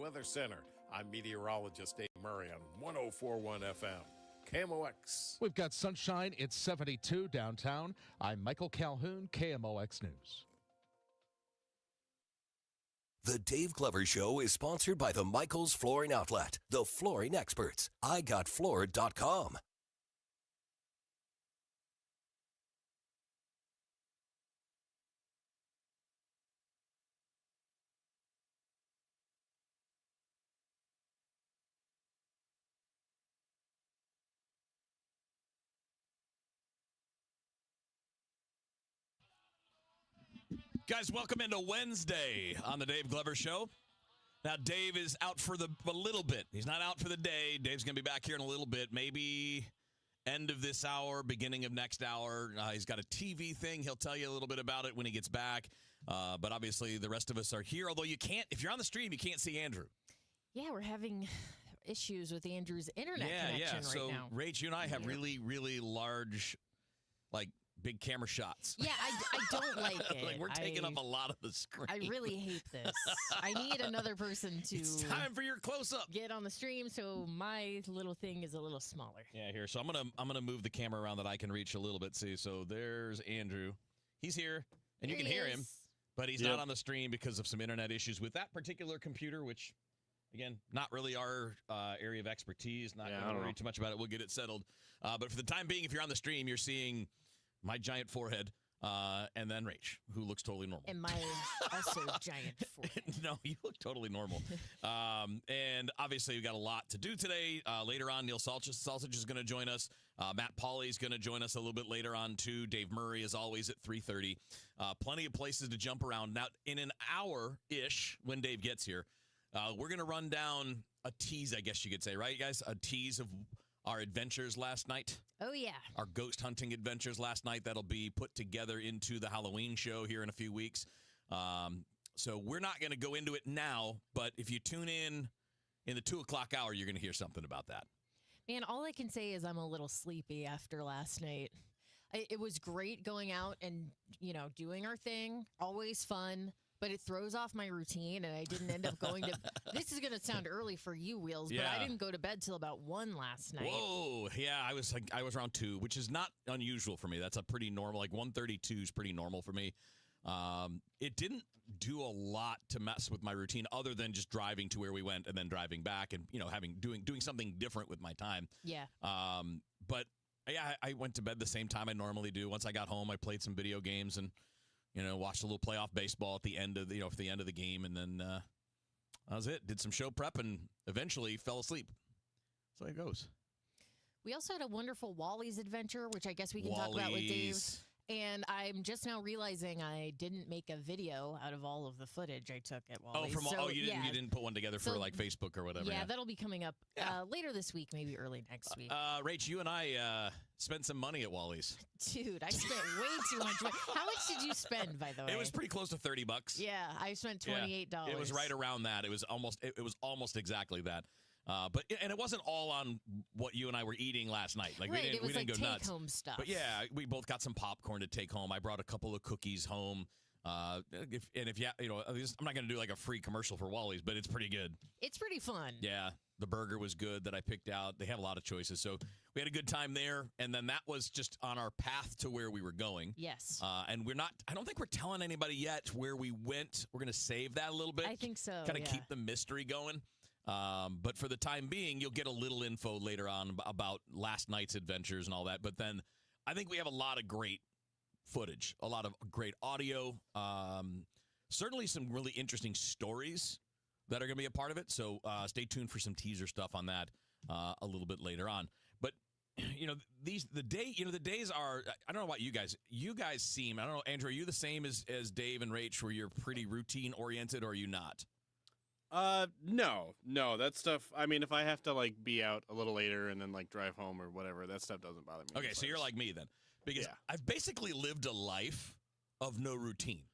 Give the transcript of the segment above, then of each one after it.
Weather Center. I'm meteorologist Dave Murray on 104.1 FM. KMOX. We've got sunshine. It's 72 downtown. I'm Michael Calhoun, KMOX News. The Dave Glover Show is sponsored by the Michaels Flooring Outlet, the flooring experts. IGotFloored.com. Guys, welcome into Wednesday on the Dave Glover Show. Now, Dave is out for a little bit. He's not out for the day. Dave's going to be back here in a little bit, maybe end of this hour, beginning of next hour. He's got a TV thing. He'll tell you a little bit about it when he gets back. But obviously, the rest of us are here. Although you can't, if you're on the stream, you can't see Andrew. Yeah, we're having issues with Andrew's internet connection right so, now. Rach, you and I have really, really large, big camera shots. Yeah, I don't like it. We're taking up a lot of the screen. I really hate this. I need another person to It's time for your close-up. Get on the stream so my little thing is a little smaller. Yeah, here. So I'm gonna move the camera around that I can reach a little bit. See, so there's Andrew. He's here, and you can hear him, but he's not on the stream because of some internet issues with that particular computer, which, again, not really our area of expertise. Not going to worry too much about it. We'll get it settled. But for the time being, if you're on the stream, you're seeing my giant forehead, and then Rach, who looks totally normal. And my also giant forehead. No, you look totally normal. And obviously, we've got a lot to do today. Later on, Neil Salsich is going to join us. Matt Pauley is going to join us a little bit later on, too. Dave Murray, as always, at 3:30. Plenty of places to jump around. Now, in an hour-ish, when Dave gets here, we're going to run down a tease, I guess you could say, right, you guys? A tease of our adventures last night. Oh, yeah. Our ghost hunting adventures last night. That'll be put together into the Halloween show here in a few weeks. So we're not going to go into it now, but if you tune in the 2 o'clock hour, you're going to hear something about that. Man, all I can say is I'm a little sleepy after last night. It was great going out and, doing our thing. Always fun. But it throws off my routine, and I didn't end up going to. This is going to sound early for you, Wheels, but I didn't go to bed till about 1 last night. Whoa, yeah, I was around 2, which is not unusual for me. That's a pretty normal. 1:32 is pretty normal for me. It didn't do a lot to mess with my routine, other than just driving to where we went and then driving back, and doing something different with my time. Yeah. But yeah, I went to bed the same time I normally do. Once I got home, I played some video games and. Watched a little playoff baseball at the end of for the end of the game, and then that was it. Did some show prep and eventually fell asleep. So it goes. We also had a wonderful Wally's adventure, which I guess we can talk about with Dave. And I'm just now realizing I didn't make a video out of all of the footage I took at Wally's. You didn't put one together for Facebook or whatever. Yeah, that'll be coming up later this week, maybe early next week. Rach, you and I spent some money at Wally's. Dude, I spent way too much money. How much did you spend, by the way? It was pretty close to $30. Yeah, I spent $28. Yeah, it was right around that. It was almost exactly that. But it wasn't all on what you and I were eating last night. Right, we didn't go nuts. Take-home stuff. But yeah, we both got some popcorn to take home. I brought a couple of cookies home. I'm not going to do like a free commercial for Wally's, but it's pretty good. It's pretty fun. Yeah, the burger was good that I picked out. They have a lot of choices, so we had a good time there. And then that was just on our path to where we were going. Yes. And I don't think we're telling anybody yet where we went. We're going to save that a little bit. I think so. Kind of keep the mystery going. But for the time being, you'll get a little info later on about last night's adventures and all that. But then I think we have a lot of great footage, a lot of great audio, certainly some really interesting stories that are going to be a part of it. So stay tuned for some teaser stuff on that a little bit later on. But the days are, I don't know about you guys. You guys seem, I don't know, Andrew, are you the same as Dave and Rach, where you're pretty routine oriented, or are you not? No, that stuff. I mean, if I have to be out a little later and then drive home or whatever, that stuff doesn't bother me. Okay, so you're like me then, because I've basically lived a life of no routine.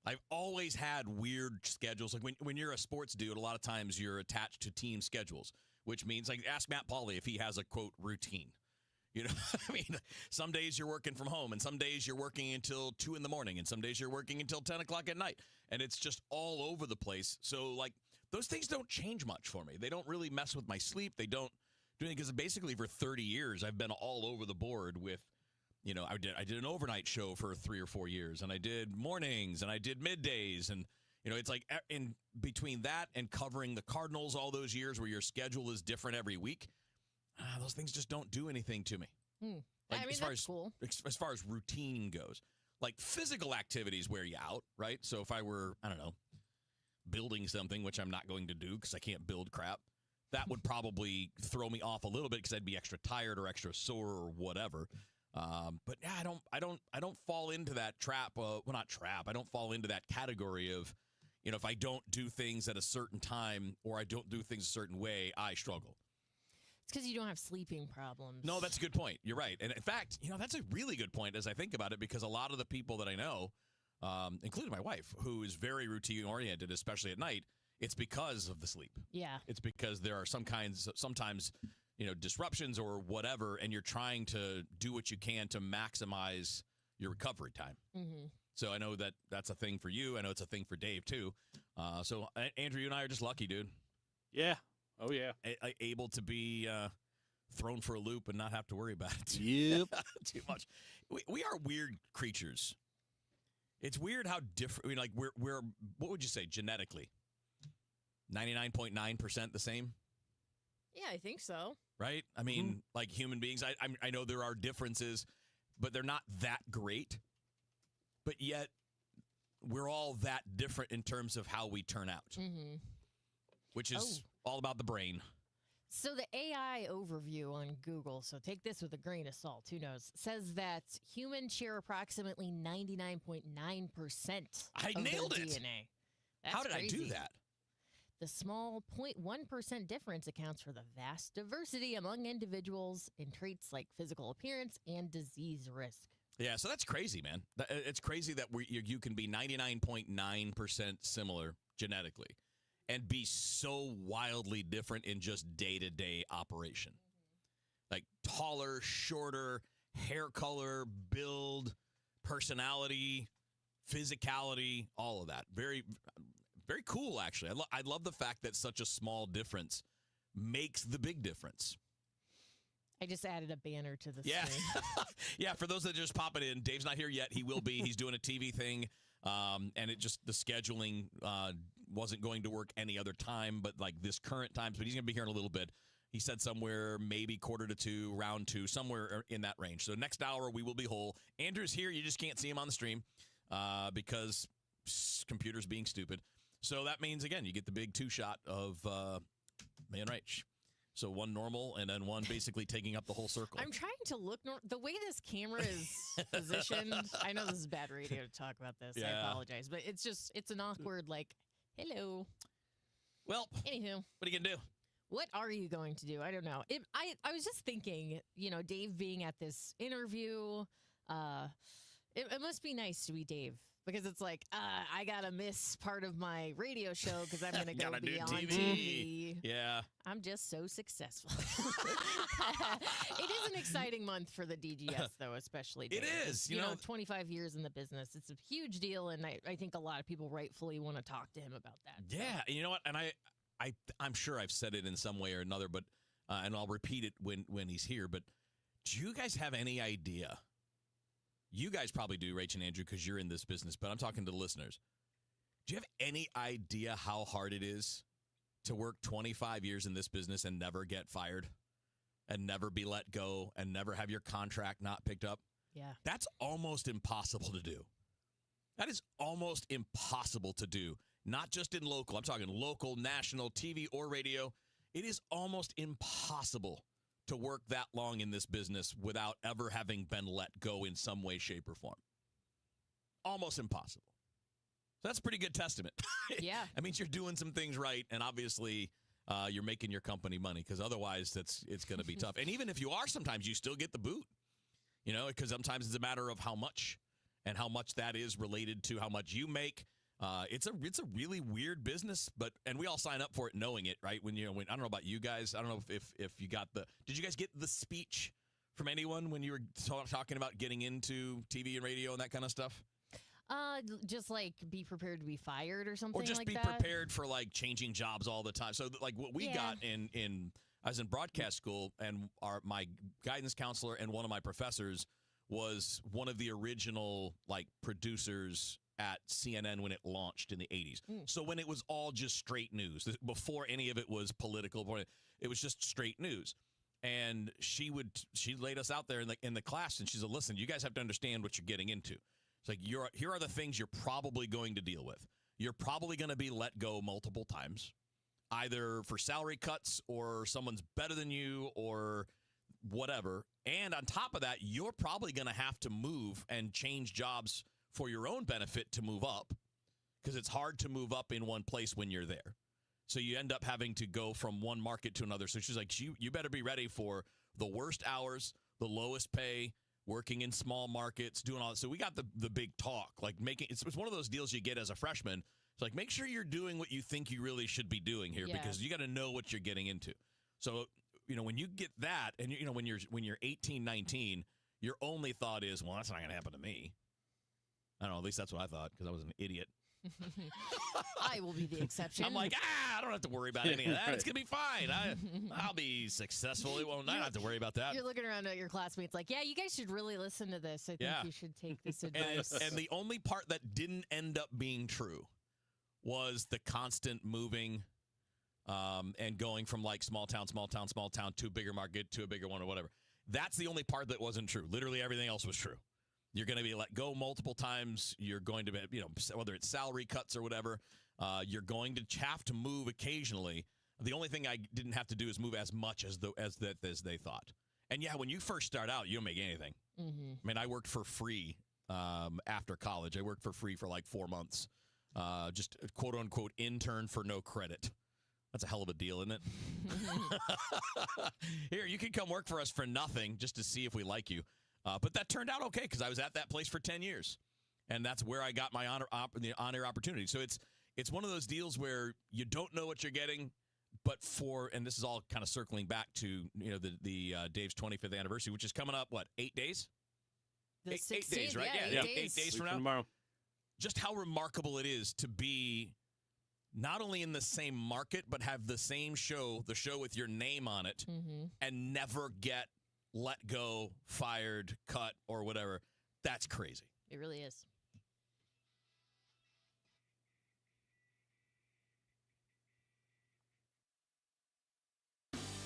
I've always had weird schedules. Like when you're a sports dude, a lot of times you're attached to team schedules, which means ask Matt Pauley if he has a quote routine. I mean, some days you're working from home, and some days you're working until 2 a.m, and some days you're working until 10 o'clock at night, and it's just all over the place. So, those things don't change much for me. They don't really mess with my sleep. They don't do anything, because basically for 30 years I've been all over the board with, I did an overnight show for 3 or 4 years, and I did mornings, and I did middays, and it's like in between that and covering the Cardinals all those years where your schedule is different every week, those things just don't do anything to me. Like, I mean, that's cool. As far as routine goes, like physical activities wear you out, right? So if I were, I don't know, building something, which I'm not going to do because I can't build crap, that would probably throw me off a little bit because I'd be extra tired or extra sore or whatever. But yeah, I don't fall into that trap. Well, not trap. I don't fall into that category of, if I don't do things at a certain time or I don't do things a certain way, I struggle. It's because you don't have sleeping problems. No, that's a good point. You're right. And in fact, that's a really good point as I think about it, because a lot of the people that I know, including my wife, who is very routine oriented, especially at night, it's because of the sleep. Yeah. It's because there are sometimes, disruptions or whatever, and you're trying to do what you can to maximize your recovery time. Mm-hmm. So I know that that's a thing for you. I know it's a thing for Dave, too. So, Andrew, you and I are just lucky, dude. Yeah. Oh, yeah. Able to be thrown for a loop and not have to worry about it Yep. too much. We are weird creatures. It's weird how different. I mean, like we're what would you say genetically? 99.9% the same. Yeah, I think so. Right? I mean, like human beings. I know there are differences, but they're not that great. But yet, we're all that different in terms of how we turn out, which is all about the brain. So the AI overview on Google, so take this with a grain of salt, who knows, says that humans share approximately 99.9% of nailed their it. DNA. That's How did crazy. I do that? The small 0.1% difference accounts for the vast diversity among individuals in traits like physical appearance and disease risk. Yeah, so that's crazy, man. It's crazy that you can be 99.9% similar genetically and be so wildly different in just day-to-day operation. Like taller, shorter, hair color, build, personality, physicality, all of that. Very, very cool, actually. I love the fact that such a small difference makes the big difference. I just added a banner to the Yeah. screen. Yeah, for those that are just popping in, Dave's not here yet. He will be. He's doing a TV thing, and the scheduling wasn't going to work any other time, but like this current time. But he's going to be here in a little bit. He said somewhere maybe 1:45, round 2, somewhere in that range. So next hour, we will be whole. Andrew's here. You just can't see him on the stream because computers being stupid. So that means, again, you get the big 2-shot of Man Reich. So one normal and then one basically taking up the whole circle. I'm trying to look the way this camera is positioned. I know this is bad radio to talk about this. Yeah. I apologize, but it's an awkward hello. Well, Anywho, what are you gonna do? what are you going to do? I don't know. I was just thinking, Dave being at this interview, it must be nice to be Dave. Because it's like, I got to miss part of my radio show because I'm going to go Gotta be do on TV. TV. Yeah. I'm just so successful. It is an exciting month for the DGS, though, especially. Dave. It is. You know, 25 years in the business. It's a huge deal, and I think a lot of people rightfully want to talk to him about that. So. Yeah. You know what? And I'm sure I've said it in some way or another, but and I'll repeat it when he's here. But do you guys have any idea? You guys probably do, Rach and Andrew, because you're in this business, but I'm talking to the listeners. Do you have any idea how hard it is to work 25 years in this business and never get fired and never be let go and never have your contract not picked up? Yeah. That's almost impossible to do. That is almost impossible to do, not just in local. I'm talking local, national, TV, or radio. It is almost impossible to work that long in this business without ever having been let go in some way, shape, or form. Almost impossible. So that's a pretty good testament. Yeah. That means you're doing some things right, and obviously you're making your company money, because otherwise it's going to be tough. And even if you are, sometimes you still get the boot, because sometimes it's a matter of how much, and how much that is related to how much you make. It's a really weird business, and we all sign up for it knowing it, right? When I don't know about you guys. I don't know if you got did you guys get the speech from anyone when you were talking about getting into TV and radio and that kind of stuff? Just like be prepared to be fired or something Or just like be that. prepared for like changing jobs all the time. So like what we Yeah. got I was in broadcast school, and my guidance counselor and one of my professors was one of the original like producers at CNN when it launched in the 80s. So when it was all just straight news, before any of it was political, it was just straight news. And she laid us out there in the class, and she said, "Listen, you guys have to understand what you're getting into. It's like here are the things you're probably going to deal with. You're probably going to be let go multiple times, either for salary cuts or someone's better than you or whatever. And on top of that, you're probably going to have to move and change jobs for your own benefit to move up, because it's hard to move up in one place when you're there. So you end up having to go from one market to another." So she's like, you better be ready for the worst hours, the lowest pay, working in small markets, doing all that. So we got the big talk, like it's one of those deals you get as a freshman. It's like, make sure you're doing what you think you really should be doing here, because you got to know what you're getting into. So, when you get that, and when you're 18, 19, your only thought is, well, that's not going to happen to me. I don't know, at least that's what I thought, because I was an idiot. I will be the exception. I'm like, I don't have to worry about any of that. It's going to be fine. I'll be successful. I don't have to worry about that. You're looking around at your classmates like, yeah, you guys should really listen to this. I think you should take this advice. And the only part that didn't end up being true was the constant moving and going from like small town to a bigger market to a bigger one or whatever. That's the only part that wasn't true. Literally everything else was true. You're going to be let go multiple times. You're going to be, whether it's salary cuts or whatever, you're going to have to move occasionally. The only thing I didn't have to do is move as much as they thought. And yeah, when you first start out, you don't make anything. Mm-hmm. I mean, I worked for free after college. I worked for free for like 4 months. Just a quote unquote intern for no credit. That's a hell of a deal, isn't it? Here, you can come work for us for nothing just to see if we like you. But that turned out okay, because I was at that place for 10 years. And that's where I got my on-air opportunity. So it's one of those deals where you don't know what you're getting, but and this is all kind of circling back to the Dave's 25th anniversary, which is coming up, 8 days? The 8 days, right? Yeah, 8 days from now. Tomorrow. Just how remarkable it is to be not only in the same market, but have the same show, the show with your name on it, and never get let go, fired, cut, or whatever. That's crazy. It really is.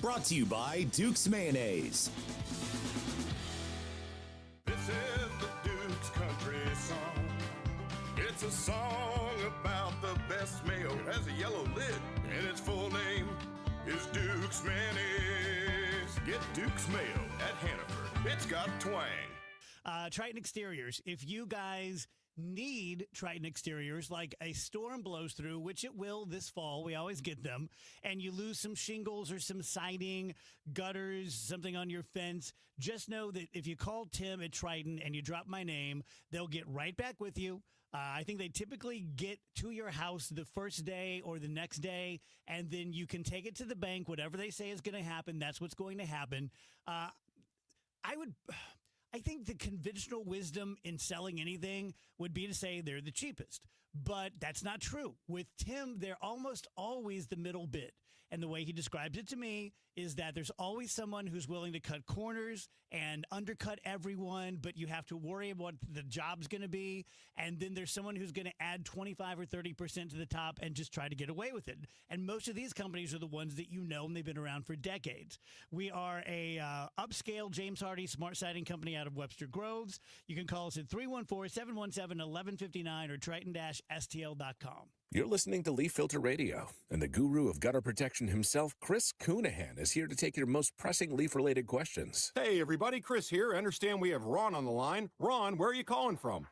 Brought to you by Duke's Mayonnaise. This is the Duke's Country Song. It's a song about the best mayo. It has a yellow lid, and its full name is Duke's Mayonnaise. Get Duke's Mayo at Hannaford. It's got twang. Triton Exteriors. If you guys need Triton Exteriors, like a storm blows through, which it will this fall, we always get them, and you lose some shingles or some siding, gutters, something on your fence, just know that if you call Tim at Triton and you drop my name, they'll get right back with you. I think they typically get to your house the first day or the next day, and then you can take it to the bank. Whatever they say is going to happen, that's what's going to happen. I think the conventional wisdom in selling anything would be to say they're the cheapest, but that's not true. With Tim, they're almost always the middle bid. And the way he describes it to me is that there's always someone who's willing to cut corners and undercut everyone, but you have to worry about what the job's going to be. And then there's someone who's going to add 25 or 30% to the top and just try to get away with it. And most of these companies are the ones that you know, and they've been around for decades. We are a upscale James Hardy smart siding company out of Webster Groves. You can call us at 314-717-1159 or triton-stl.com. You're listening to Leaf Filter Radio, and the guru of gutter protection himself, Chris Coonahan, is here to take your most pressing leaf-related questions. Hey, everybody. Chris here. I understand we have Ron on the line. Ron, where are you calling from?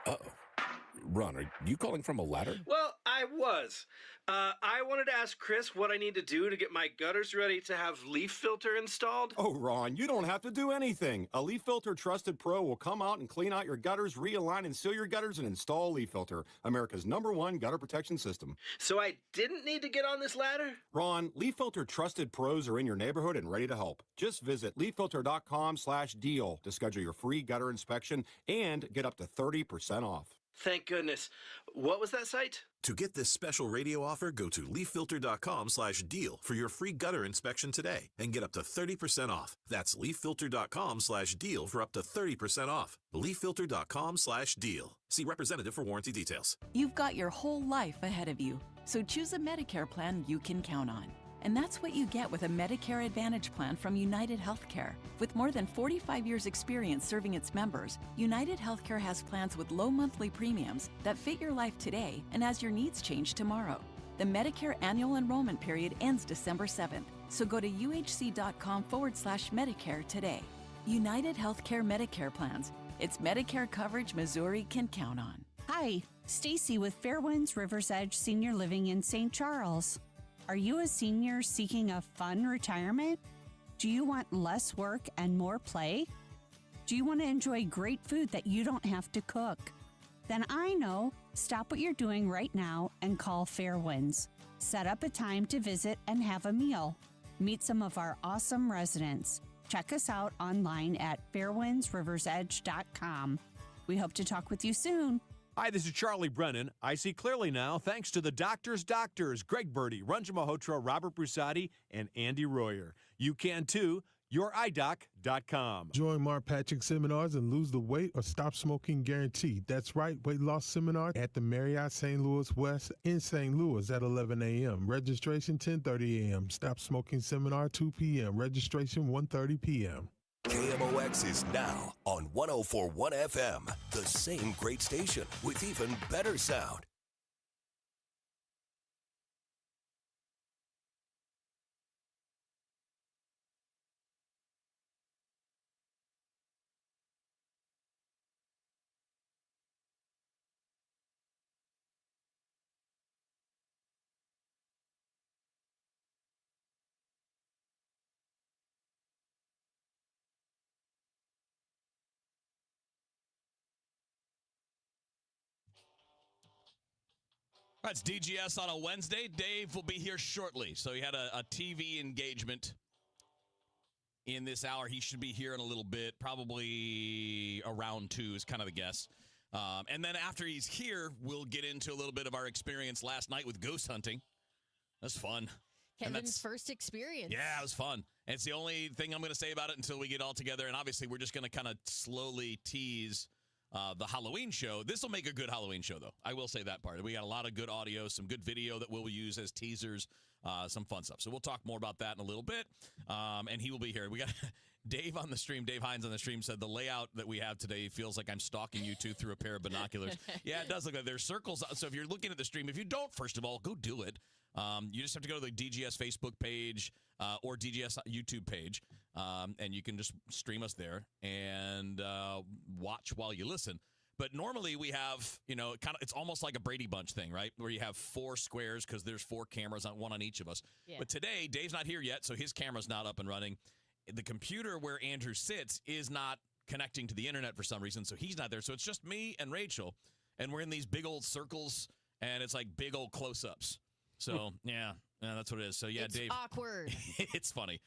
Uh-oh. Ron, are you calling from a ladder? Well, I I was. I wanted to ask Chris what I need to do to get my gutters ready to have leaf filter installed. Oh, Ron, you don't have to do anything. A Leaf Filter Trusted Pro will come out and clean out your gutters, realign and seal your gutters, and install Leaf Filter, America's #1 gutter protection system. So I didn't need to get on this ladder? Ron, Leaf Filter Trusted Pros are in your neighborhood and ready to help. Just visit leaffilter.com/deal to schedule your free gutter inspection and get up to 30% off. Thank goodness. What was that site? To get this special radio offer, go to leaffilter.com/deal for your free gutter inspection today and get up to 30% off. That's leaffilter.com/deal for up to 30% off. leaffilter.com/deal. See representative for warranty details. You've got your whole life ahead of you, so choose a Medicare plan you can count on. And that's what you get with a Medicare Advantage plan from United Healthcare. With more than 45 years' experience serving its members, United Healthcare has plans with low monthly premiums that fit your life today and as your needs change tomorrow. The Medicare annual enrollment period ends December 7th, so go to uhc.com/Medicare today. United Healthcare Medicare plans. It's Medicare coverage Missouri can count on. Hi, Stacy with Fairwinds River's Edge Senior Living in St. Charles. Are you a senior seeking a fun retirement? Do you want less work and more play? Do you want to enjoy great food that you don't have to cook? Then I know. Stop what you're doing right now and call Fairwinds. Set up a time to visit and have a meal. Meet some of our awesome residents. Check us out online at fairwindsriversedge.com. We hope to talk with you soon. Hi, this is Charlie Brennan. I see clearly now thanks to the doctors, Greg Birdie, Ranjan Malhotra, Robert Brusati, and Andy Royer. You can too. YourEyeDoc.com. Join Mark Patrick seminars and lose the weight or stop smoking guaranteed. That's right, weight loss seminar at the Marriott St. Louis West in St. Louis at 11 a.m. Registration 10:30 a.m. Stop smoking seminar 2 p.m. Registration 1:30 p.m. KMOX is now on 104.1 FM, the same great station with even better sound. That's DGS on a Wednesday. Dave will be here shortly. So he had a TV engagement in this hour. He should be here in a little bit, probably around 2 is kind of the guess. And then after he's here, we'll get into a little bit of our experience last night with ghost hunting. That's fun. Kevin's first experience. Yeah, it was fun. And it's the only thing I'm going to say about it until we get all together. And obviously, we're just going to kind of slowly tease the Halloween show. This will make a good Halloween show, though. I will say that part. We got a lot of good audio, some good video that we'll use as teasers, some fun stuff. So we'll talk more about that in a little bit. And he will be here. We got Dave on the stream. Dave Hines on the stream said the layout that we have today feels like I'm stalking you two through a pair of binoculars. Yeah, it does look like there's circles. So if you're looking at the stream, if you don't, first of all, go do it. You just have to go to the DGS Facebook page or DGS YouTube page, and you can just stream us there and watch while you listen. But normally we have, it's almost like a Brady Bunch thing, right? Where you have 4 squares because there's 4 cameras, one on each of us. Yeah. But today, Dave's not here yet, so his camera's not up and running. The computer where Andrew sits is not connecting to the internet for some reason, so he's not there. So it's just me and Rachel, and we're in these big old circles, and it's like big old close-ups. So, yeah, that's what it is. So, yeah, it's Dave. Awkward. It's funny.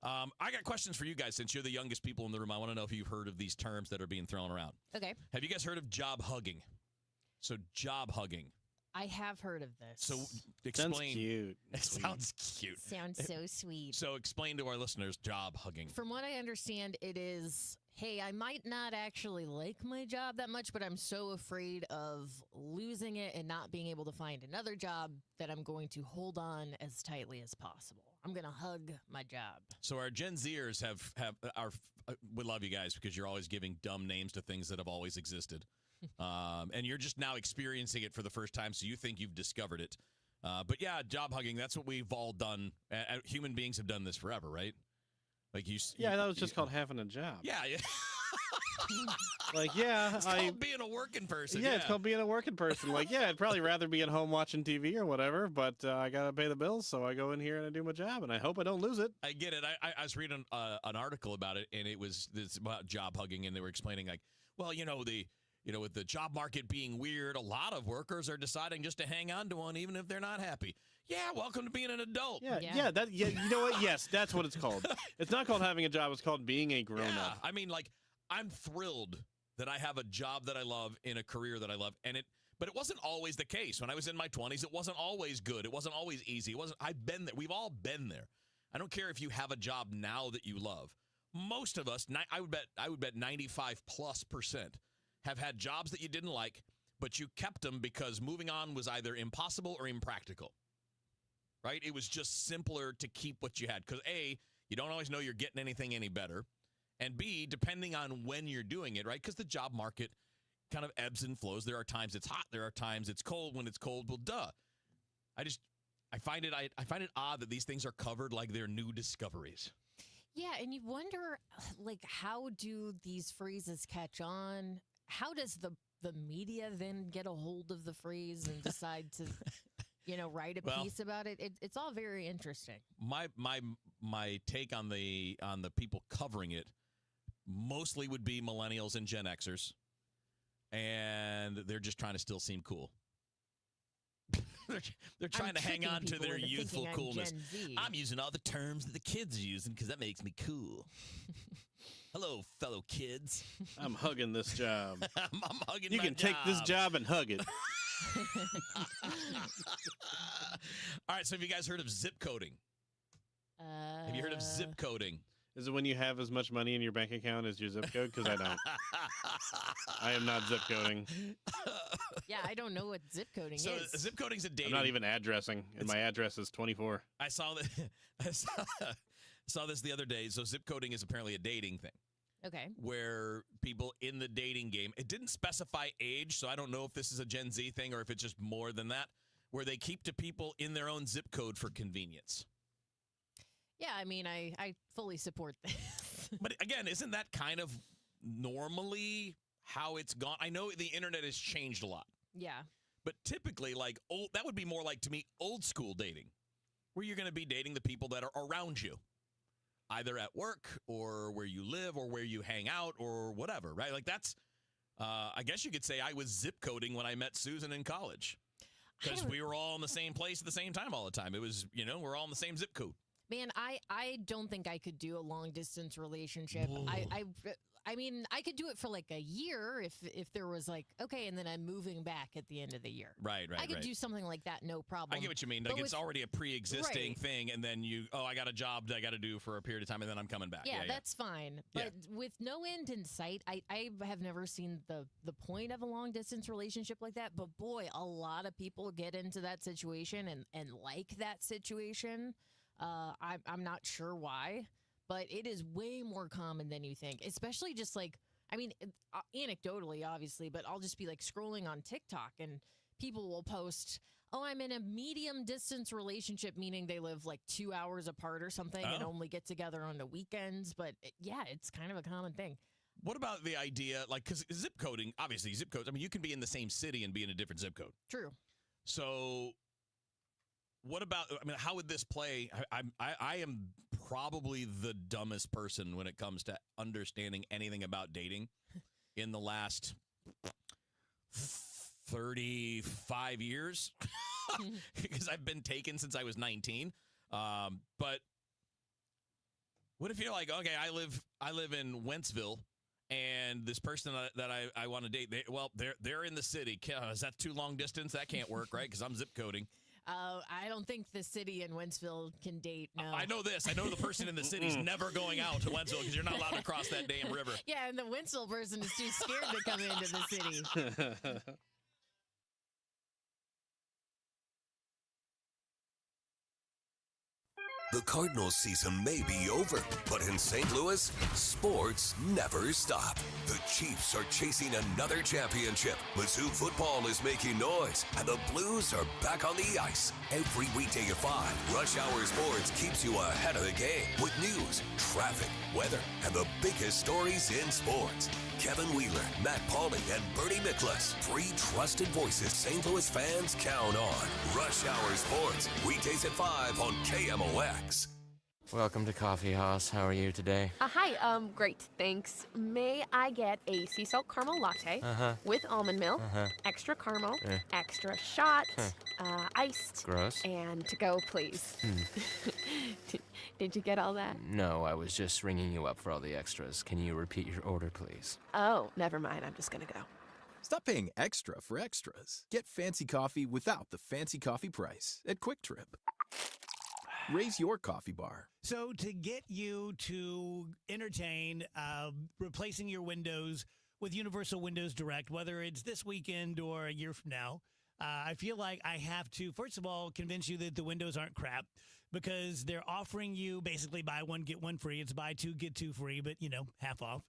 I got questions for you guys since you're the youngest people in the room. I want to know if you've heard of these terms that are being thrown around. Okay. Have you guys heard of job hugging? So, job hugging. I have heard of this. So, explain. Sounds cute. It sounds cute. Sounds so sweet. So, explain to our listeners job hugging. From what I understand, it is, hey, I might not actually like my job that much, but I'm so afraid of losing it and not being able to find another job that I'm going to hold on as tightly as possible. I'm going to hug my job. So our Gen Zers we love you guys because you're always giving dumb names to things that have always existed. And you're just now experiencing it for the first time, so you think you've discovered it. But yeah, job hugging, that's what we've all done. Human beings have done this forever, right? Like that was just called having a job. Yeah. Like, yeah, It's called being a working person. Yeah, it's called being a working person. Like, yeah, I'd probably rather be at home watching TV or whatever, but I got to pay the bills, so I go in here and I do my job, and I hope I don't lose it. I get it. I was reading an article about it, and it was about job hugging, and they were explaining, like, well, with the job market being weird, a lot of workers are deciding just to hang on to one, even if they're not happy. Yeah, welcome to being an adult. Yeah. You know what? Yes, that's what it's called. It's not called having a job. It's called being a grown-up. Yeah, I mean, like, I'm thrilled that I have a job that I love in a career that I love, but it wasn't always the case. When I was in my 20s, it wasn't always good. It wasn't always easy. I've been there. We've all been there. I don't care if you have a job now that you love. Most of us, I would bet 95+% have had jobs that you didn't like, but you kept them because moving on was either impossible or impractical. Right? It was just simpler to keep what you had because A, you don't always know you're getting anything any better, and B, depending on when you're doing it, right? Because the job market kind of ebbs and flows. There are times it's hot, there are times it's cold. When it's cold, well, duh. I find it odd that these things are covered like they're new discoveries. Yeah, and you wonder, like, how do these phrases catch on? How does the media then get a hold of the phrase and decide to, write a piece about it? It's all very interesting. My take on the people covering it mostly would be millennials and Gen Xers, and they're just trying to still seem cool. They're trying to hang on to their youthful coolness. I'm using all the terms that the kids are using because that makes me cool. Hello, fellow kids. I'm hugging this job. I'm hugging You my can take this job and hug it. All right, so have you guys heard of zip coding? Have you heard of zip coding? Is it when you have as much money in your bank account as your zip code? Because I don't. I am not zip coding. Yeah, I don't know what zip coding So is. zip coding's a dating. I'm not even addressing, and my address is 24. I saw that. I saw this the other day. So zip coding is apparently a dating thing. Okay. Where people in the dating game, it didn't specify age, so I don't know if this is a Gen Z thing or if it's just more than that, where they keep to people in their own zip code for convenience. Yeah, I mean, I fully support this. But again, isn't that kind of normally how it's gone? I know the internet has changed a lot. Yeah. But typically, that would be more like, to me, old school dating, where you're going to be dating the people that are around you, either at work or where you live or where you hang out or whatever, right? Like that's, I guess you could say I was zip coding when I met Susan in college because we were all in the same place at the same time all the time. It was, we're all in the same zip code. Man, I don't think I could do a long distance relationship. I mean, I could do it for like a year if there was like, okay, and then I'm moving back at the end of the year. Right. I could do something like that, no problem. I get what you mean. Like it's already a pre-existing thing, and then I got a job that I got to do for a period of time, and then I'm coming back. Yeah, that's fine. But with no end in sight, I have never seen the point of a long distance relationship like that. But boy, a lot of people get into that situation and like that situation. I'm not sure why, but it is way more common than you think, especially just like, I mean, anecdotally, obviously, but I'll just be like scrolling on TikTok and people will post, oh, I'm in a medium distance relationship, meaning they live like 2 hours apart or something and only get together on the weekends. But it's kind of a common thing. What about the idea, like, because zip coding, obviously zip codes, I mean, you can be in the same city and be in a different zip code. True. So what about, I mean, how would this play? I am probably the dumbest person when it comes to understanding anything about dating in the last 35 years because I've been taken since I was 19. But what if you're like, okay, I live in Wentzville, and this person that I want to date, they're in the city. Is that too long distance? That can't work, right? Because I'm zip coding. I don't think the city in Wentzville can date. No. I know this. I know the person in the city's never going out to Wentzville because you're not allowed to cross that damn river. Yeah, and the Wentzville person is too scared to come into the city. The Cardinals season may be over, but in St. Louis, sports never stop. The Chiefs are chasing another championship. Mizzou football is making noise, and the Blues are back on the ice. Every weekday at 5, Rush Hour Sports keeps you ahead of the game with news, traffic, weather, and the biggest stories in sports. Kevin Wheeler, Matt Pauley, and Bernie Miklasz. 3 trusted voices St. Louis fans count on. Rush Hour Sports, weekdays at 5 on KMOX. Welcome to Coffee House. How are you today? Hi, great, thanks. May I get a sea salt caramel latte with almond milk, extra caramel, extra shot, iced, Gross. and to go, please. Did you get all that? No, I was just ringing you up for all the extras. Can you repeat your order, please? Oh, never mind. I'm just gonna go. Stop paying extra for extras. Get fancy coffee without the fancy coffee price at Quick Trip. Raise your coffee bar. So to get you to entertain replacing your windows with Universal Windows Direct, whether it's this weekend or a year from now, I feel like I have to, first of all, convince you that the windows aren't crap, because they're offering you basically buy one, get one free. It's buy two, get two free, but, half off.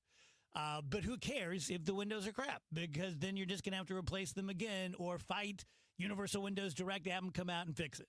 But who cares if the windows are crap? Because then you're just going to have to replace them again or fight Universal Windows Direct to have them come out and fix it.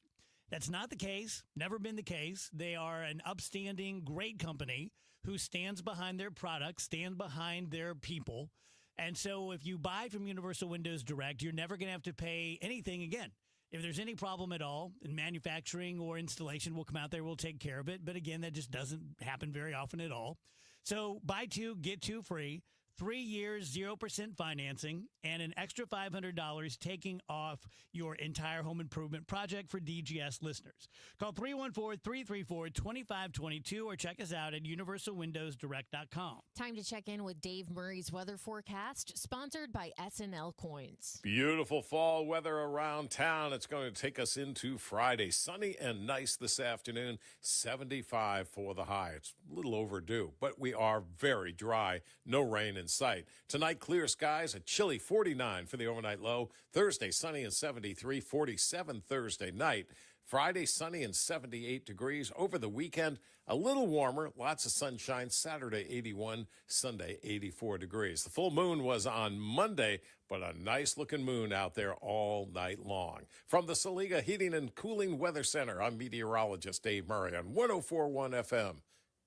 That's not the case. Never been the case. They are an upstanding, great company who stands behind their products, stands behind their people. And so if you buy from Universal Windows Direct, you're never going to have to pay anything again. If there's any problem at all in manufacturing or installation, we'll come out there, we'll take care of it. But again, that just doesn't happen very often at all. So buy two, get two free. 3 years, 0% financing, and an extra $500 taking off your entire home improvement project for DGS listeners. Call 314-334-2522 or check us out at universalwindowsdirect.com. Time to check in with Dave Murray's weather forecast, sponsored by SNL Coins. Beautiful fall weather around town. It's going to take us into Friday. Sunny and nice this afternoon. 75 for the high. It's a little overdue, but we are very dry. No rain in sight. Tonight, clear skies, a chilly 49 for the overnight low. Thursday, sunny and 73, 47 Thursday night. Friday, sunny and 78 degrees. Over the weekend, a little warmer, lots of sunshine. Saturday, 81, Sunday, 84 degrees. The full moon was on Monday, but a nice-looking moon out there all night long. From the Saliga Heating and Cooling Weather Center, I'm meteorologist Dave Murray on 104.1 FM,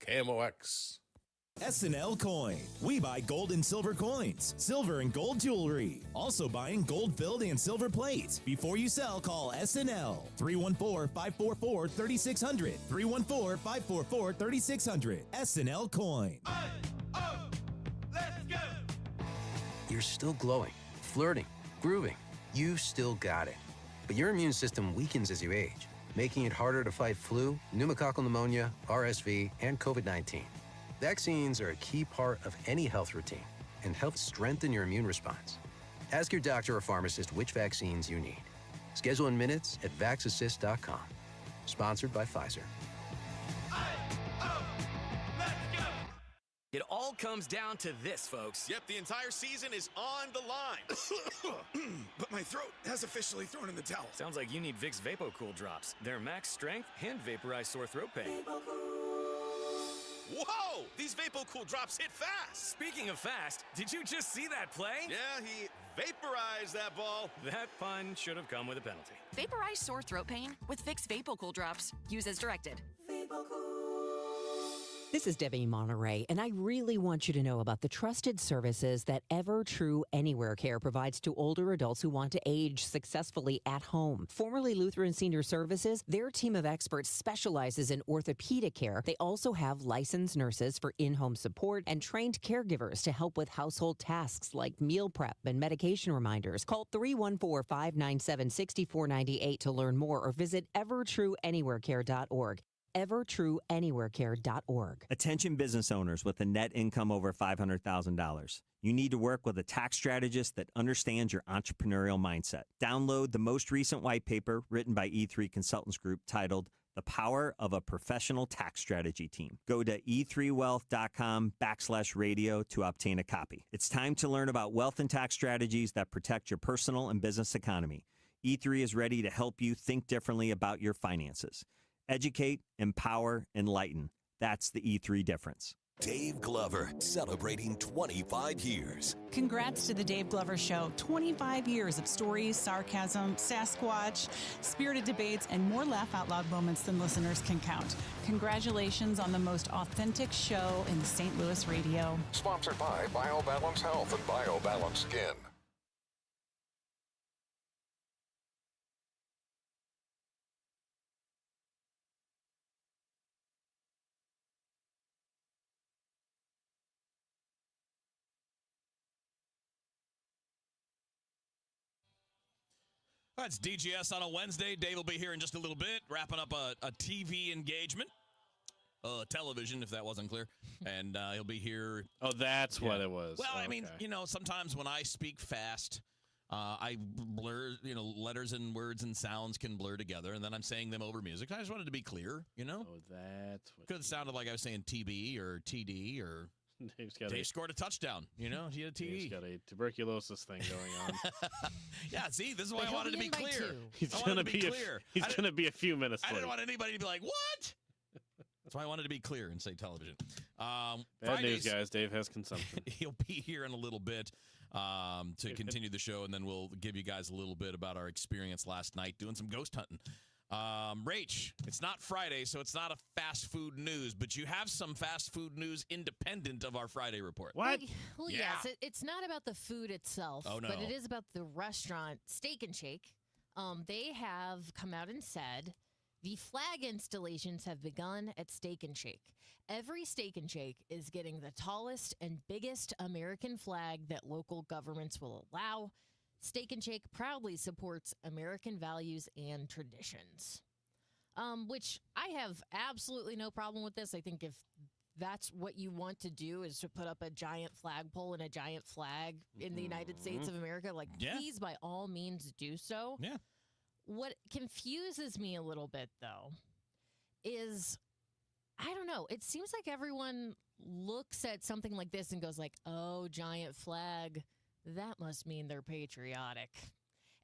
KMOX. SNL Coin. We buy gold and silver coins, silver and gold jewelry. Also buying gold-filled and silver plates. Before you sell, call SNL. 314-544-3600. 314-544-3600. SNL Coin. Let's go! You're still glowing, flirting, grooving. You still got it. But your immune system weakens as you age, making it harder to fight flu, pneumococcal pneumonia, RSV, and COVID-19. Vaccines are a key part of any health routine and help strengthen your immune response. Ask your doctor or pharmacist which vaccines you need. Schedule in minutes at VaxAssist.com. Sponsored by Pfizer. It all comes down to this, folks. Yep, the entire season is on the line. But my throat has officially thrown in the towel. Sounds like you need Vicks VapoCool drops. They're max strength and vaporize sore throat pain. Whoa! These VapoCool drops hit fast. Speaking of fast, did you just see that play? Yeah, he vaporized that ball. That pun should have come with a penalty. Vaporize sore throat pain with Vicks VapoCool drops. Use as directed. This is Debbie Monterey, and I really want you to know about the trusted services that EverTrue Anywhere Care provides to older adults who want to age successfully at home. Formerly Lutheran Senior Services, their team of experts specializes in orthopedic care. They also have licensed nurses for in-home support and trained caregivers to help with household tasks like meal prep and medication reminders. Call 314-597-6498 to learn more or visit evertrueanywherecare.org. evertrueanywherecare.org. Attention business owners with a net income over $500,000. You need to work with a tax strategist that understands your entrepreneurial mindset. Download the most recent white paper written by E3 Consultants Group titled The Power of a Professional Tax Strategy Team. Go to e3wealth.com/radio to obtain a copy. It's time to learn about wealth and tax strategies that protect your personal and business economy. E3 is ready to help you think differently about your finances. Educate, empower, enlighten. That's the E3 difference. Dave Glover, celebrating 25 years. Congrats to the Dave Glover Show. 25 years of stories, sarcasm, Sasquatch, spirited debates, and more laugh-out-loud moments than listeners can count. Congratulations on the most authentic show in St. Louis radio. Sponsored by BioBalance Health and BioBalance Skin. That's DGS on a Wednesday. Dave will be here in just a little bit, wrapping up a TV engagement. Television, if that wasn't clear. And he'll be here. Oh, that's what it was. Well, okay. I mean, sometimes when I speak fast, I blur, letters and words and sounds can blur together, and then I'm saying them over music. I just wanted to be clear, Oh, that's what. Could have sounded like I was saying TB or TD or Dave scored a touchdown. He had a TD. He's got a tuberculosis thing going on. Yeah, see, this is why I wanted to be clear. He's gonna be clear. He's gonna be a few minutes late. I didn't want anybody to be like, "What?" That's why I wanted to be clear and say television. Bad Fridays, news, guys. Dave has consumption. He'll be here in a little bit to continue the show, and then we'll give you guys a little bit about our experience last night doing some ghost hunting. Rach, it's not Friday, so it's not a fast food news, but you have some fast food news independent of our Friday report. What? Well, yes, it's not about the food itself, Oh, no. but it is about the restaurant Steak and Shake. They have come out and said the flag installations have begun at Steak and Shake. Every Steak and Shake is getting the tallest and biggest American flag that local governments will allow. Steak and Shake proudly supports American values and traditions, which I have absolutely no problem with this. I think if that's what you want to do is to put up a giant flagpole and a giant flag in the United States of America, please, by all means, do so. Yeah. What confuses me a little bit, though, is, I don't know, it seems like everyone looks at something like this and goes like, oh, giant flag, that must mean they're patriotic.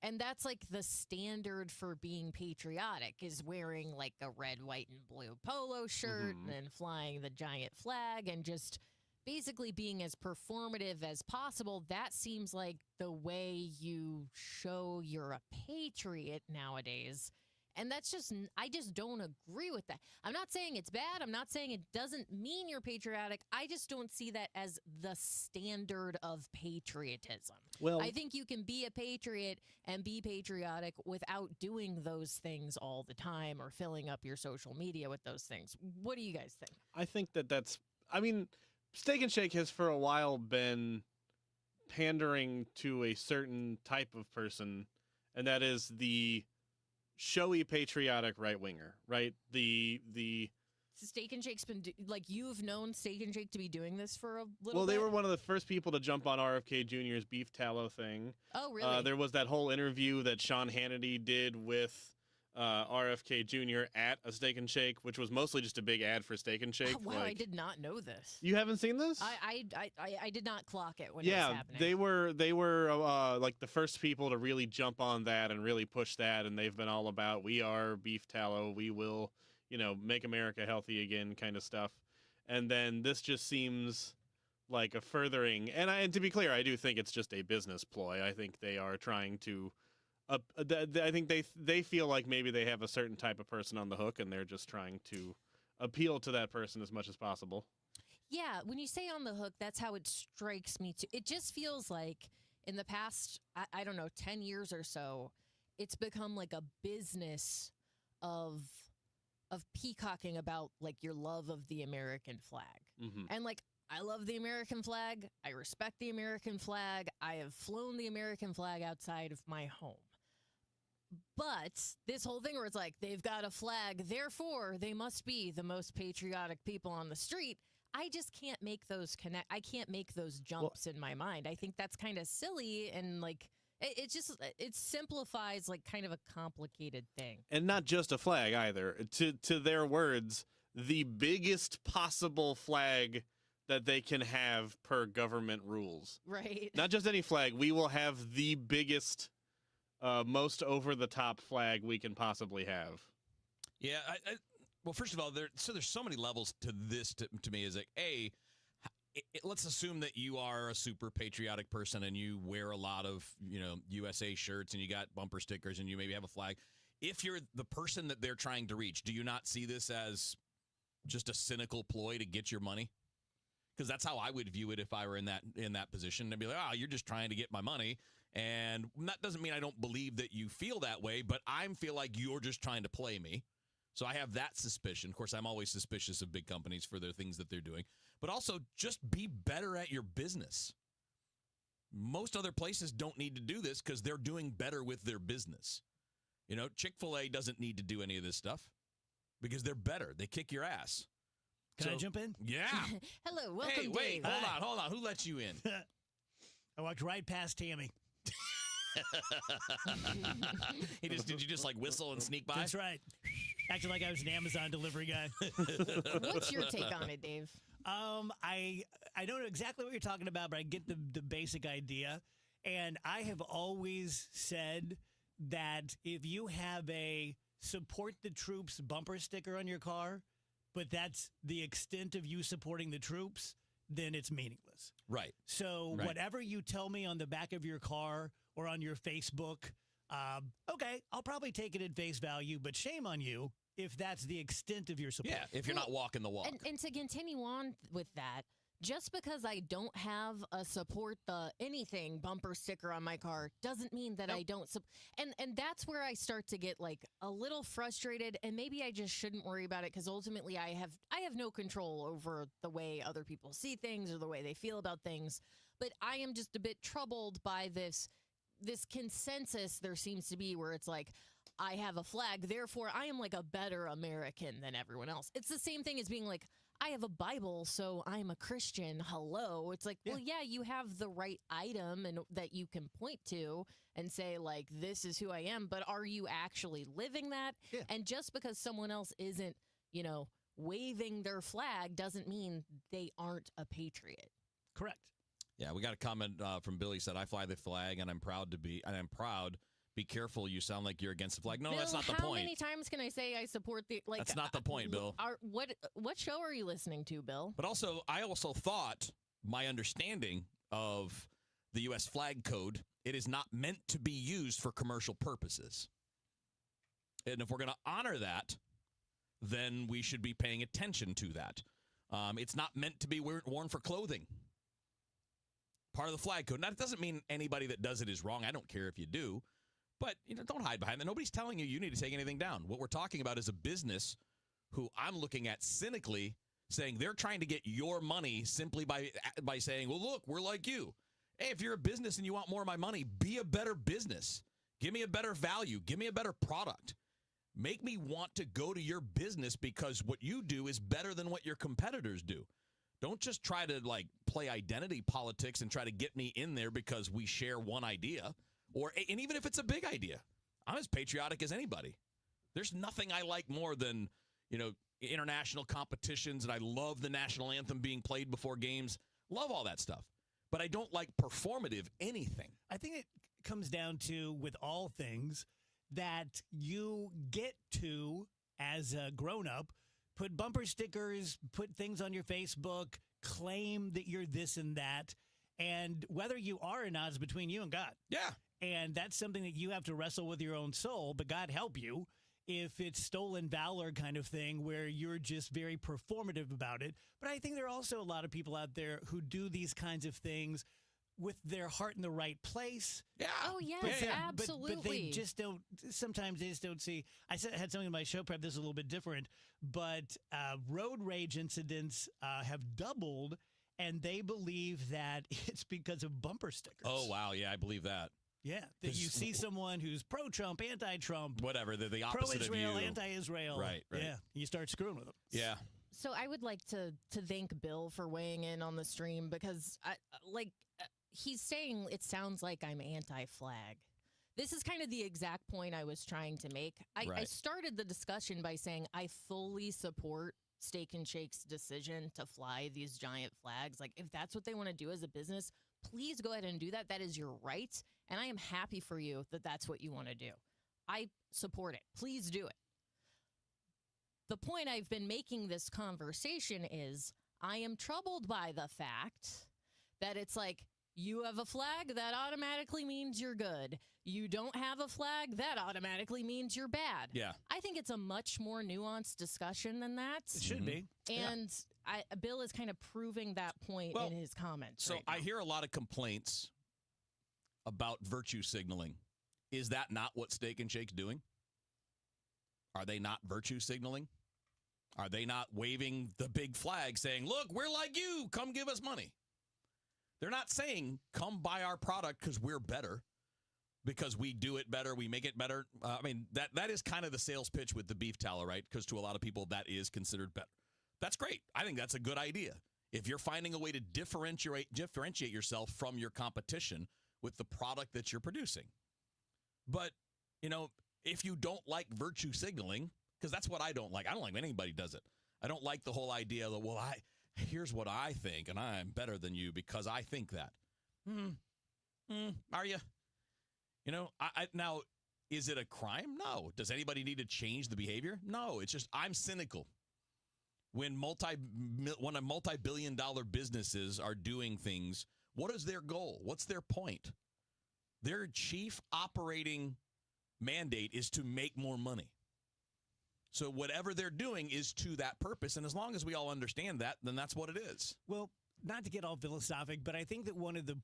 And that's like the standard for being patriotic, is wearing like a red, white, and blue polo shirt and flying the giant flag and just basically being as performative as possible. That seems like the way you show you're a patriot nowadays. And that's just, I just don't agree with that. I'm not saying it's bad. I'm not saying it doesn't mean you're patriotic. I just don't see that as the standard of patriotism. Well, I think you can be a patriot and be patriotic without doing those things all the time or filling up your social media with those things. What do you guys think? I think Steak and Shake has for a while been pandering to a certain type of person, and that is the showy patriotic right winger, right? The Steak and Shake's been you've known Steak and Shake to be doing this for a little. Well, bit? they were one of the first people to jump on RFK Jr.'s beef tallow thing. Oh, really? There was that whole interview that Sean Hannity did with RFK Jr. at a Steak and Shake, which was mostly just a big ad for Steak and Shake. Wow, I did not know this. You haven't seen this? I did not clock it when it was happening. they were like the first people to really jump on that and really push that, and they've been all about, we are beef tallow, we will, make America healthy again kind of stuff. And then this just seems like a furthering, and to be clear, I do think it's just a business ploy. I think they are trying to I think they feel like maybe they have a certain type of person on the hook, and they're just trying to appeal to that person as much as possible. Yeah, when you say on the hook, that's how it strikes me too. It just feels like in the past, I don't know, 10 years or so, it's become like a business of peacocking about like your love of the American flag. And like, I love the American flag. I respect the American flag. I have flown the American flag outside of my home. But this whole thing where it's like, they've got a flag, therefore they must be the most patriotic people on the street. I just can't make those I can't make those jumps in my mind. I think that's kind of silly, and like it simplifies like kind of a complicated thing. And not just a flag either. To their words, the biggest possible flag that they can have per government rules. Right. Not just any flag. We will have the biggest, most over-the-top flag we can possibly have. Yeah, well, first of all, there's so many levels to this to me. Is like, let's assume that you are a super patriotic person and you wear a lot of, USA shirts and you got bumper stickers and you maybe have a flag. If you're the person that they're trying to reach, do you not see this as just a cynical ploy to get your money? Because that's how I would view it if I were in that position. I'd be like, you're just trying to get my money. And that doesn't mean I don't believe that you feel that way, but I feel like you're just trying to play me. So I have that suspicion. Of course, I'm always suspicious of big companies for their things that they're doing. But also, just be better at your business. Most other places don't need to do this because they're doing better with their business. Chick-fil-A doesn't need to do any of this stuff because they're better. They kick your ass. Can I jump in? Yeah. Hello, welcome, Hey, wait, Dave. hold on. Who let you in? I walked right past Tammy. Did you just like whistle and sneak by? That's right. Acting like I was an Amazon delivery guy. What's your take on it, Dave? I don't know exactly what you're talking about, but I get the basic idea. And I have always said that if you have a support the troops bumper sticker on your car, but that's the extent of you supporting the troops, then it's meaningless. Right. So whatever you tell me on the back of your car or on your Facebook, okay, I'll probably take it at face value, but shame on you if that's the extent of your support. Yeah, if you're not walking the walk. And to continue on with that, just because I don't have a support the anything bumper sticker on my car doesn't mean that I don't and that's where I start to get like a little frustrated, and maybe I just shouldn't worry about it because ultimately I have no control over the way other people see things or the way they feel about things. But I am just a bit troubled by this consensus there seems to be where it's like, I have a flag, therefore I am like a better American than everyone else. It's the same thing as being like, I have a Bible, so I'm a Christian. Hello. It's like, well, yeah, you have the right item and that you can point to and say, like, this is who I am, but are you actually living that? Yeah. And just because someone else isn't, waving their flag doesn't mean they aren't a patriot. Correct. Yeah, we got a comment from Billy said, I fly the flag and I'm proud to be, and I'm proud. Be careful, you sound like you're against the flag. No, Bill, that's not the how point. many times can I say I support the like? That's not the point, Bill. What show are you listening to, Bill? But also, I also thought my understanding of the U.S. flag code, it is not meant to be used for commercial purposes. And if we're going to honor that, then we should be paying attention to that. It's not meant to be worn for clothing. Part of the flag code. Now, it doesn't mean anybody that does it is wrong. I don't care if you do. But don't hide behind that. Nobody's telling you need to take anything down. What we're talking about is a business who I'm looking at cynically saying they're trying to get your money simply by saying, well, look, we're like you. Hey, if you're a business and you want more of my money, be a better business. Give me a better value. Give me a better product. Make me want to go to your business because what you do is better than what your competitors do. Don't just try to play identity politics and try to get me in there because we share one idea. And even if it's a big idea, I'm as patriotic as anybody. There's nothing I like more than, international competitions, and I love the national anthem being played before games. Love all that stuff. But I don't like performative anything. I think it comes down to, with all things, that you get to, as a grown-up, put bumper stickers, put things on your Facebook, claim that you're this and that, and whether you are or not is between you and God. Yeah. And that's something that you have to wrestle with your own soul, but God help you if it's stolen valor kind of thing where you're just very performative about it. But I think there are also a lot of people out there who do these kinds of things with their heart in the right place. Yeah. Oh, yes, absolutely. But they just don't, sometimes they just don't see. I had something in my show prep, this is a little bit different, but road rage incidents have doubled, and they believe that it's because of bumper stickers. Oh, wow. Yeah, I believe that. Yeah, that you see someone who's pro-Trump, anti-Trump. Whatever, they're the opposite of you. Pro-Israel, anti-Israel. Right. Yeah, you start screwing with them. Yeah. So I would like to thank Bill for weighing in on the stream because he's saying it sounds like I'm anti-flag. This is kind of the exact point I was trying to make. I started the discussion by saying I fully support Steak and Shake's decision to fly these giant flags. Like, if that's what they want to do as a business, please go ahead and do that. That is your right. And I am happy for you that that's what you want to do. I support it. Please do it. The point I've been making this conversation is I am troubled by the fact that it's like, you have a flag, that automatically means you're good. You don't have a flag, that automatically means you're bad. Yeah. I think it's a much more nuanced discussion than that. It should be. And Bill is kind of proving that point in his comments. So right I now. hear a lot of complaints about virtue signaling. Is that not what Steak and Shake's doing? Are they not virtue signaling? Are they not waving the big flag saying, look, we're like you, come give us money? They're not saying, come buy our product because we're better, because we do it better, we make it better. I mean, that is kind of the sales pitch with the beef tallow, right? Because to a lot of people, that is considered better. That's great. I think that's a good idea. If you're finding a way to differentiate yourself from your competition with the product that you're producing. But, if you don't like virtue signaling, because that's what I don't like. I don't like when anybody does it. I don't like the whole idea that, here's what I think, and I'm better than you because I think that. Are you? Now, is it a crime? No. Does anybody need to change the behavior? No. It's just I'm cynical. When multi-billion-dollar businesses are doing things, what is their goal? What's their point? Their chief operating mandate is to make more money. So whatever they're doing is to that purpose. And as long as we all understand that, then that's what it is. Well, not to get all philosophic, but I think that one of the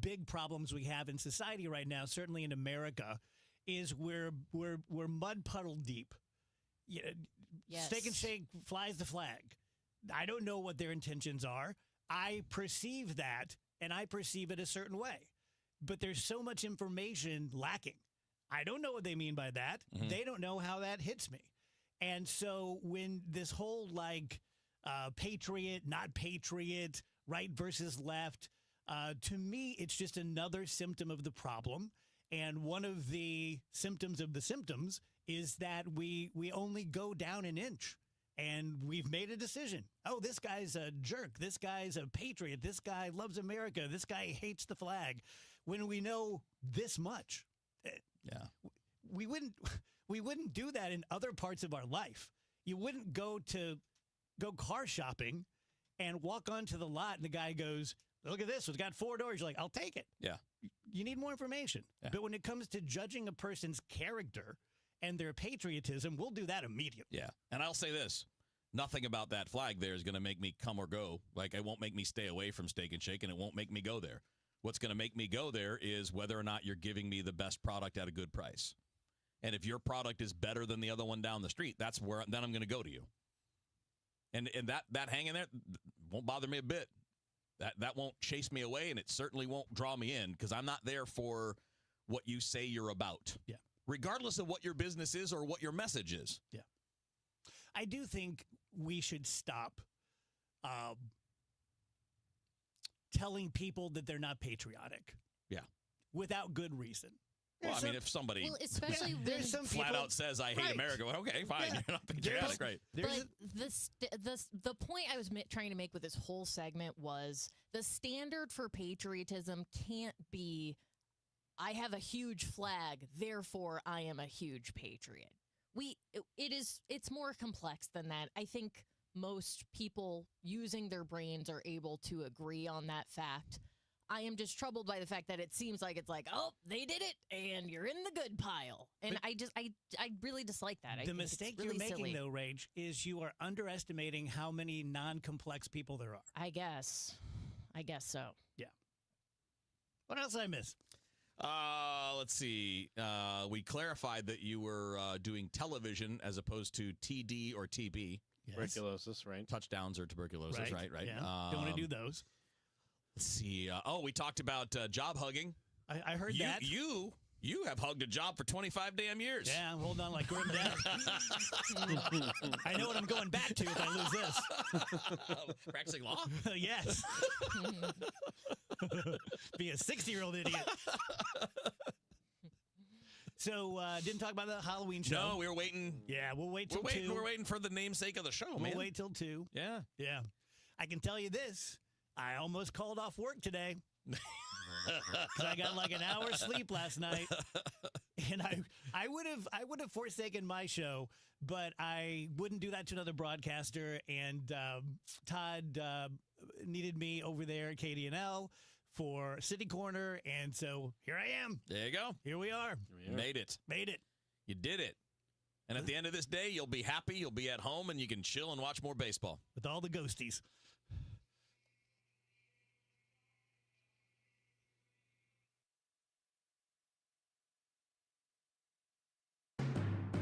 big problems we have in society right now, certainly in America, is we're mud puddle deep. Yes. Steak and Shake flies the flag. I don't know what their intentions are. I perceive that, and I perceive it a certain way. But there's so much information lacking. I don't know what they mean by that. Mm-hmm. They don't know how that hits me. And so when this whole patriot, not patriot, right versus left, to me, it's just another symptom of the problem. And one of the symptoms of the symptoms is that we only go down an inch. And we've made a decision. Oh, this guy's a jerk. This guy's a patriot. This guy loves America. This guy hates the flag. When we know this much. Yeah. We wouldn't do that in other parts of our life. You wouldn't go car shopping and walk onto the lot and the guy goes, look at this, it's got 4 doors. You're like, I'll take it. Yeah. You need more information. Yeah. But when it comes to judging a person's character and their patriotism, we'll do that immediately. Yeah. And I'll say this. Nothing about that flag there is going to make me come or go. Like, it won't make me stay away from Steak and Shake, and it won't make me go there. What's going to make me go there is whether or not you're giving me the best product at a good price. And if your product is better than the other one down the street, then I'm going to go to you. And that hanging there won't bother me a bit. That won't chase me away, and it certainly won't draw me in because I'm not there for what you say you're about. Yeah. Regardless of what your business is or what your message is. Yeah. I do think we should stop telling people that they're not patriotic. Yeah. Without good reason. Well, if somebody especially there's some flat people, out says, I hate America, well, okay, fine. Yeah. You're not patriotic, right? But the point I was trying to make with this whole segment was the standard for patriotism can't be, I have a huge flag, therefore I am a huge patriot. It's more complex than that. I think most people using their brains are able to agree on that fact. I am just troubled by the fact that it seems like it's like, oh, they did it, and you're in the good pile. And but I really dislike that. The mistake really you're making, silly. though, Rage, is you are underestimating how many non-complex people there are. I guess so. Yeah. What else did I miss? Let's see. We clarified that you were doing television as opposed to TD or TB. Yes. Tuberculosis, right? Touchdowns or tuberculosis, right? Yeah. Don't want to do those. Let's see. We talked about job hugging. I heard that. You have hugged a job for 25 damn years. Yeah, I'm holding on like Gordon Down. I know what I'm going back to if I lose this. Practicing law? Yes. Be a 60-year-old idiot. So, didn't talk about the Halloween show. No, we were waiting. Yeah, we'll wait till 2. We're waiting for the namesake of the show, man. We'll wait till 2. Yeah. Yeah. I can tell you this. I almost called off work today. Because I got like an hour's sleep last night. And I would have forsaken my show, but I wouldn't do that to another broadcaster. And Todd needed me over there at KDNL for City Corner, and so here I am. There you go. Here we are. Made it. Made it. You did it. And at the end of this day, you'll be happy, you'll be at home, and you can chill and watch more baseball. With all the ghosties.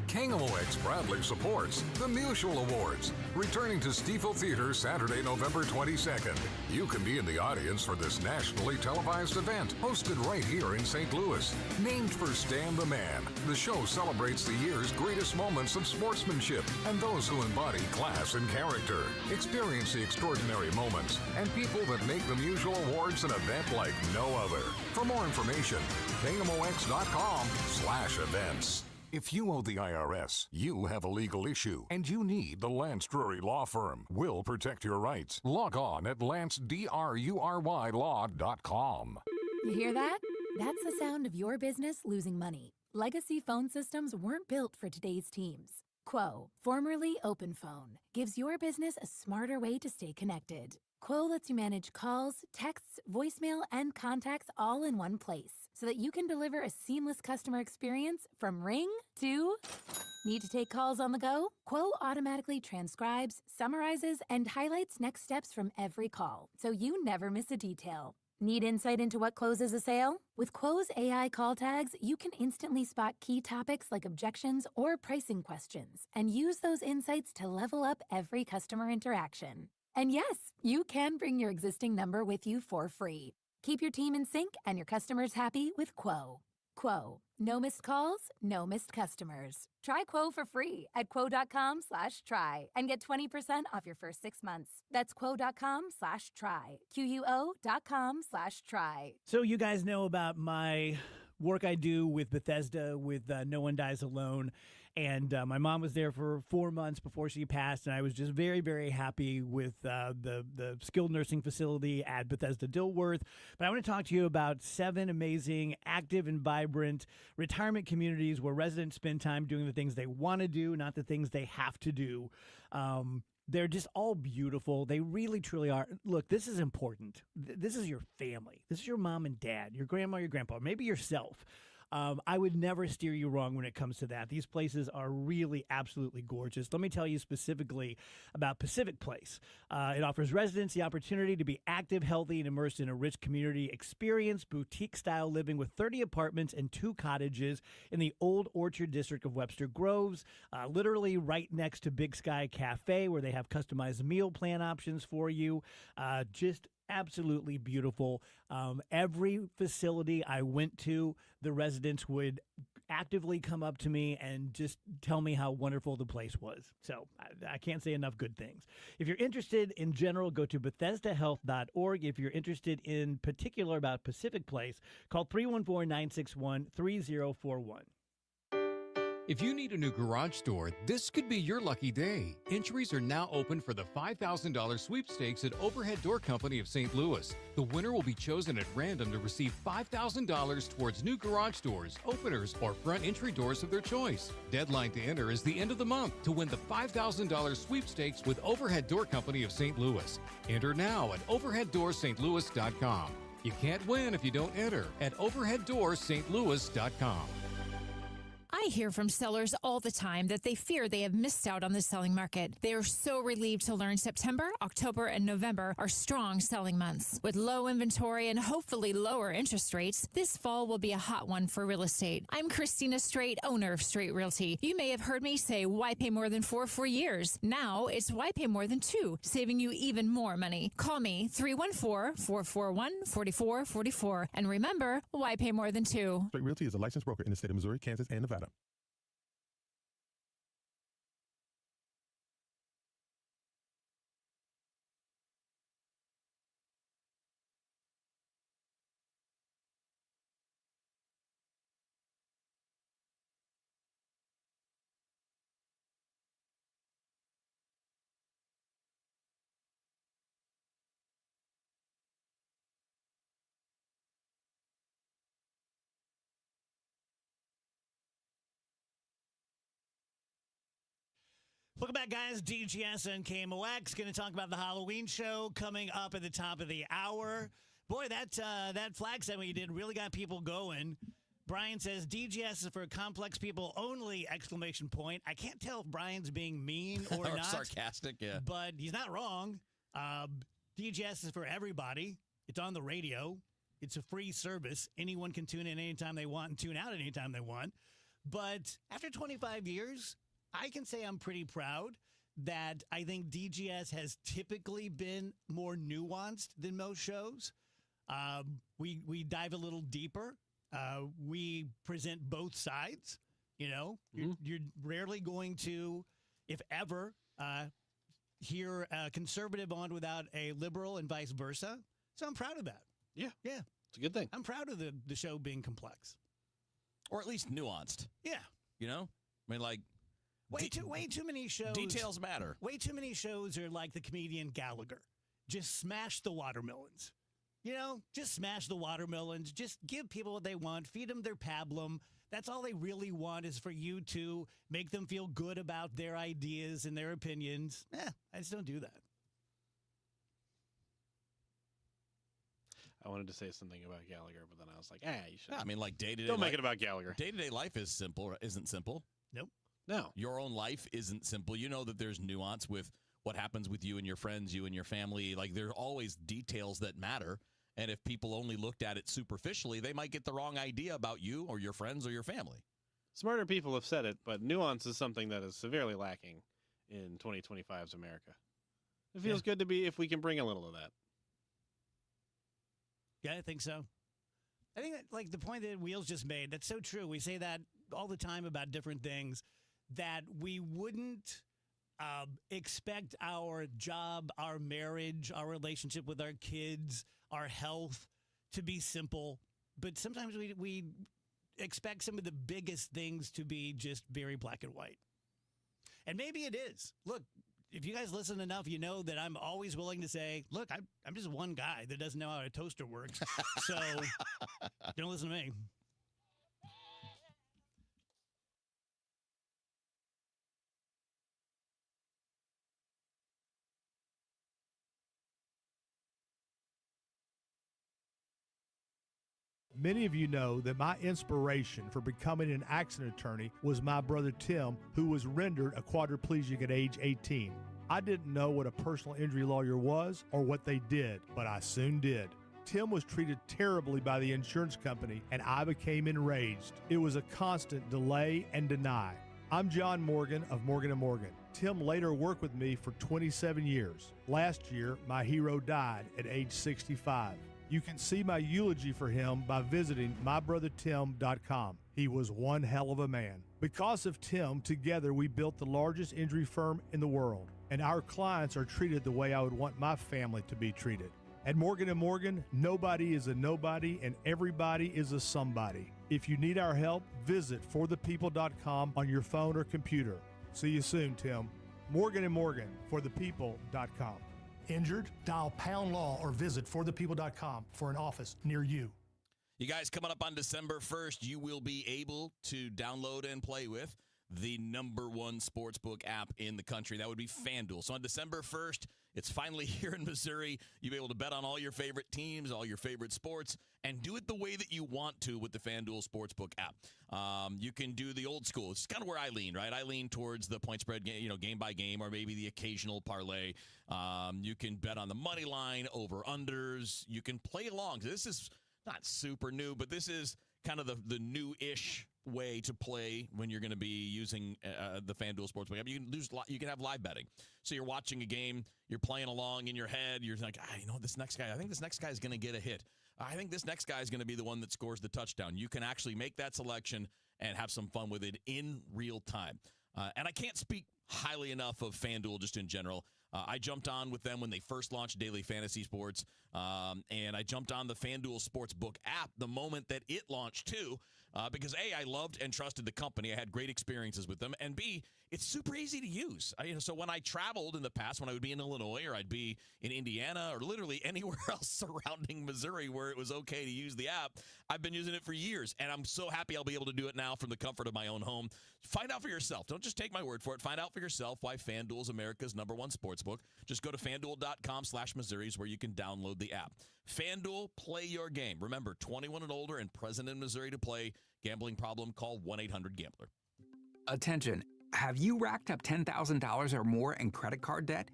KMOX proudly supports the Mutual Awards, returning to Stiefel Theater Saturday, November 22nd. You can be in the audience for this nationally televised event, hosted right here in St. Louis. Named for Stan the Man, the show celebrates the year's greatest moments of sportsmanship and those who embody class and character. Experience the extraordinary moments and people that make the Mutual Awards an event like no other. For more information, KMOX.com/events. If you owe the IRS, you have a legal issue, and you need the Lance Drury Law Firm. We'll protect your rights. Log on at lancedrurylaw.com. You hear that? That's the sound of your business losing money. Legacy phone systems weren't built for today's teams. Quo, formerly OpenPhone, gives your business a smarter way to stay connected. Quo lets you manage calls, texts, voicemail, and contacts all in one place so that you can deliver a seamless customer experience from ring to... Need to take calls on the go? Quo automatically transcribes, summarizes, and highlights next steps from every call, so you never miss a detail. Need insight into what closes a sale? With Quo's AI call tags, you can instantly spot key topics like objections or pricing questions and use those insights to level up every customer interaction. And yes, you can bring your existing number with you for free. Keep your team in sync and your customers happy with Quo. Quo. No missed calls, no missed customers. Try Quo for free at quo.com/try and get 20% off your first 6 months. That's quo.com/try. QUO.com/try. So you guys know about my work I do with Bethesda with No One Dies Alone. And my mom was there for 4 months before she passed, and I was just very, very happy with the skilled nursing facility at Bethesda Dilworth. But I want to talk to you about 7 amazing, active, and vibrant retirement communities where residents spend time doing the things they want to do, not the things they have to do. They're just all beautiful. They really, truly are. Look, this is important. This is your family. This is your mom and dad, your grandma, your grandpa, maybe yourself. I would never steer you wrong when it comes to that. These places are really absolutely gorgeous. Let me tell you specifically about Pacific Place. It offers residents the opportunity to be active, healthy, and immersed in a rich community experience, boutique-style living with 30 apartments and 2 cottages in the Old Orchard District of Webster Groves, literally right next to Big Sky Cafe, where they have customized meal plan options for you. Just absolutely beautiful. Every facility I went to, the residents would actively come up to me and just tell me how wonderful the place was. So I can't say enough good things. If you're interested in general, go to BethesdaHealth.org. If you're interested in particular about Pacific Place, call 314-961-3041. If you need a new garage door, this could be your lucky day. Entries are now open for the $5,000 sweepstakes at Overhead Door Company of St. Louis. The winner will be chosen at random to receive $5,000 towards new garage doors, openers, or front entry doors of their choice. Deadline to enter is the end of the month to win the $5,000 sweepstakes with Overhead Door Company of St. Louis. Enter now at overheaddoorsstlouis.com. You can't win if you don't enter at overheaddoorsstlouis.com. I hear from sellers all the time that they fear they have missed out on the selling market. They are so relieved to learn September, October, and November are strong selling months. With low inventory and hopefully lower interest rates, this fall will be a hot one for real estate. I'm Christina Straight, owner of Straight Realty. You may have heard me say, why pay more than 4 for years? Now it's why pay more than 2, saving you even more money. Call me 314-441-4444. And remember, why pay more than 2? Straight Realty is a licensed broker in the state of Missouri, Kansas, and Nevada. Welcome back, guys. DGS and KMOX going to talk about the Halloween show coming up at the top of the hour. Boy, that flag segment you did really got people going. Brian says DGS is for complex people only! ! I can't tell if Brian's being mean or not. Sarcastic, yeah. But he's not wrong. DGS is for everybody. It's on the radio. It's a free service. Anyone can tune in anytime they want and tune out anytime they want. But after 25 years, I can say I'm pretty proud that I think DGS has typically been more nuanced than most shows. We dive a little deeper. We present both sides. You know, you're rarely going to, if ever, hear a conservative on without a liberal and vice versa. So I'm proud of that. Yeah. It's a good thing. I'm proud of the show being complex. Or at least nuanced. Yeah. You know? I mean, like... Way too many shows. Details matter. Way too many shows are like the comedian Gallagher. Just smash the watermelons. You know, just smash the watermelons. Just give people what they want. Feed them their pablum. That's all they really want is for you to make them feel good about their ideas and their opinions. I just don't do that. I wanted to say something about Gallagher, but then I was like, you should. I mean, like day-to-day Don't make it about Gallagher. Day-to-day life isn't simple. Nope. No. Your own life isn't simple. You know that there's nuance with what happens with you and your friends, you and your family. Like, there are always details that matter. And if people only looked at it superficially, they might get the wrong idea about you or your friends or your family. Smarter people have said it, but nuance is something that is severely lacking in 2025's America. It feels good to be if we can bring a little of that. Yeah, I think so. I think that, like, the point that Wheels just made, that's so true. We say that all the time about different things, that we wouldn't expect our job, our marriage, our relationship with our kids, our health to be simple. But sometimes we expect some of the biggest things to be just very black and white. And maybe it is. Look, if you guys listen enough, you know that I'm always willing to say, look, I'm just one guy that doesn't know how a toaster works. So don't listen to me. Many of you know that my inspiration for becoming an accident attorney was my brother Tim, who was rendered a quadriplegic at age 18. I didn't know what a personal injury lawyer was or what they did, but I soon did. Tim was treated terribly by the insurance company, and I became enraged. It was a constant delay and deny. I'm John Morgan of Morgan & Morgan. Tim later worked with me for 27 years. Last year, my hero died at age 65. You can see my eulogy for him by visiting mybrothertim.com. He was one hell of a man. Because of Tim, together we built the largest injury firm in the world, and our clients are treated the way I would want my family to be treated. At Morgan & Morgan, nobody is a nobody and everybody is a somebody. If you need our help, visit forthepeople.com on your phone or computer. See you soon, Tim. Morgan & Morgan, forthepeople.com. Injured? Dial Pound Law or visit forthepeople.com for an office near you. You guys, coming up on December 1st, you will be able to download and play with the #1 sportsbook app in the country. That would be FanDuel. So on December 1st, it's finally here in Missouri. You'll be able to bet on all your favorite teams, all your favorite sports, and do it the way that you want to with the FanDuel Sportsbook app. You can do the old school. It's kind of where I lean, right? I lean towards the point spread, game by game, or maybe the occasional parlay. You can bet on the money line, over-unders. You can play along. This is not super new, but this is kind of the new-ish way to play when you're going to be using the FanDuel Sportsbook app. You can have live betting. So you're watching a game, you're playing along in your head, you're like, this next guy, I think this next guy is going to get a hit. I think this next guy is going to be the one that scores the touchdown. You can actually make that selection and have some fun with it in real time. And I can't speak highly enough of FanDuel just in general. I jumped on with them when they first launched Daily Fantasy Sports, and I jumped on the FanDuel Sportsbook app the moment that it launched too, because A, I loved and trusted the company. I had great experiences with them, and B, it's super easy to use. So when I traveled in the past, when I would be in Illinois or I'd be in Indiana or literally anywhere else surrounding Missouri where it was okay to use the app, I've been using it for years, and I'm so happy I'll be able to do it now from the comfort of my own home. Find out for yourself. Don't just take my word for it. Find out for yourself why FanDuel is America's #1 sportsbook. Just go to FanDuel.com/Missouri where you can download the app. FanDuel, play your game. Remember, 21 and older and present in Missouri to play. Gambling problem, call 1-800-GAMBLER. Attention. Have you racked up $10,000 or more in credit card debt?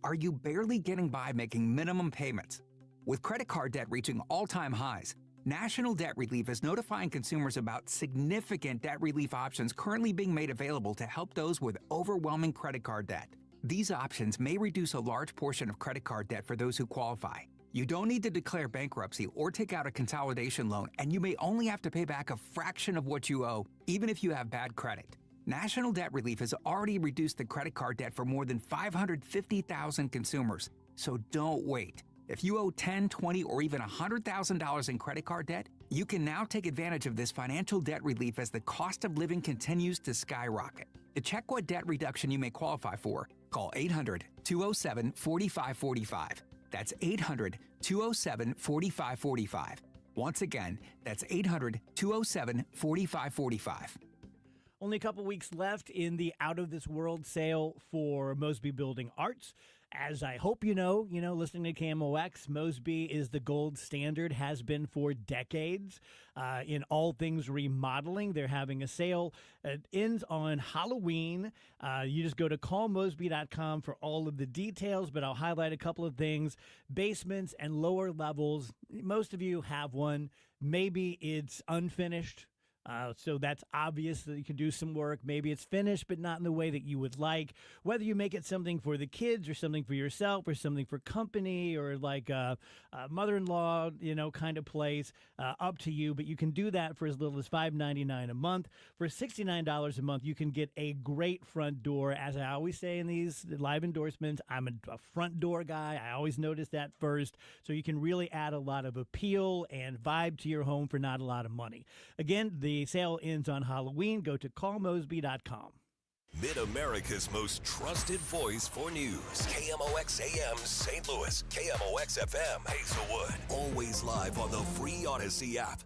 Are you barely getting by making minimum payments? With credit card debt reaching all-time highs, National Debt Relief is notifying consumers about significant debt relief options currently being made available to help those with overwhelming credit card debt. These options may reduce a large portion of credit card debt for those who qualify. You don't need to declare bankruptcy or take out a consolidation loan, and you may only have to pay back a fraction of what you owe, even if you have bad credit. National Debt Relief has already reduced the credit card debt for more than 550,000 consumers, so don't wait. If you owe $10,000, $20,000, or even $100,000 in credit card debt, you can now take advantage of this financial debt relief as the cost of living continues to skyrocket. To check what debt reduction you may qualify for, call 800-207-4545. That's 800-207-4545. Once again, that's 800-207-4545. Only a couple weeks left in the Out of This World sale for Mosby Building Arts. As I hope you know, listening to KMOX, Mosby is the gold standard, has been for decades in all things remodeling. They're having a sale. It ends on Halloween. You just go to callmosby.com for all of the details, but I'll highlight a couple of things. Basements and lower levels. Most of you have one. Maybe it's unfinished. So that's obvious that you can do some work. Maybe it's finished, but not in the way that you would like. Whether you make it something for the kids or something for yourself or something for company or like a mother-in-law, kind of place, up to you. But you can do that for as little as $5.99 a month. For $69 a month, you can get a great front door. As I always say in these live endorsements, I'm a front door guy. I always notice that first. So you can really add a lot of appeal and vibe to your home for not a lot of money. Again, the sale ends on Halloween. Go to callmosby.com. Mid-America's most trusted voice for news. KMOX AM St. Louis. KMOX FM Hazelwood. Always live on the free Odyssey app.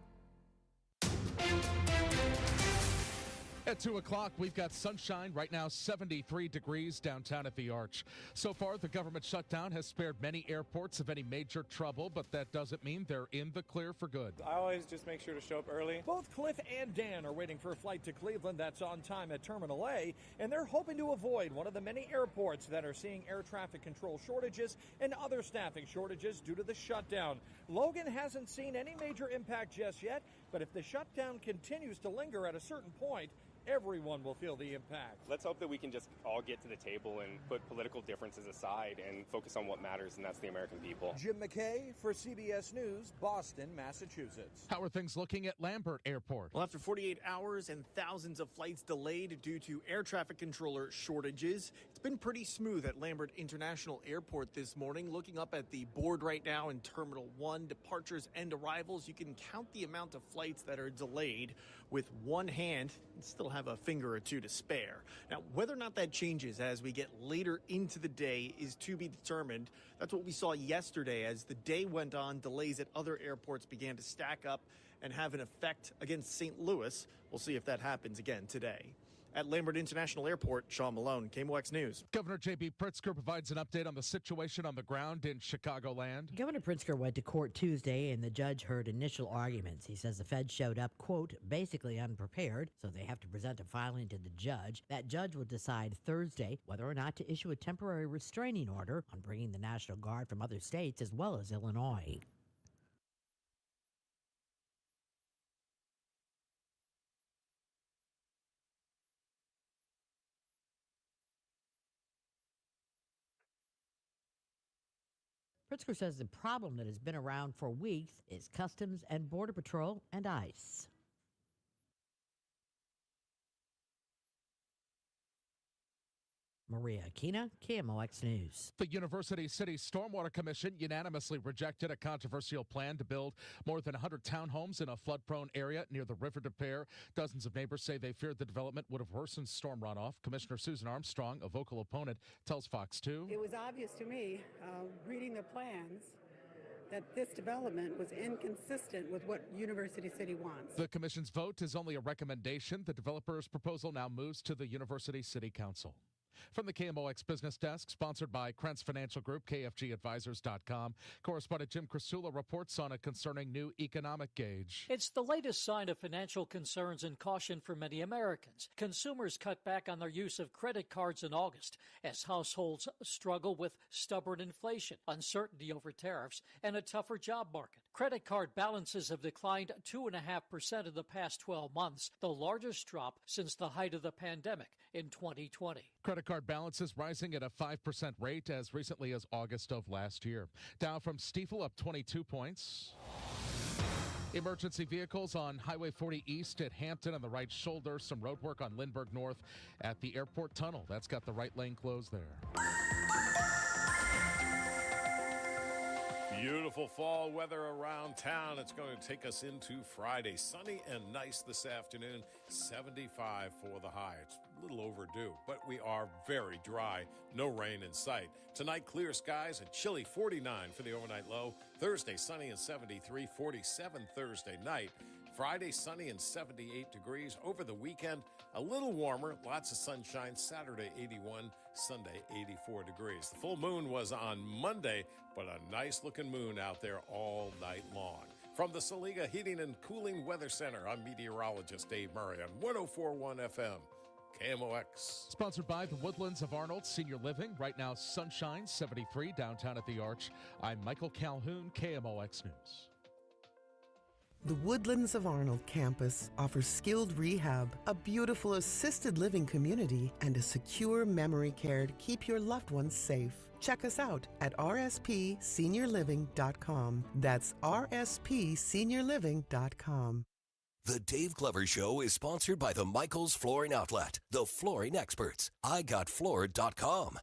At 2 o'clock, we've got sunshine. Right now, 73 degrees downtown at the Arch. So far, the government shutdown has spared many airports of any major trouble, but that doesn't mean they're in the clear for good. I always just make sure to show up early. Both Cliff and Dan are waiting for a flight to Cleveland that's on time at Terminal A, and they're hoping to avoid one of the many airports that are seeing air traffic control shortages and other staffing shortages due to the shutdown. Logan hasn't seen any major impact just yet, but if the shutdown continues to linger at a certain point, everyone will feel the impact. Let's hope that we can just all get to the table and put political differences aside and focus on what matters, and that's the American people. Jim McKay for CBS News, Boston, Massachusetts. How are things looking at Lambert Airport? Well, after 48 hours and thousands of flights delayed due to air traffic controller shortages, it's been pretty smooth at Lambert International Airport this morning. Looking up at the board right now in Terminal 1, departures and arrivals, you can count the amount of flights that are delayed with one hand and still have a finger or two to spare. Now, whether or not that changes as we get later into the day is to be determined. That's what we saw yesterday. As the day went on, delays at other airports began to stack up and have an effect against St. Louis. We'll see if that happens again today. At Lambert International Airport, Sean Malone, KMOX News. Governor J.B. Pritzker provides an update on the situation on the ground in Chicagoland. Governor Pritzker went to court Tuesday, and the judge heard initial arguments. He says the Fed showed up, quote, basically unprepared, so they have to present a filing to the judge. That judge will decide Thursday whether or not to issue a temporary restraining order on bringing the National Guard from other states as well as Illinois. Pritzker says the problem that has been around for weeks is Customs and Border Patrol and ICE. Maria Aquina, KMOX News. The University City Stormwater Commission unanimously rejected a controversial plan to build more than 100 townhomes in a flood-prone area near the River de Pere. Dozens of neighbors say they feared the development would have worsened storm runoff. Commissioner Susan Armstrong, a vocal opponent, tells Fox 2. It was obvious to me, reading the plans, that this development was inconsistent with what University City wants. The commission's vote is only a recommendation. The developer's proposal now moves to the University City Council. From the KMOX Business Desk, sponsored by Krentz Financial Group, KFGadvisors.com, correspondent Jim Krasula reports on a concerning new economic gauge. It's the latest sign of financial concerns and caution for many Americans. Consumers cut back on their use of credit cards in August as households struggle with stubborn inflation, uncertainty over tariffs, and a tougher job market. Credit card balances have declined 2.5% in the past 12 months, the largest drop since the height of the pandemic in 2020. Credit card balances rising at a 5% rate as recently as August of last year. Dow from Stifel up 22 points. Emergency vehicles on Highway 40 East at Hampton on the right shoulder. Some road work on Lindbergh North at the airport tunnel. That's got the right lane closed there. Beautiful fall weather around town. It's going to take us into Friday. Sunny and nice this afternoon. 75 for the high. It's a little overdue, but we are very dry. No rain in sight. Tonight, clear skies, a chilly 49 for the overnight low. Thursday, sunny and 73, 47 Thursday night. Friday, sunny and 78 degrees. Over the weekend, a little warmer, lots of sunshine. Saturday, 81, Sunday, 84 degrees. The full moon was on Monday, but a nice-looking moon out there all night long. From the Saliga Heating and Cooling Weather Center, I'm meteorologist Dave Murray on 104.1 FM. KMOX. Sponsored by the Woodlands of Arnold Senior Living. Right now, sunshine, 73 downtown at the Arch. I'm Michael Calhoun, KMOX News. The Woodlands of Arnold campus offers skilled rehab, a beautiful assisted living community, and a secure memory care to keep your loved ones safe. Check us out at rspseniorliving.com. That's rspseniorliving.com. The Dave Glover Show is sponsored by the Michaels Flooring Outlet, the flooring experts. IGotFloored.com.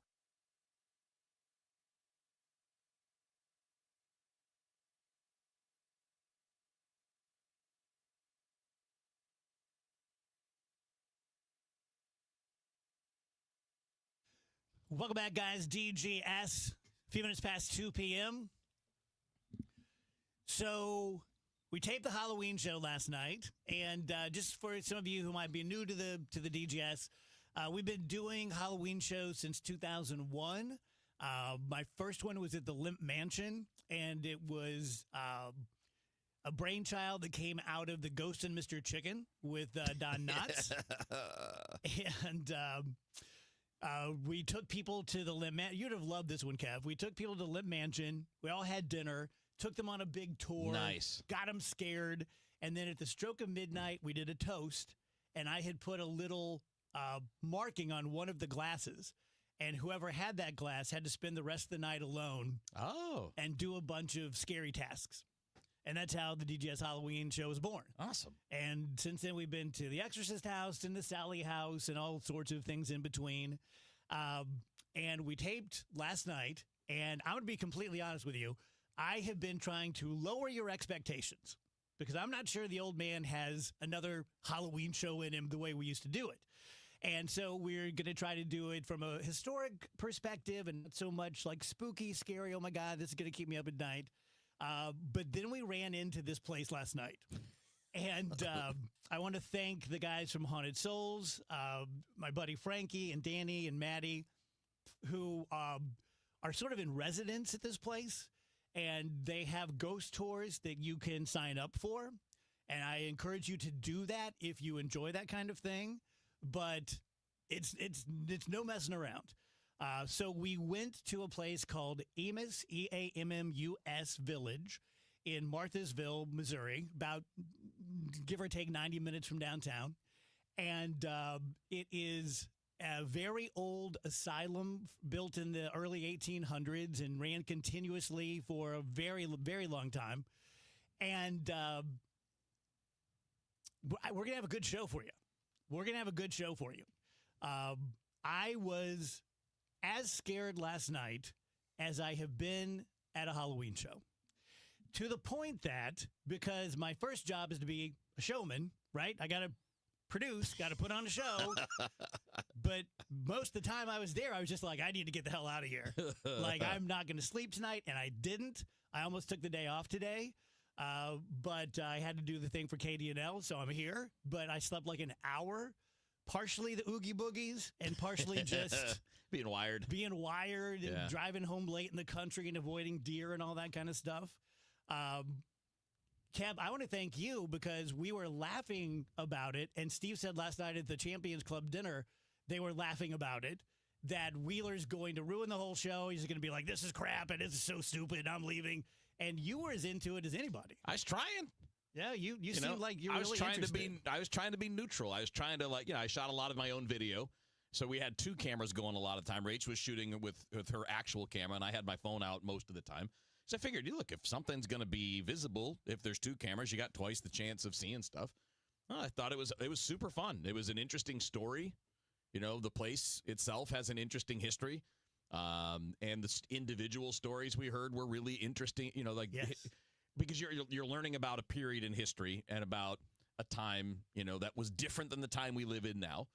Welcome back, guys. DGS, a few minutes past 2 p.m. So we taped the Halloween show last night, and just for some of you who might be new to the DGS, we've been doing Halloween shows since 2001. My first one was at the Limp Mansion, and it was a brainchild that came out of the Ghost and Mr. Chicken with Don Knotts. And we took people to the Limp Mansion. You'd have loved this one, Kev. We took people to the Limp Mansion. We all had dinner, took them on a big tour. Nice. Got them scared. And then at the stroke of midnight, we did a toast. And I had put a little marking on one of the glasses. And whoever had that glass had to spend the rest of the night alone. Oh. And do a bunch of scary tasks. And that's how the DGS Halloween show was born. Awesome. And since then, we've been to the Exorcist house and the Sally house and all sorts of things in between. And we taped last night. And I'm going to be completely honest with you. I have been trying to lower your expectations because I'm not sure the old man has another Halloween show in him the way we used to do it. And so we're going to try to do it from a historic perspective and not so much like spooky, scary, oh my God, this is going to keep me up at night. But then we ran into this place last night. And I want to thank the guys from Haunted Souls, my buddy Frankie and Danny and Maddie, who are sort of in residence at this place. And they have ghost tours that you can sign up for. And I encourage you to do that if you enjoy that kind of thing. But it's no messing around. So we went to a place called Eamus, E-A-M-M-U-S Village in Marthasville, Missouri, about give or take 90 minutes from downtown. And it is a very old asylum built in the early 1800s and ran continuously for a very, very long time. And we're going to have a good show for you. We're going to have a good show for you. I was as scared last night as I have been at a Halloween show. To the point that, because my first job is to be a showman, right? I got to produce, got to put on a show. But most of the time I was there, I was just like, I need to get the hell out of here. Like, I'm not going to sleep tonight, and I didn't. I almost took the day off today, but I had to do the thing for KDNL, so I'm here. But I slept like an hour, partially the Oogie Boogies, and partially just being wired and driving home late in the country and avoiding deer and all that kind of stuff. Kev, I want to thank you because we were laughing about it, and Steve said last night at the Champions Club dinner, they were laughing about it, that Wheeler's going to ruin the whole show. He's going to be like, this is crap, and this is so stupid, I'm leaving. And you were as into it as anybody. I was trying. Yeah, you seemed like you were really interested. I was trying to be neutral. I was trying to, I shot a lot of my own video. So we had two cameras going a lot of the time. Rach was shooting with her actual camera, and I had my phone out most of the time. So I figured, look, if something's going to be visible, if there's two cameras, you got twice the chance of seeing stuff. Well, I thought it was super fun. It was an interesting story. The place itself has an interesting history. And the individual stories we heard were really interesting, yes. Because you're learning about a period in history and about a time, that was different than the time we live in now.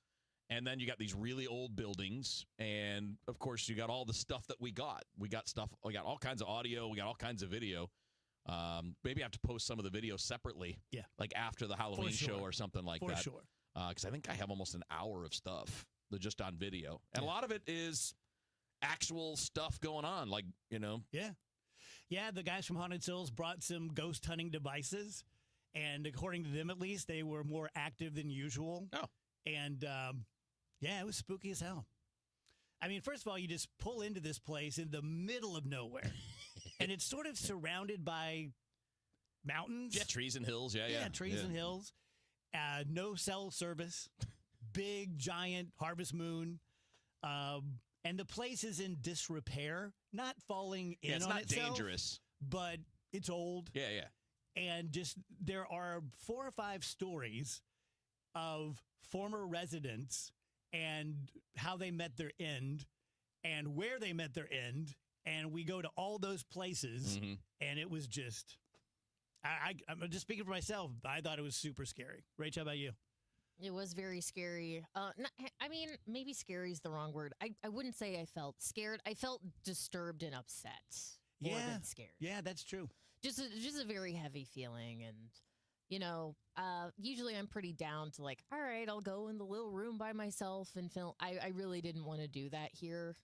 And then you got these really old buildings. And, of course, you got all the stuff that we got. We got all kinds of audio. We got all kinds of video. Maybe I have to post some of the video separately. Yeah. Like after the Halloween show or something like that. For sure. Because I think I have almost an hour of stuff just on video. And a lot of it is actual stuff going on. Yeah. Yeah, the guys from Haunted Souls brought some ghost hunting devices. And according to them, at least, they were more active than usual. Oh. And, it was spooky as hell. I mean, first of all, you just pull into this place in the middle of nowhere. And it's sort of surrounded by mountains. Yeah, trees and hills. Yeah. Trees and hills. No cell service. Big, giant harvest moon. And the place is in disrepair. Not falling in it's on not itself, dangerous. But it's old. Yeah. And just there are 4 or 5 stories of former residents and how they met their end and where they met their end. And we go to all those places, and it was just, I'm just speaking for myself. I thought it was super scary. Rach, how about you? It was very scary. Maybe scary is the wrong word. I wouldn't say I felt scared. I felt disturbed and upset more than scared. Yeah, that's true. Just a very heavy feeling. And, usually I'm pretty down to all right, I'll go in the little room by myself and film. I really didn't want to do that here.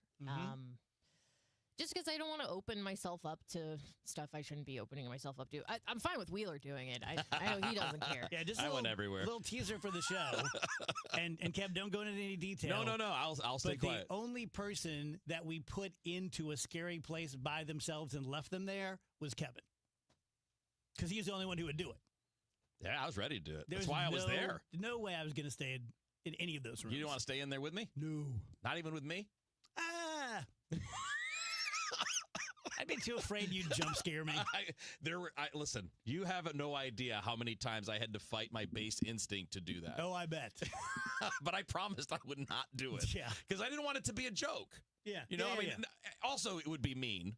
Just because I don't want to open myself up to stuff I shouldn't be opening myself up to. I'm fine with Wheeler doing it. I know he doesn't care. Yeah, just I went everywhere. A little teaser for the show. and Kev, don't go into any detail. No. I'll stay quiet. The only person that we put into a scary place by themselves and left them there was Kevin. Because he was the only one who would do it. Yeah, I was ready to do it. That's why I was there. No way I was going to stay in any of those rooms. You didn't want to stay in there with me? No. Not even with me? I'd be too afraid you'd jump scare me. Listen, you have no idea how many times I had to fight my base instinct to do that. Oh, I bet. But I promised I would not do it. Yeah. Because I didn't want it to be a joke. Yeah. Also, it would be mean,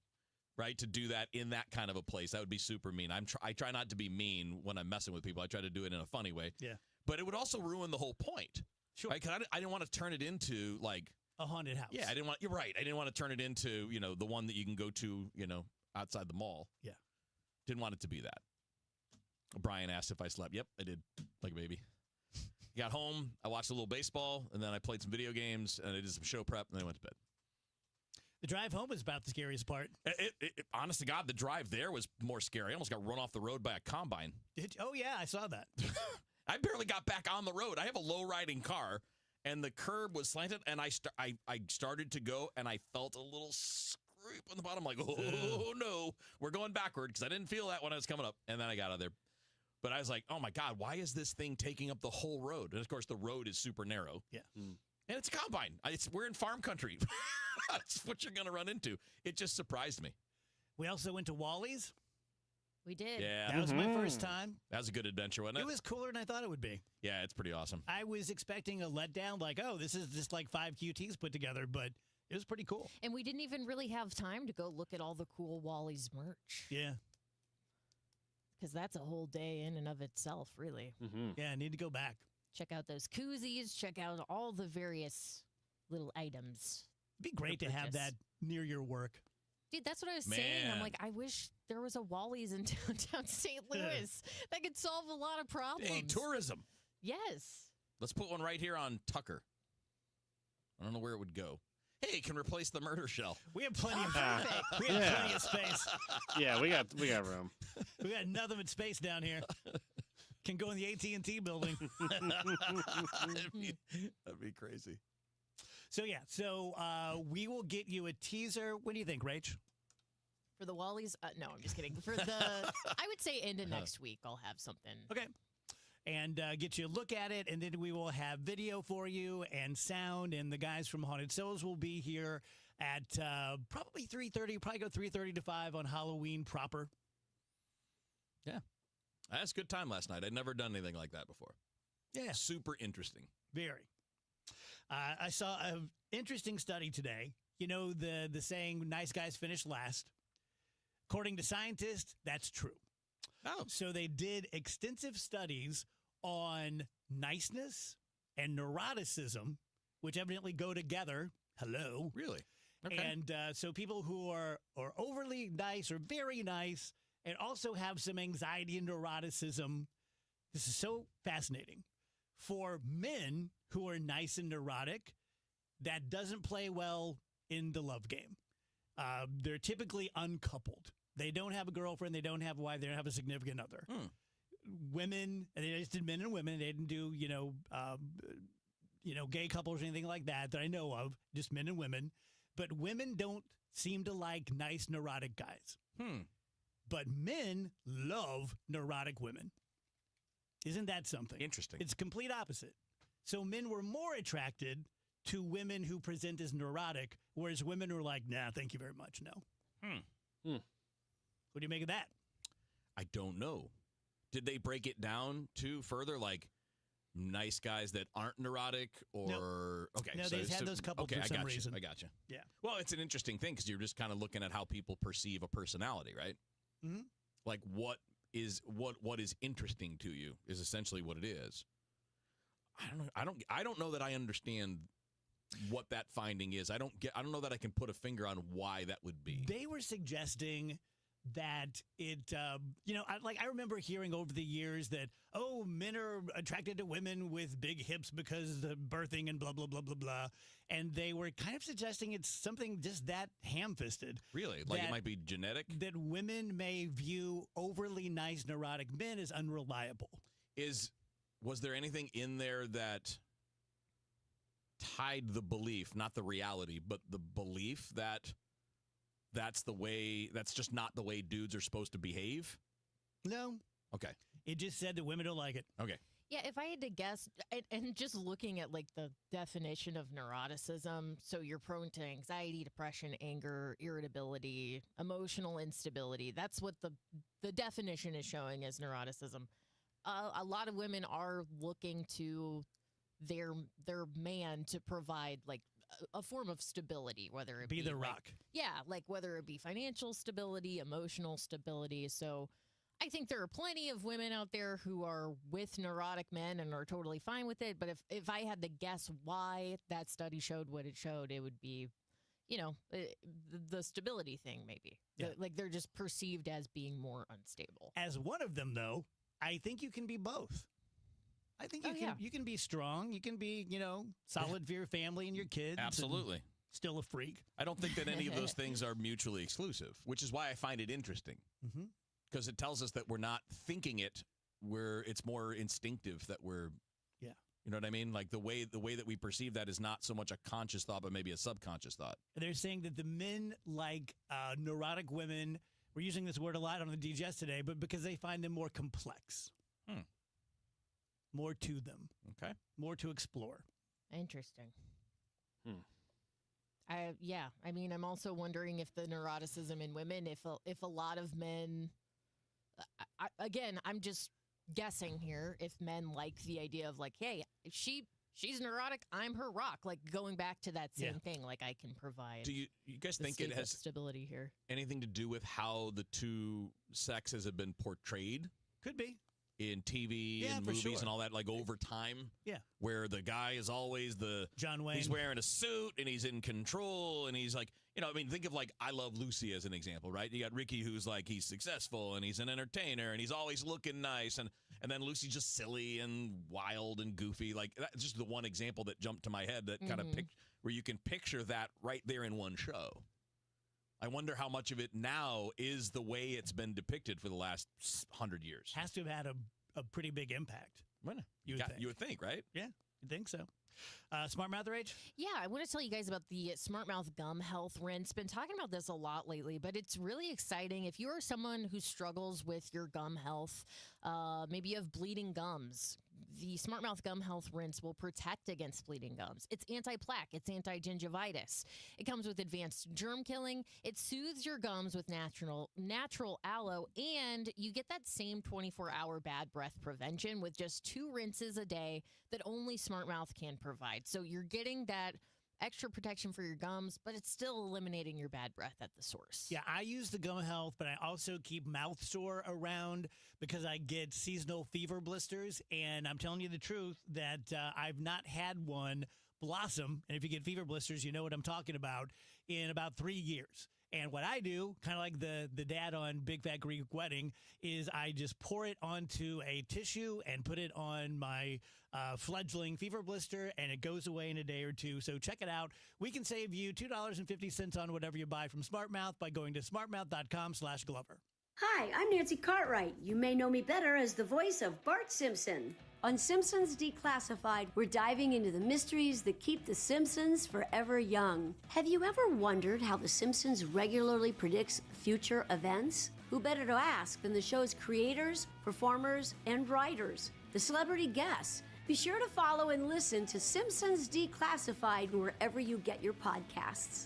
right, to do that in that kind of a place. That would be super mean. I try not to be mean when I'm messing with people. I try to do it in a funny way. Yeah. But it would also ruin the whole point. Sure. Right? Because I didn't want to turn it into, a haunted house. Yeah, you're right. I didn't want to turn it into, the one that you can go to, outside the mall. Yeah. Didn't want it to be that. Brian asked if I slept. Yep, I did. Like a baby. Got home, I watched a little baseball, and then I played some video games, and I did some show prep, and then I went to bed. The drive home was about the scariest part. Honest to God, the drive there was more scary. I almost got run off the road by a combine. Oh, yeah, I saw that. I barely got back on the road. I have a low-riding car. And the curb was slanted, and I started to go, and I felt a little scrape on the bottom. No, we're going backward, because I didn't feel that when I was coming up. And then I got out of there. But I was like, oh, my God, why is this thing taking up the whole road? And, of course, the road is super narrow. Yeah. And it's a combine. We're in farm country. That's what you're going to run into. It just surprised me. We also went to Wally's. We did. Yeah. That was my first time. That was a good adventure, wasn't it? It was cooler than I thought it would be. Yeah, it's pretty awesome. I was expecting a letdown, this is just like 5 QTs put together, but It was pretty cool. And we didn't even really have time to go look at all the cool Wally's merch. Yeah. Because that's a whole day in and of itself, really. Yeah, I need to go back. Check out those koozies. Check out all the various little items. It'd be great to have that near your work. Dude, that's what I was saying. I'm like, I wish there was a Wally's in downtown St. Louis that could solve a lot of problems. Hey, tourism. Yes. Let's put one right here on Tucker. I don't know where it would go. Hey, it can replace the murder shell. We have plenty of plenty of space. Yeah, we got room. We got nothing but space down here. Can go in the AT&T building. That'd be crazy. So we will get you a teaser. What do you think, Rach? For the Wally's? No, I'm just kidding. For I would say end of next week, I'll have something. Okay. And get you a look at it, and then we will have video for you and sound, and the guys from Haunted Souls will be here at probably 3:30, probably go 3:30 to 5 on Halloween proper. Yeah. I had a good time last night. I'd never done anything like that before. Yeah. Super interesting. Very. I saw an interesting study today. You know, the saying, nice guys finish last. According to scientists, that's true. Oh. So they did extensive studies on niceness and neuroticism, which evidently go together. Hello. Really? Okay. And so people who are overly nice or very nice and also have some anxiety and neuroticism. This is so fascinating. For men who are nice and neurotic, that doesn't play well in the love game. They're typically uncoupled. They don't have a girlfriend. They don't have a wife. They don't have a significant other. Women, and they just did men and women. They didn't do, gay couples or anything like that I know of, just men and women. But women don't seem to like nice, neurotic guys. But men love neurotic women. Isn't that something? Interesting. It's complete opposite. So men were more attracted to women who present as neurotic, whereas women were like, nah, thank you very much, no. What do you make of that? I don't know. Did they break it down to further, like nice guys that aren't neurotic, or no. Okay? No, so, they've had those couples okay, for some reason. I got you. Yeah. Well, it's an interesting thing because you're just kind of looking at how people perceive a personality, right? Mm-hmm. Like what is interesting to you is essentially what it is. I don't know that I understand what that finding is. I don't know that I can put a finger on why that would be. They were suggesting that it, I remember hearing over the years that, men are attracted to women with big hips because of birthing and blah, blah, blah, blah, blah. And they were kind of suggesting it's something just that ham-fisted. Really? Like it might be genetic? That women may view overly nice, neurotic men as unreliable. Was there anything in there that tied the belief, not the reality, but the belief that that's just not the way dudes are supposed to behave? No. Okay. It just said that women don't like it. Okay. Yeah, if I had to guess, and just looking at like the definition of neuroticism, so you're prone to anxiety, depression, anger, irritability, emotional instability. That's what the definition is showing as neuroticism. A lot of women are looking to their man to provide like a form of stability, whether it be the like, rock. Yeah, like whether it be financial stability, emotional stability. So I think there are plenty of women out there who are with neurotic men and are totally fine with it. But if I had to guess why that study showed what it showed, it would be, the stability thing, maybe. Yeah. Like they're just perceived as being more unstable. As one of them, though, I think you can be both. I think you can be strong. You can be, solid for your family and your kids. Absolutely. Still a freak. I don't think that any of those things are mutually exclusive, which is why I find it interesting. Mm-hmm. Because it tells us that we're not thinking it, it's more instinctive that we're, yeah. You know what I mean? Like the way that we perceive that is not so much a conscious thought, but maybe a subconscious thought. They're saying that the men like neurotic women. We're using this word a lot on the DGS today, but because they find them more complex. More to them. Okay. More to explore. Interesting. I mean, I'm also wondering if the neuroticism in women, if a lot of men, again, I'm just guessing here, if men like the idea of like, hey, she she's neurotic, I'm her rock. Like going back to that same thing, like I can provide. Do you guys think it has stability here? Anything to do with how the two sexes have been portrayed? Could be. In TV and movies and all that, like over time. Yeah. Where the guy is always the John Wayne. He's wearing a suit and he's in control and he's like, think of like I Love Lucy as an example, right? You got Ricky who's like he's successful and he's an entertainer and he's always looking nice and then Lucy's just silly and wild and goofy. Like that's just the one example that jumped to my head that kind of where you can picture that right there in one show. I wonder how much of it now is the way it's been depicted for the last 100 years. Has to have had a pretty big impact. You would think, right? Yeah, you'd think so. Smart Mouth Rage? Yeah, I want to tell you guys about the Smart Mouth Gum Health Rinse. Been talking about this a lot lately, but it's really exciting. If you are someone who struggles with your gum health, maybe you have bleeding gums, the Smart Mouth Gum Health Rinse will protect against bleeding gums. It's anti-plaque. It's anti-gingivitis. It comes with advanced germ killing. It soothes your gums with natural aloe, and you get that same 24-hour bad breath prevention with just 2 rinses a day that only Smart Mouth can provide. So you're getting that extra protection for your gums, but it's still eliminating your bad breath at the source. Yeah, I use the Gum Health, but I also keep mouth sore around because I get seasonal fever blisters, and I'm telling you the truth that I've not had one blossom, and if you get fever blisters, you know what I'm talking about, in about 3 years. And what I do, kind of like the dad on Big Fat Greek Wedding, is I just pour it onto a tissue and put it on my fledgling fever blister, and it goes away in a day or two. So check it out. We can save you $2.50 on whatever you buy from Smart Mouth by going to smartmouth.com/Glover. Hi, I'm Nancy Cartwright. You may know me better as the voice of Bart Simpson. On Simpsons Declassified, we're diving into the mysteries that keep the Simpsons forever young. Have you ever wondered how the Simpsons regularly predicts future events? Who better to ask than the show's creators, performers, and writers, the celebrity guests? Be sure to follow and listen to Simpsons Declassified wherever you get your podcasts.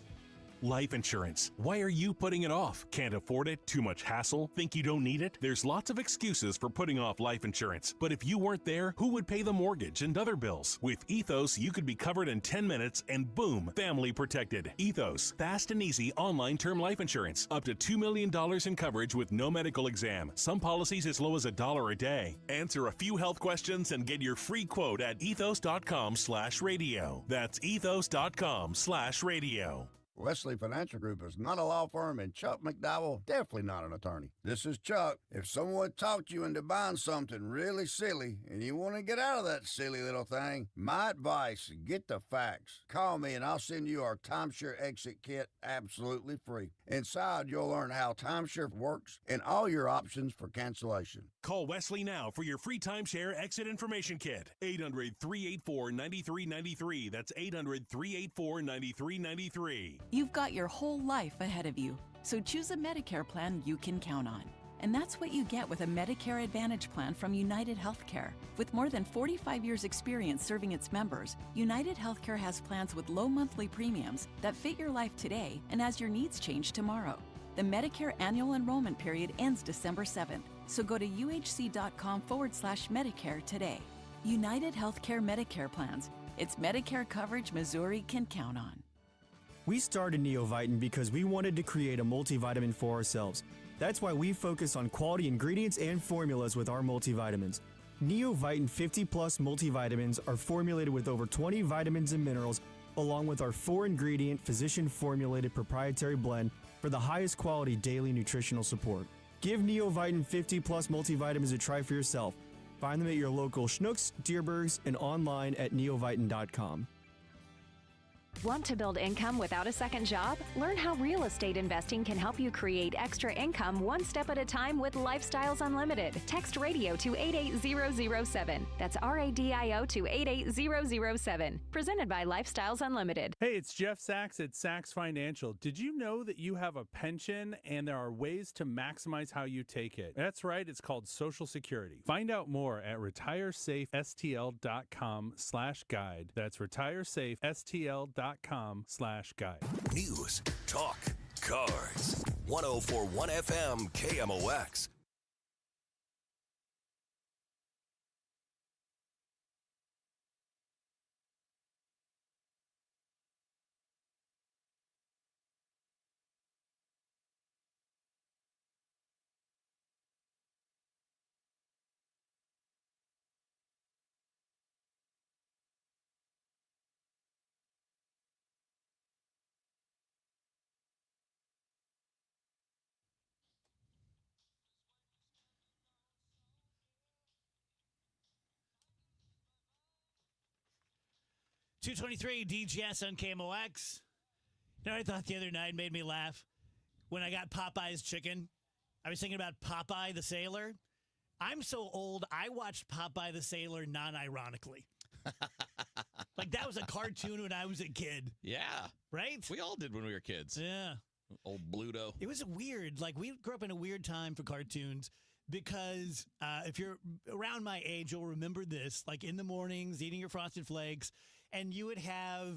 Life insurance. Why are you putting it off? Can't afford it? Too much hassle? Think you don't need it? There's lots of excuses for putting off life insurance. But if you weren't there, who would pay the mortgage and other bills? With Ethos, you could be covered in 10 minutes and boom, family protected. Ethos, fast and easy online term life insurance. Up to $2 million in coverage with no medical exam. Some policies as low as $1 a day. Answer a few health questions and get your free quote at ethos.com/radio. That's ethos.com/radio. Wesley Financial Group is not a law firm, and Chuck McDowell definitely not an attorney. This is Chuck. If someone talked you into buying something really silly and you want to get out of that silly little thing, my advice, get the facts. Call me and I'll send you our timeshare exit kit absolutely free. Inside, you'll learn how timeshare works and all your options for cancellation. Call Wesley now for your free timeshare exit information kit. 800-384-9393. That's 800-384-9393. You've got your whole life ahead of you, so choose a Medicare plan you can count on. And that's what you get with a Medicare Advantage plan from United Healthcare. With more than 45 years' experience serving its members, United Healthcare has plans with low monthly premiums that fit your life today and as your needs change tomorrow. The Medicare annual enrollment period ends December 7th, so go to uhc.com/Medicare today. United Healthcare Medicare plans. It's Medicare coverage Missouri can count on. We started Neovitin because we wanted to create a multivitamin for ourselves. That's why we focus on quality ingredients and formulas with our multivitamins. Neovitin 50 Plus multivitamins are formulated with over 20 vitamins and minerals, along with our 4-ingredient physician-formulated proprietary blend for the highest quality daily nutritional support. Give Neovitin 50 Plus multivitamins a try for yourself. Find them at your local Schnucks, Dierbergs, and online at neovitin.com. Want to build income without a second job? Learn how real estate investing can help you create extra income one step at a time with Lifestyles Unlimited. Text radio to 88007. That's RADIO to 88007. Presented by Lifestyles Unlimited. Hey, it's Jeff Sachs at Sachs Financial. Did you know that you have a pension and there are ways to maximize how you take it? That's right. It's called Social Security. Find out more at retiresafestl.com/guide. That's retiresafestl.com/guide. News, talk, cards. 104.1 FM KMOX. 223 DGS on KMOX. You know what I thought the other night made me laugh? When I got Popeye's chicken, I was thinking about Popeye the Sailor. I'm so old, I watched Popeye the Sailor non-ironically. Like, that was a cartoon when I was a kid. Yeah. Right? We all did when we were kids. Yeah. Old Bluto. It was weird. Like, we grew up in a weird time for cartoons because if you're around my age, you'll remember this. Like, in the mornings, eating your Frosted Flakes, and you would have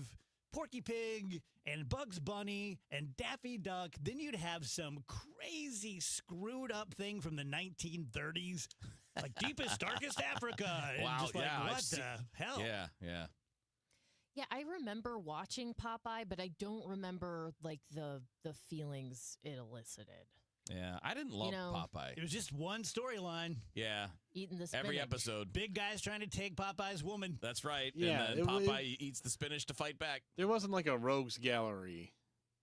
Porky Pig and Bugs Bunny and Daffy Duck. Then you'd have some crazy screwed up thing from the 1930s, like Deepest, Darkest Africa. And Wow, just like, yeah, what I've seen- the hell? Yeah, yeah. Yeah, I remember watching Popeye, but I don't remember like the feelings it elicited. Yeah, I didn't love Popeye. It was just one storyline. Yeah. Eating the spinach. Every episode. Big guys trying to take Popeye's woman. That's right. Yeah, and then Popeye eats the spinach to fight back. There wasn't like a rogues gallery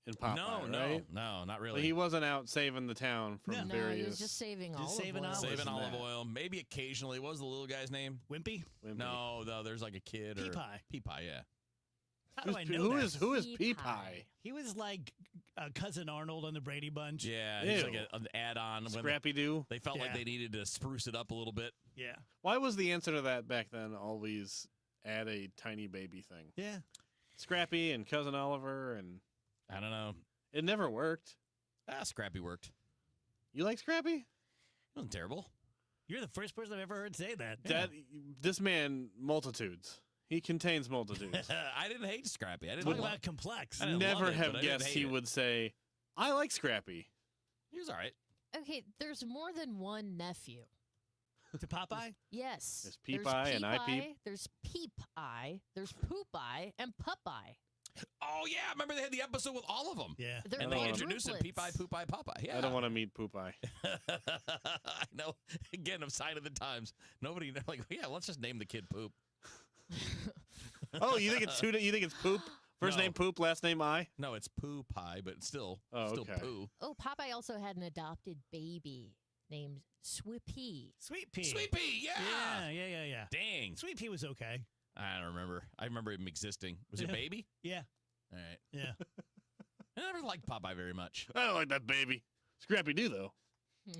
in Popeye, right? No, not Like, really. he wasn't out saving the town from No, various. he was just saving olive saving oil. Saving olive that. oil. Maybe occasionally. What was the little guy's name? Wimpy? No, there's like a kid. Peapie. Peapie, yeah. How do I know Who that? is Pea Pea Pie? He was like Cousin Arnold on the Brady Bunch. Yeah, he's Ew. like an add-on. when Scrappy Doo. They felt like Yeah. they needed to spruce it up a little bit. Yeah. Why was the answer to that back then always add a tiny baby thing? Yeah. Scrappy and Cousin Oliver, and I don't know. it never worked. Scrappy worked. You like Scrappy? It wasn't terrible. You're the first person I've ever heard say that. This man, multitudes. He contains multitudes. I didn't hate Scrappy. I didn't Talk love- about complex. I didn't Never love it, have but I didn't guessed hate he it. would say, I like Scrappy. He was all right. Okay, there's more than one nephew. To Popeye? Yes. There's Peep Eye and I Peep. There's Peep Eye. There's Poop Eye and Pup Eye. Oh, yeah. I remember they had the episode with all of them. Yeah. They're And they all introduced him. Peep Eye, triplets. Poop Eye, Popeye. Yeah. I don't want to meet Poop Eye. I know. Again, a sign of the times. Nobody, like, yeah, let's just name the kid Poop. Oh, you think it's you think it's Poop? First No. name Poop, last name I? No, it's Poo Pie, but still, Oh, still okay. Poo. Oh, Popeye also had an adopted baby named Swippy. Sweet Pea. Sweet Pea, yeah. Yeah. Dang. Sweet Pea was okay. I don't remember. I remember him existing. Was it a baby? Yeah. All right. Yeah. I never liked Popeye very much. I don't like that baby. Scrappy Doo, though.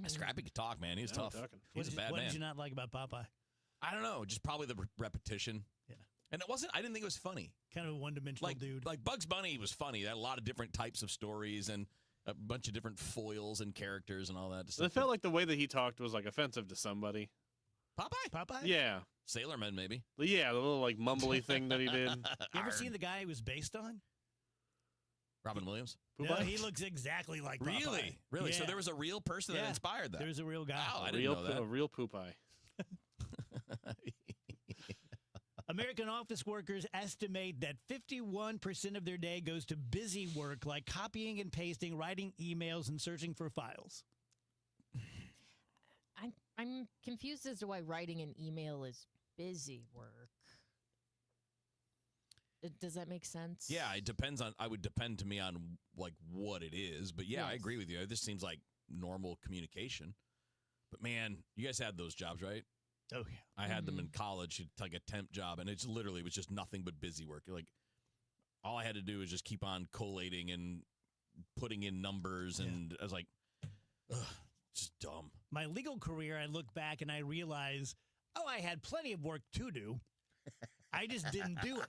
Scrappy could talk, man. He was No tough. talking. He's a bad What man. did you not like about Popeye? I don't know. Just probably the repetition. Yeah. And it wasn't, I didn't think it was funny. Kind of a one-dimensional dude. Like Bugs Bunny was funny. They had a lot of different types of stories and a bunch of different foils and characters and all that. It felt like the way that he talked was like offensive to somebody. Popeye? Popeye? Yeah. Sailorman, maybe. Yeah, the little like mumbly thing that he did. You ever seen the guy he was based on? Robin Williams? No, he looks exactly like Popeye. Really? Really? So Yeah. there was a real person that Yeah. inspired that? There's a real guy. Wow, I A didn't real, know that. a real Poop Eye. American office workers estimate that 51% of their day goes to busy work like copying and pasting, writing emails, and searching for files. I'm confused as to why writing an email is busy work. Does that make sense? Yeah, it depends on. I would depend to me on like what it is, but yeah, I Yes. agree with you. This seems like normal communication. But man, you guys had those jobs, right? Oh yeah, I had them in college. It's like a temp job, and it's literally was just nothing but busy work. Like all I had to do was just keep on collating and putting in numbers, and I was like, ugh, just dumb. My legal career, I look back and I realize, oh, I had plenty of work to do. I just didn't do it.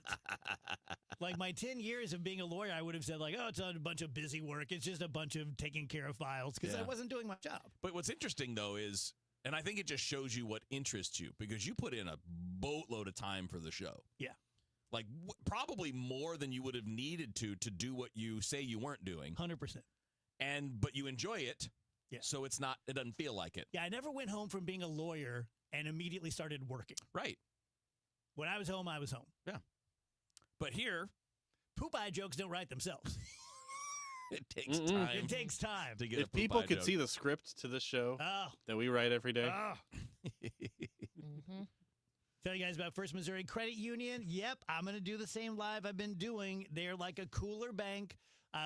Like my 10 years of being a lawyer, I would have said like, oh, it's a bunch of busy work. It's just a bunch of taking care of files because I Yeah. wasn't doing my job. But what's interesting though is, and I think it just shows you what interests you because you put in a boatload of time for the show. Yeah. Like probably more than you would have needed to do what you say you weren't doing. 100%. But you enjoy it. Yeah. So it doesn't feel like it. Yeah, I never went home from being a lawyer and immediately started working. Right. When I was home, I was home. Yeah. But here, Poop Eye jokes don't write themselves. it takes time. It takes time. to get If a poop people eye could joke. see the script to this show Oh. that we write every day, Mm-hmm. Tell you guys about First Missouri Credit Union. Yep, I'm going to do the same live I've been doing. They're like a cooler bank.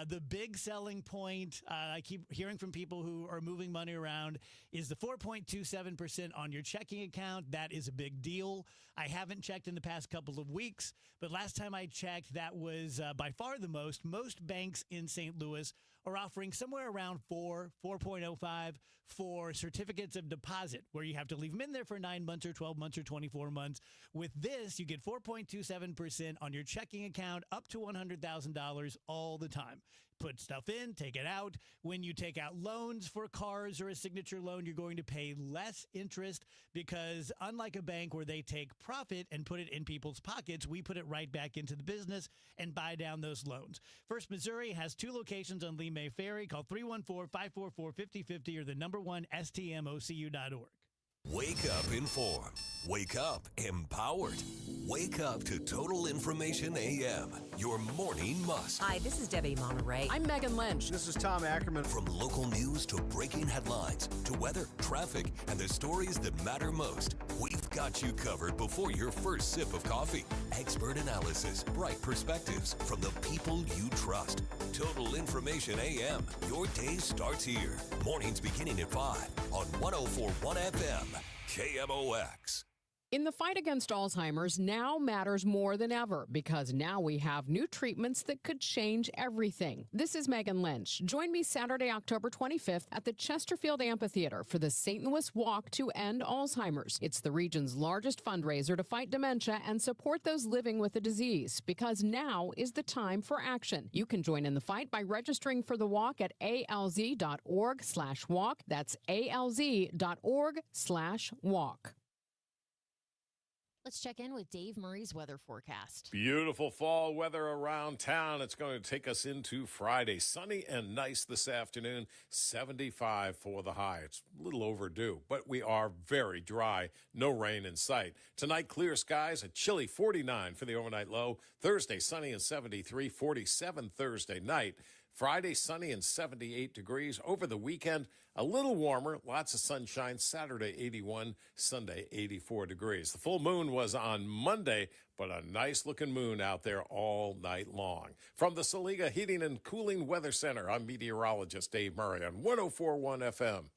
The big selling point, I keep hearing from people who are moving money around, is the 4.27% on your checking account. That is a big deal. I haven't checked in the past couple of weeks, but last time I checked, that was by far the most. Most banks in St. Louis are offering somewhere around 4.05 for certificates of deposit, where you have to leave them in there for 9 months or 12 months or 24 months. With this, you get 4.27% on your checking account up to $100,000 all the time. Put stuff in, take it out. When you take out loans for cars or a signature loan, you're going to pay less interest because unlike a bank where they take profit and put it in people's pockets, we put it right back into the business and buy down those loans. First Missouri has 2 locations on Lee May Ferry. Call 314-544-5050 or the #1 stmocu.org. Wake up informed. Wake up empowered. Wake up to Total Information AM, your morning must. Hi, this is Debbie Monterey. I'm Megan Lynch. This is Tom Ackerman. From local news to breaking headlines to weather, traffic, and the stories that matter most, we've got you covered before your first sip of coffee. Expert analysis, bright perspectives from the people you trust. Total Information AM, your day starts here. Mornings beginning at 5 on 104.1 FM, KMOX. In the fight against Alzheimer's, now matters more than ever because now we have new treatments that could change everything. This is Megan Lynch. Join me Saturday, October 25th at the Chesterfield Amphitheater for the St. Louis Walk to End Alzheimer's. It's the region's largest fundraiser to fight dementia and support those living with the disease because now is the time for action. You can join in the fight by registering for the walk at alz.org/walk. That's alz.org/walk. Let's check in with Dave Murray's weather forecast. Beautiful fall weather around town. It's going to take us into Friday. Sunny and nice this afternoon. 75 for the high. It's a little overdue, but we are very dry. No rain in sight. Tonight, clear skies. A chilly 49 for the overnight low. Thursday, sunny and 73. 47 Thursday night. Friday, sunny and 78 degrees. Over the weekend, a little warmer, lots of sunshine. Saturday, 81. Sunday, 84 degrees. The full moon was on Monday, but a nice-looking moon out there all night long. From the Saliga Heating and Cooling Weather Center, I'm meteorologist Dave Murray on 104.1 FM,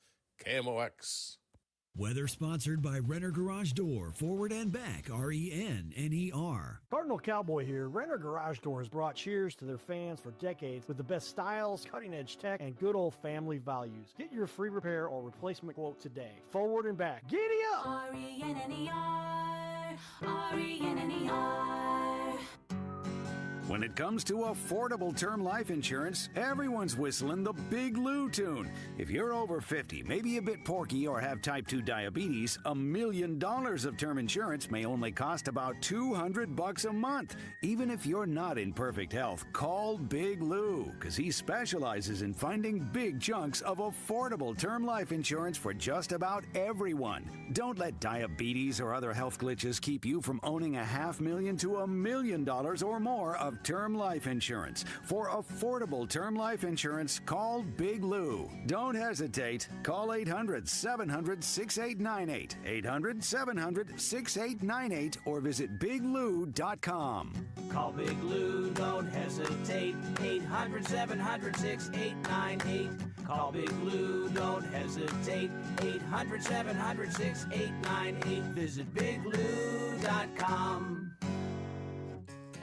KMOX. Weather sponsored by Renner Garage Door, forward and back, RENNER. Cardinal Cowboy here. Renner Garage Door has brought cheers to their fans for decades with the best styles, cutting-edge tech, and good old family values. Get your free repair or replacement quote today. Forward and back. Giddy up! RENNER. When it comes to affordable term life insurance, everyone's whistling the Big Lou tune. If you're over 50, maybe a bit porky, or have type 2 diabetes, $1 million of term insurance may only cost about $200 a month. Even if you're not in perfect health, call Big Lou, because he specializes in finding big chunks of affordable term life insurance for just about everyone. Don't let diabetes or other health glitches keep you from owning $500,000 to $1 million or more of term life insurance. For affordable term life insurance, call Big Lou. Don't hesitate. Call 800-700-6898, 800-700-6898, or visit biglou.com. Call Big Lou, don't hesitate, 800-700-6898. Call Big Lou, don't hesitate, 800-700-6898. Visit biglou.com.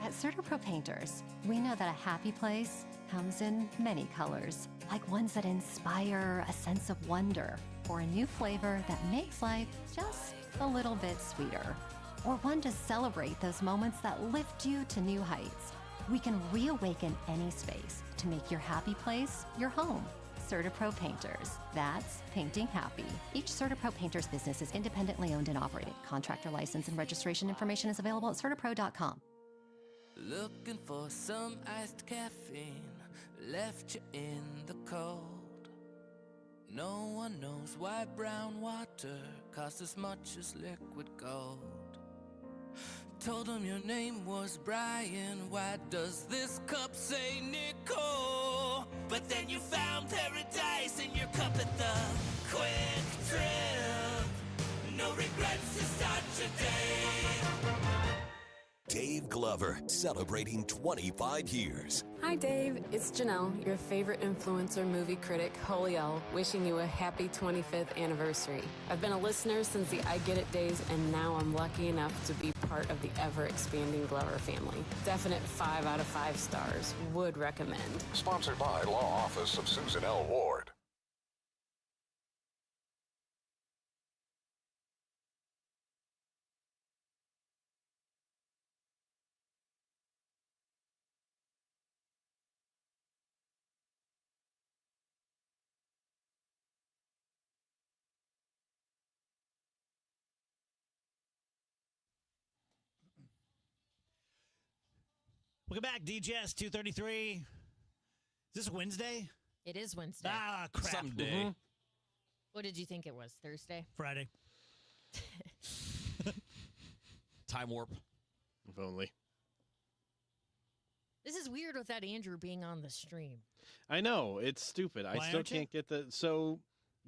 At CertaPro Painters, we know that a happy place comes in many colors, like ones that inspire a sense of wonder, or a new flavor that makes life just a little bit sweeter, or one to celebrate those moments that lift you to new heights. We can reawaken any space to make your happy place your home. CertaPro Painters. That's painting happy. Each CertaPro Painters business is independently owned and operated. Contractor license and registration information is available at CertaPro.com. Looking for some iced caffeine, left you in the cold. No one knows why brown water costs as much as liquid gold. Told him your name was Brian, why does this cup say Nicole? But then you found paradise in your cup at the Quick Trip. No regrets to start your day. Dave Glover, celebrating 25 years. Hi, Dave. It's Janelle, your favorite influencer movie critic, Holiel, wishing you a happy 25th anniversary. I've been a listener since the I Get It days, and now I'm lucky enough to be part of the ever-expanding Glover family. Definite 5 out of 5 stars. Would recommend. Sponsored by Law Office of Susan L. Ward. Welcome back, DJS 233. Is this Wednesday? It is Wednesday. Ah, crap. Someday. What did you think it was? Thursday? Friday. Time warp. If only. This is weird without Andrew being on the stream. I know. It's stupid. I still can't get the... So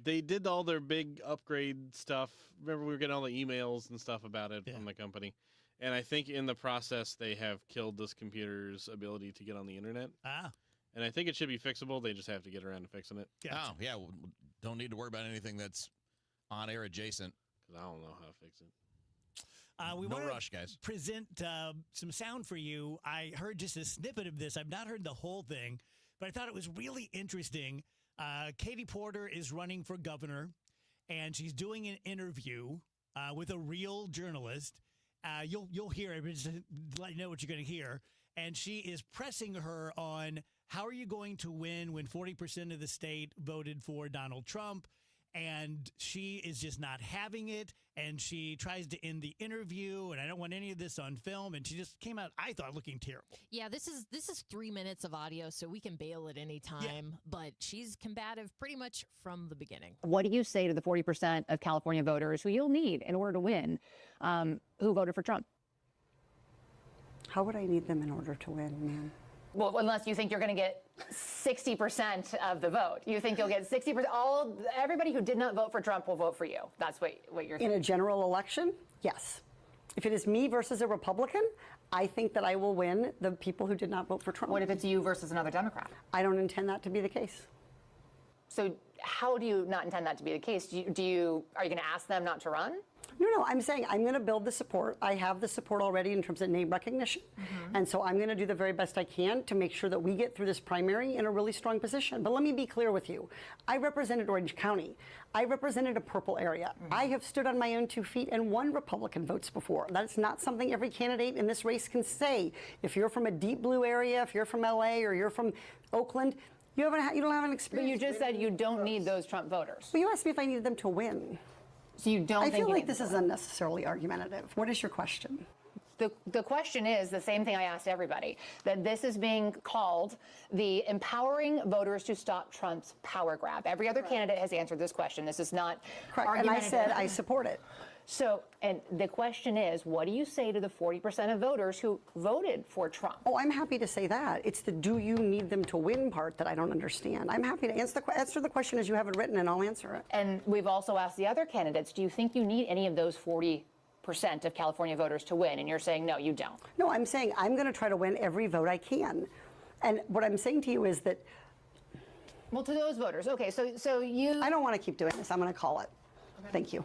they did all their big upgrade stuff. Remember, we were getting all the emails and stuff about it from the company. And I think in the process, they have killed this computer's ability to get on the internet. Ah. And I think it should be fixable. They just have to get around to fixing it. Oh, yeah. Don't need to worry about anything that's on-air adjacent. Because I don't know how to fix it. We no want rush, guys. Present some sound for you. I heard just a snippet of this. I've not heard the whole thing, but I thought it was really interesting. Katie Porter is running for governor, and she's doing an interview with a real journalist. You'll hear it, but just to let you know what you're going to hear. And she is pressing her on how are you going to win when 40% of the state voted for Donald Trump, and she is just not having it. And she tries to end the interview, and I don't want any of this on film. And she just came out, I thought, looking terrible. Yeah, this is 3 minutes of audio, so we can bail at any time. But she's combative pretty much from the beginning. What do you say to the 40% of California voters who you'll need in order to win, who voted for Trump? How would I need them in order to win, man? Well, unless you think you're going to get 60% of the vote. You think you'll get 60%. Everybody who did not vote for Trump will vote for you. That's what you're saying. In a general election, yes. If it is me versus a Republican, I think that I will win the people who did not vote for Trump. What if it's you versus another Democrat? I don't intend that to be the case. So how do you not intend that to be the case? Are you going to ask them not to run? No, I'm saying I'm going to build the support. I have the support already in terms of name recognition. And so I'm going to do the very best I can to make sure that we get through this primary in a really strong position. But let me be clear with you. I represented Orange County. I represented a purple area. I have stood on my own 2 feet and won Republican votes before. That's not something every candidate in this race can say. If you're from a deep blue area, if you're from LA or you're from Oakland, you don't have an experience. But you just said you don't need those Trump voters. Well, you asked me if I needed them to win. So you don't think I feel like this is unnecessarily argumentative. What is your question? The question is the same thing I asked everybody, that this is being called the empowering voters to stop Trump's power grab. Every other candidate has answered this question. This is not argumentative. And I said I support it. So, and the question is, what do you say to the 40% of voters who voted for Trump? Oh, I'm happy to say that. It's the do you need them to win part that I don't understand. I'm happy to answer the question as you have it written, and I'll answer it. And we've also asked the other candidates, do you think you need any of those 40% of California voters to win? And you're saying, no, you don't. No, I'm saying I'm going to try to win every vote I can. And what I'm saying to you is that... Well, to those voters, okay, so you... I don't want to keep doing this. I'm going to call it. Okay. Thank you.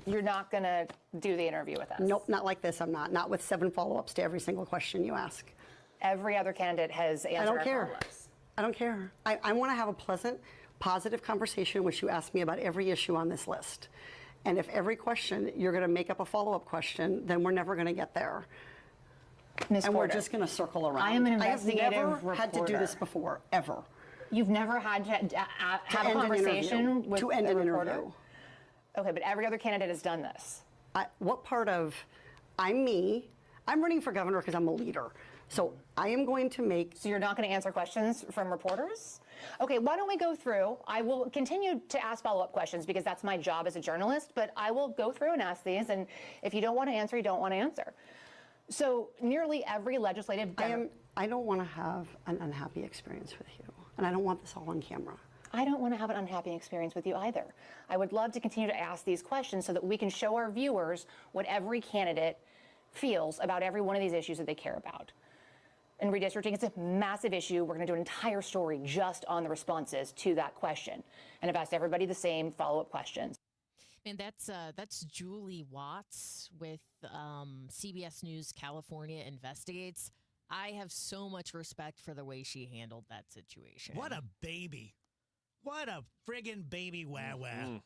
You're not going to do the interview with us? Nope, not like this. I'm not. Not with 7 follow-ups to every single question you ask. Every other candidate has answered our follow-ups. I don't care. I want to have a pleasant, positive conversation in which you ask me about every issue on this list. And if every question you're going to make up a follow-up question, then we're never going to get there. Ms. And Porter, we're just going to circle around. I am an investigative I have never reporter. had to do this before, ever. You've never had to have a conversation with to end an reporter? interview. Okay, but every other candidate has done this. What part of I'm me? I'm running for governor because I'm a leader. So I am going to make... So you're not going to answer questions from reporters? Okay, why don't we go through? I will continue to ask follow-up questions because that's my job as a journalist, but I will go through and ask these, and if you don't want to answer, you don't want to answer. So nearly every legislative... I don't want to have an unhappy experience with you, and I don't want this all on camera. I don't want to have an unhappy experience with you either. I would love to continue to ask these questions so that we can show our viewers what every candidate feels about every one of these issues that they care about. And redistricting, it's a massive issue. We're going to do an entire story just on the responses to that question. And I've asked everybody the same follow-up questions. And that's Julie Watts with CBS News California Investigates. I have so much respect for the way she handled that situation. What a baby. What a friggin' baby wah-wah.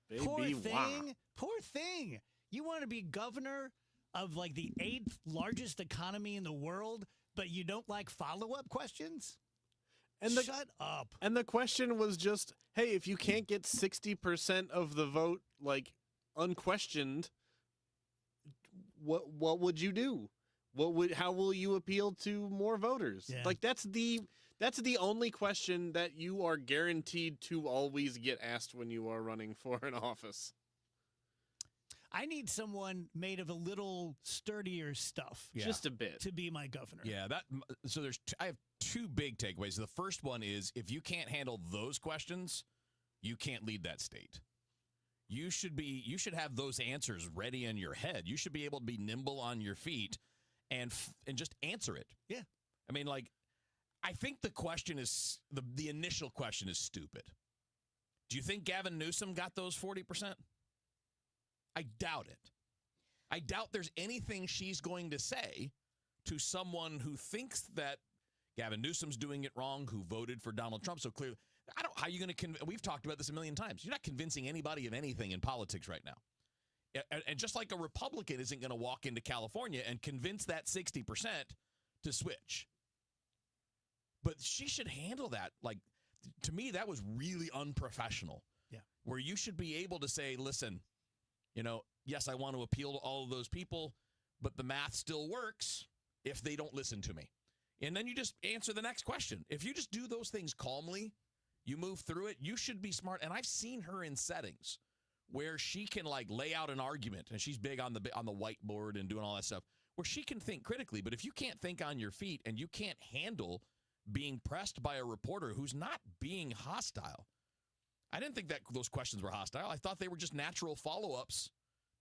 Baby Poor wah. thing. Poor thing. You want to be governor of like the 8th largest economy in the world, but you don't like follow-up questions? Shut up. And the question was just, hey, if you can't get 60% of the vote, like, unquestioned, what would you do? How will you appeal to more voters? Yeah. Like, that's the only question that you are guaranteed to always get asked when you are running for an office. I need someone made of a little sturdier stuff. Yeah. Just a bit. To be my governor. Yeah, so I have two big takeaways. The first one is if you can't handle those questions, you can't lead that state. You should have those answers ready in your head. You should be able to be nimble on your feet and just answer it. Yeah. I mean, like, I think the question is the initial question is stupid. Do you think Gavin Newsom got those 40%? I doubt it. I doubt there's anything she's going to say to someone who thinks that Gavin Newsom's doing it wrong, who voted for Donald Trump so clearly. How are you going to we've talked about this a million times. You're not convincing anybody of anything in politics right now. And just like a Republican isn't going to walk into California and convince that 60% to switch. But she should handle that. Like, to me, that was really unprofessional. Yeah. Where you should be able to say, listen, yes, I want to appeal to all of those people, but the math still works if they don't listen to me. And then you just answer the next question. If you just do those things calmly, you move through it, you should be smart. And I've seen her in settings where she can like lay out an argument, and she's big on the whiteboard and doing all that stuff, where she can think critically. But if you can't think on your feet and you can't handle being pressed by a reporter who's not being hostile, I didn't think that those questions were hostile. I thought they were just natural follow-ups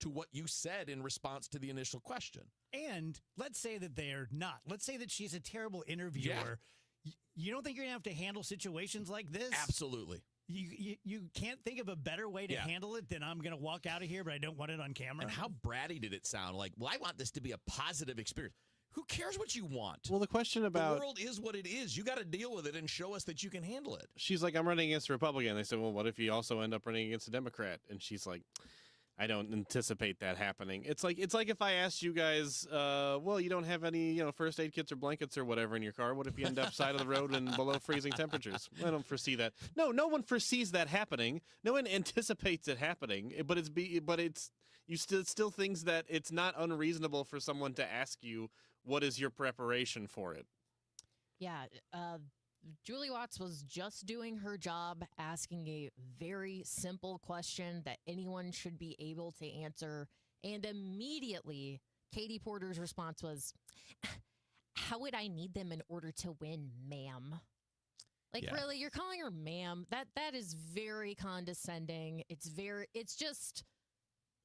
to what you said in response to the initial question. And let's say that they're not. Let's say that she's a terrible interviewer. Yeah. You don't think you're going to have to handle situations like this? Absolutely. You can't think of a better way to handle it than I'm going to walk out of here, but I don't want it on camera. And how bratty did it sound? Like, well, I want this to be a positive experience. Who cares what you want? Well, the question about the world is what it is. You got to deal with it and show us that you can handle it. She's like, I'm running against a Republican. They said, well, what if you also end up running against a Democrat? And she's like, I don't anticipate that happening. It's like if I asked you guys, well, you don't have any, first aid kits or blankets or whatever in your car. What if you end up side of the road and below freezing temperatures? I don't foresee that. No one foresees that happening. No one anticipates it happening. But it's you still thinks that it's not unreasonable for someone to ask you, what is your preparation for it? Yeah. Julie Watts was just doing her job, asking a very simple question that anyone should be able to answer. And immediately, Katie Porter's response was, how would I need them in order to win, ma'am? Like, really, you're calling her ma'am? That is very condescending. It's just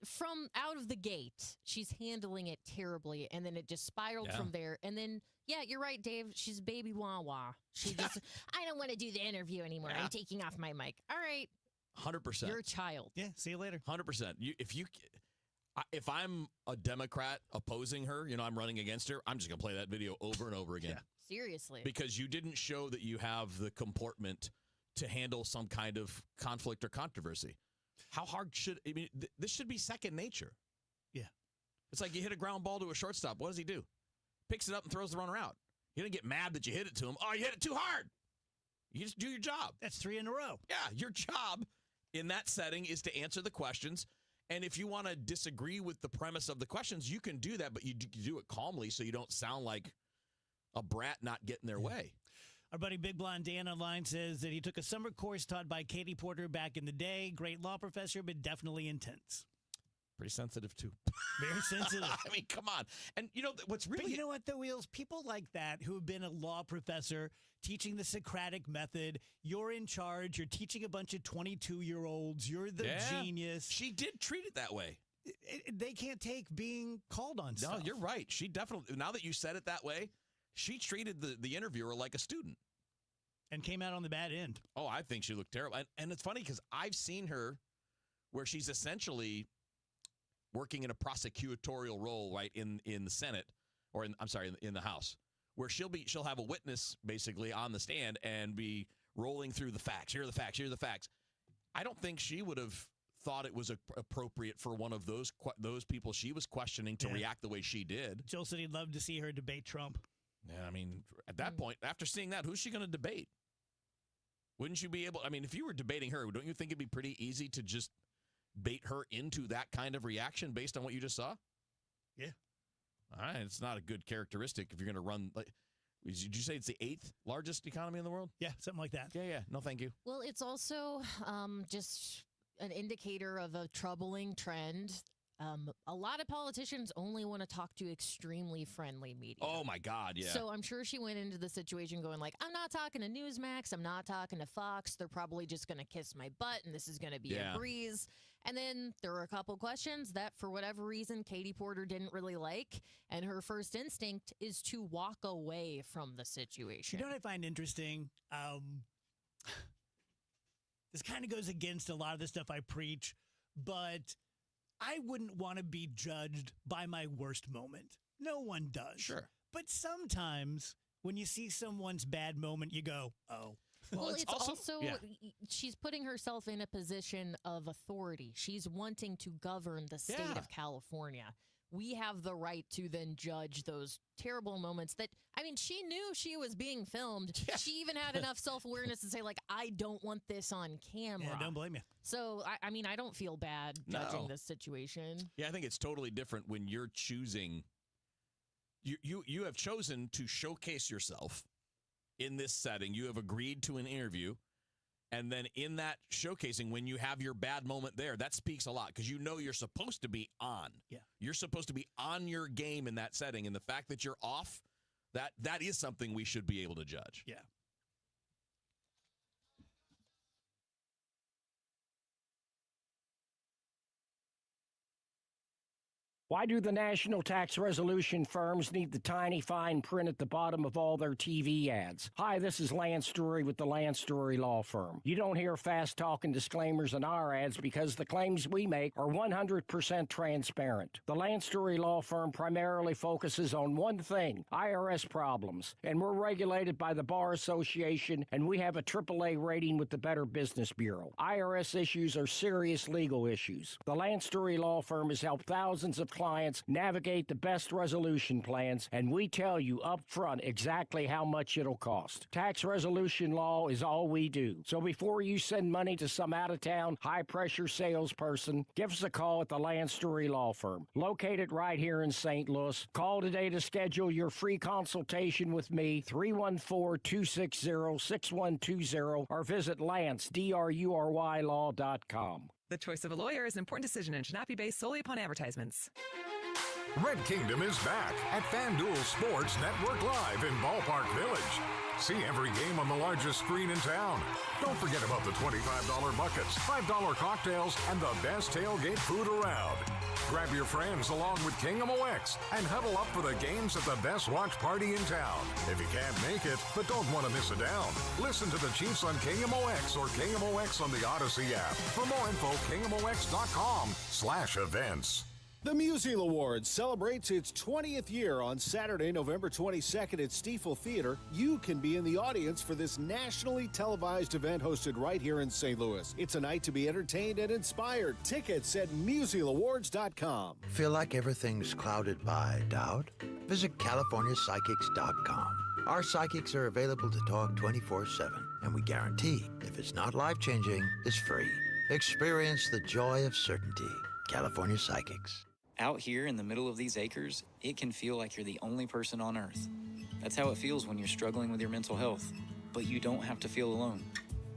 from out of the gate, she's handling it terribly. And then it just spiraled from there. And then, yeah, you're right, Dave. She's baby wah-wah. She just, I don't want to do the interview anymore. I'm taking off my mic. All right. 100%. You're a child. Yeah, see you later. 100%. If I'm a Democrat opposing her, I'm running against her, I'm just going to play that video over and over again. Seriously. Because you didn't show that you have the comportment to handle some kind of conflict or controversy. How hard this should be second nature. Yeah. It's like you hit a ground ball to a shortstop. What does he do? Picks it up and throws the runner out. You didn't get mad that you hit it to him. Oh, you hit it too hard. You just do your job. That's 3 in a row. Yeah, your job in that setting is to answer the questions. And if you want to disagree with the premise of the questions, you can do that, but you do it calmly so you don't sound like a brat not getting their way. Our buddy Big Blonde Dan online says that he took a summer course taught by Katie Porter back in the day. Great law professor, but definitely intense. Pretty sensitive, too. Very sensitive. I mean, come on. And what's really... But you know what, though, Wheels? People like that who have been a law professor teaching the Socratic method, you're in charge, you're teaching a bunch of 22-year-olds, you're the genius. She did treat it that way. they can't take being called on stuff. No, you're right. She definitely, now that you said it that way, she treated the interviewer like a student. And came out on the bad end. Oh, I think she looked terrible. And it's funny because I've seen her where she's essentially working in a prosecutorial role, right, in the Senate, or in the House, where she'll have a witness basically on the stand and be rolling through the facts. Here are the facts. Here are the facts. I don't think she would have thought it was appropriate for one of those people she was questioning to react the way she did. Joel said he'd love to see her debate Trump. Yeah, I mean, at that point, after seeing that, who's she going to debate? Wouldn't you be able? I mean, if you were debating her, don't you think it'd be pretty easy to just bait her into that kind of reaction based on what you just saw? Yeah. All right, it's not a good characteristic if you're going to run. Did you say it's the 8th largest economy in the world? Yeah, something like that. Yeah. No, thank you. Well, it's also just an indicator of a troubling trend. A lot of politicians only want to talk to extremely friendly media. Oh, my God, yeah. So I'm sure she went into the situation going like, I'm not talking to Newsmax. I'm not talking to Fox. They're probably just going to kiss my butt, and this is going to be a breeze. And then there were a couple questions that, for whatever reason, Katie Porter didn't really like. And her first instinct is to walk away from the situation. You know what I find interesting? This kind of goes against a lot of the stuff I preach, but I wouldn't want to be judged by my worst moment. No one does. Sure. But sometimes when you see someone's bad moment, you go, oh. Well, it's also she's putting herself in a position of authority. She's wanting to govern the state of California. We have the right to then judge those terrible moments that, I mean, she knew she was being filmed. Yeah. She even had enough self-awareness to say, like, I don't want this on camera. Yeah, don't blame you. So, I mean, I don't feel bad judging this situation. Yeah, I think it's totally different when you're choosing. You have chosen to showcase yourself in this setting. You have agreed to an interview. And then in that showcasing, when you have your bad moment there, that speaks a lot because you know you're supposed to be on. Yeah. You're supposed to be on your game in that setting. And the fact that you're off, that is something we should be able to judge. Yeah. Why do the national tax resolution firms need the tiny fine print at the bottom of all their TV ads? Hi, this is Lance Drury with the Lance Drury Law Firm. You don't hear fast-talking disclaimers in our ads because the claims we make are 100% transparent. The Lance Drury Law Firm primarily focuses on one thing, IRS problems, and we're regulated by the Bar Association, and we have a AAA rating with the Better Business Bureau. IRS issues are serious legal issues. The Lance Drury Law Firm has helped thousands of clients navigate the best resolution plans, and we tell you up front exactly how much it'll cost. Tax resolution law is all we do. So before you send money to some out-of-town, high-pressure salesperson, give us a call at the Lance Drury Law Firm, located right here in St. Louis. Call today to schedule your free consultation with me, 314-260-6120, or visit LanceDruryLaw.com. The choice of a lawyer is an important decision and should not be based solely upon advertisements. Red Kingdom is back at FanDuel Sports Network Live in Ballpark Village. See every game on the largest screen in town. Don't forget about the $25 buckets, $5 cocktails, and the best tailgate food around. Grab your friends along with KMOX and huddle up for the games at the best watch party in town. If you can't make it, but don't want to miss a down, listen to the Chiefs on KMOX or KMOX on the Odyssey app. For more info, KMOX.com/events. The Musial Awards celebrates its 20th year on Saturday, November 22nd at Stiefel Theater. You can be in the audience for this nationally televised event hosted right here in St. Louis. It's a night to be entertained and inspired. Tickets at musialawards.com. Feel like everything's clouded by doubt? Visit CaliforniaPsychics.com. Our psychics are available to talk 24/7, and we guarantee if it's not life-changing, it's free. Experience the joy of certainty. California Psychics. Out here in the middle of these acres, it can feel like you're the only person on Earth. That's how it feels when you're struggling with your mental health. But you don't have to feel alone.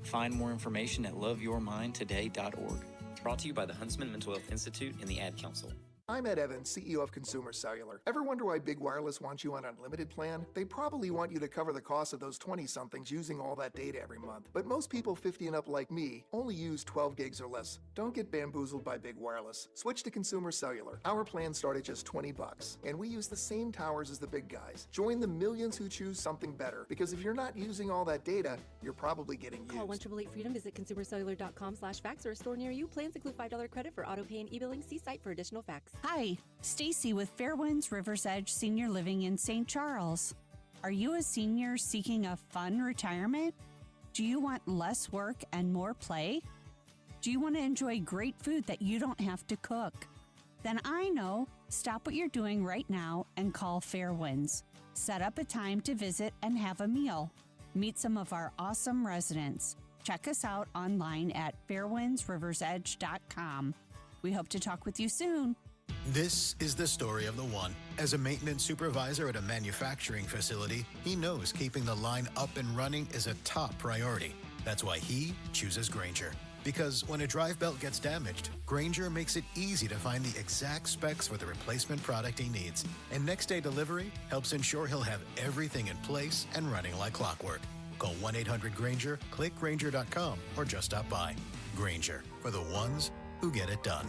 Find more information at loveyourmindtoday.org. Brought to you by the Huntsman Mental Health Institute and the Ad Council. I'm Ed Evans, CEO of Consumer Cellular. Ever wonder why Big Wireless wants you on an unlimited plan? They probably want you to cover the cost of those 20-somethings using all that data every month. But most people 50 and up like me only use 12 gigs or less. Don't get bamboozled by Big Wireless. Switch to Consumer Cellular. Our plans start at just $20, and we use the same towers as the big guys. Join the millions who choose something better, because if you're not using all that data, you're probably getting used. Call 1-888-FREEDOM, visit consumercellular.com/fax or a store near you. Plans include $5 credit for auto pay and e-billing. See site for additional facts. Hi, Stacy with Fairwinds Rivers Edge Senior Living in St. Charles. Are you a senior seeking a fun retirement? Do you want less work and more play? Do you want to enjoy great food that you don't have to cook? Then I know. Stop what you're doing right now and call Fairwinds. Set up a time to visit and have a meal. Meet some of our awesome residents. Check us out online at fairwindsriversedge.com. We hope to talk with you soon. This is the story of the one. As a maintenance supervisor at a manufacturing facility, he knows keeping the line up and running is a top priority. That's why he chooses Grainger. Because when a drive belt gets damaged, Grainger makes it easy to find the exact specs for the replacement product he needs. And next day delivery helps ensure he'll have everything in place and running like clockwork. Call 1-800-GRAINGER, click Grainger.com, or just stop by. Grainger, for the ones who get it done.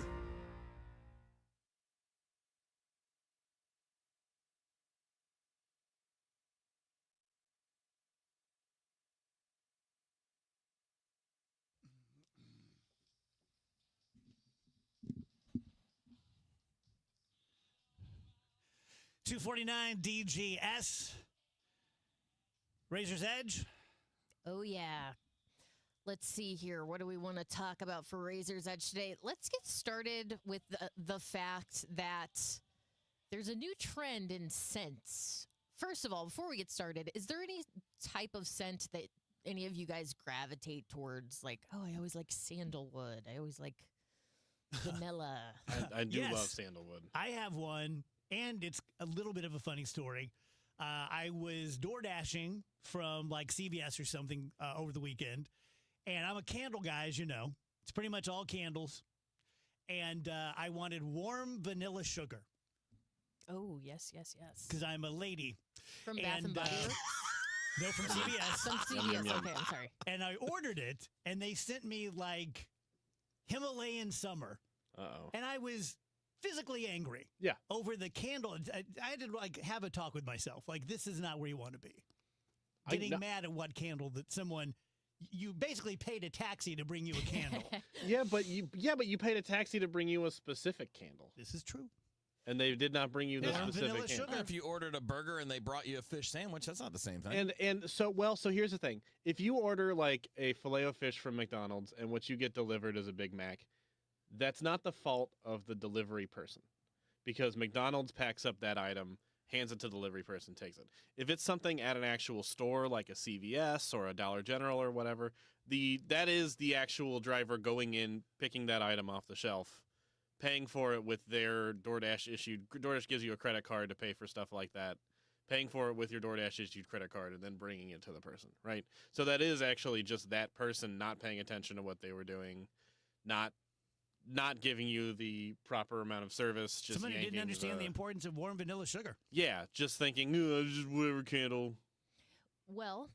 .249 DGS. Razor's Edge. Oh, yeah. Let's see here. What do we want to talk about for Razor's Edge today? Let's get started with the fact that there's a new trend in scents. First of all, before we get started, is there any type of scent that any of you guys gravitate towards? Like, oh, I always like sandalwood. I always like vanilla. I do Yes. love sandalwood. I have one, and it's a little bit of a funny story. I was door dashing from like CVS or something over the weekend, and I'm a candle guy, as you know. It's pretty much all candles, and I wanted warm vanilla sugar Oh, yes. because I'm a lady. From Bath and Body Works? No, from CVS. From CVS. Okay, I'm sorry. And I ordered it, and they sent me like Himalayan summer. Uh-oh. And I was physically angry. Yeah. Over the candle. I had to like have a talk with myself. Like, this is not where you want to be. I Getting know- mad at what candle that someone, you basically paid a taxi to bring you a candle. Yeah, but you paid a taxi to bring you a specific candle. This is true. And they did not bring you the specific candle. If you ordered a burger and they brought you a fish sandwich, that's not the same thing. And so here's the thing. If you order like a Filet-O-Fish from McDonald's and what you get delivered is a Big Mac, that's not the fault of the delivery person, because McDonald's packs up that item, hands it to the delivery person, takes it. If it's something at an actual store like a CVS or a Dollar General or whatever, that is the actual driver going in, picking that item off the shelf, paying for it with their DoorDash gives you a credit card to pay for stuff like that, paying for it with your DoorDash issued credit card, and then bringing it to the person, right? So that is actually just that person not paying attention to what they were doing, not giving you the proper amount of service. Just Somebody didn't yanking understand the importance of warm vanilla sugar. Yeah, just thinking, oh, just whatever candle. Well,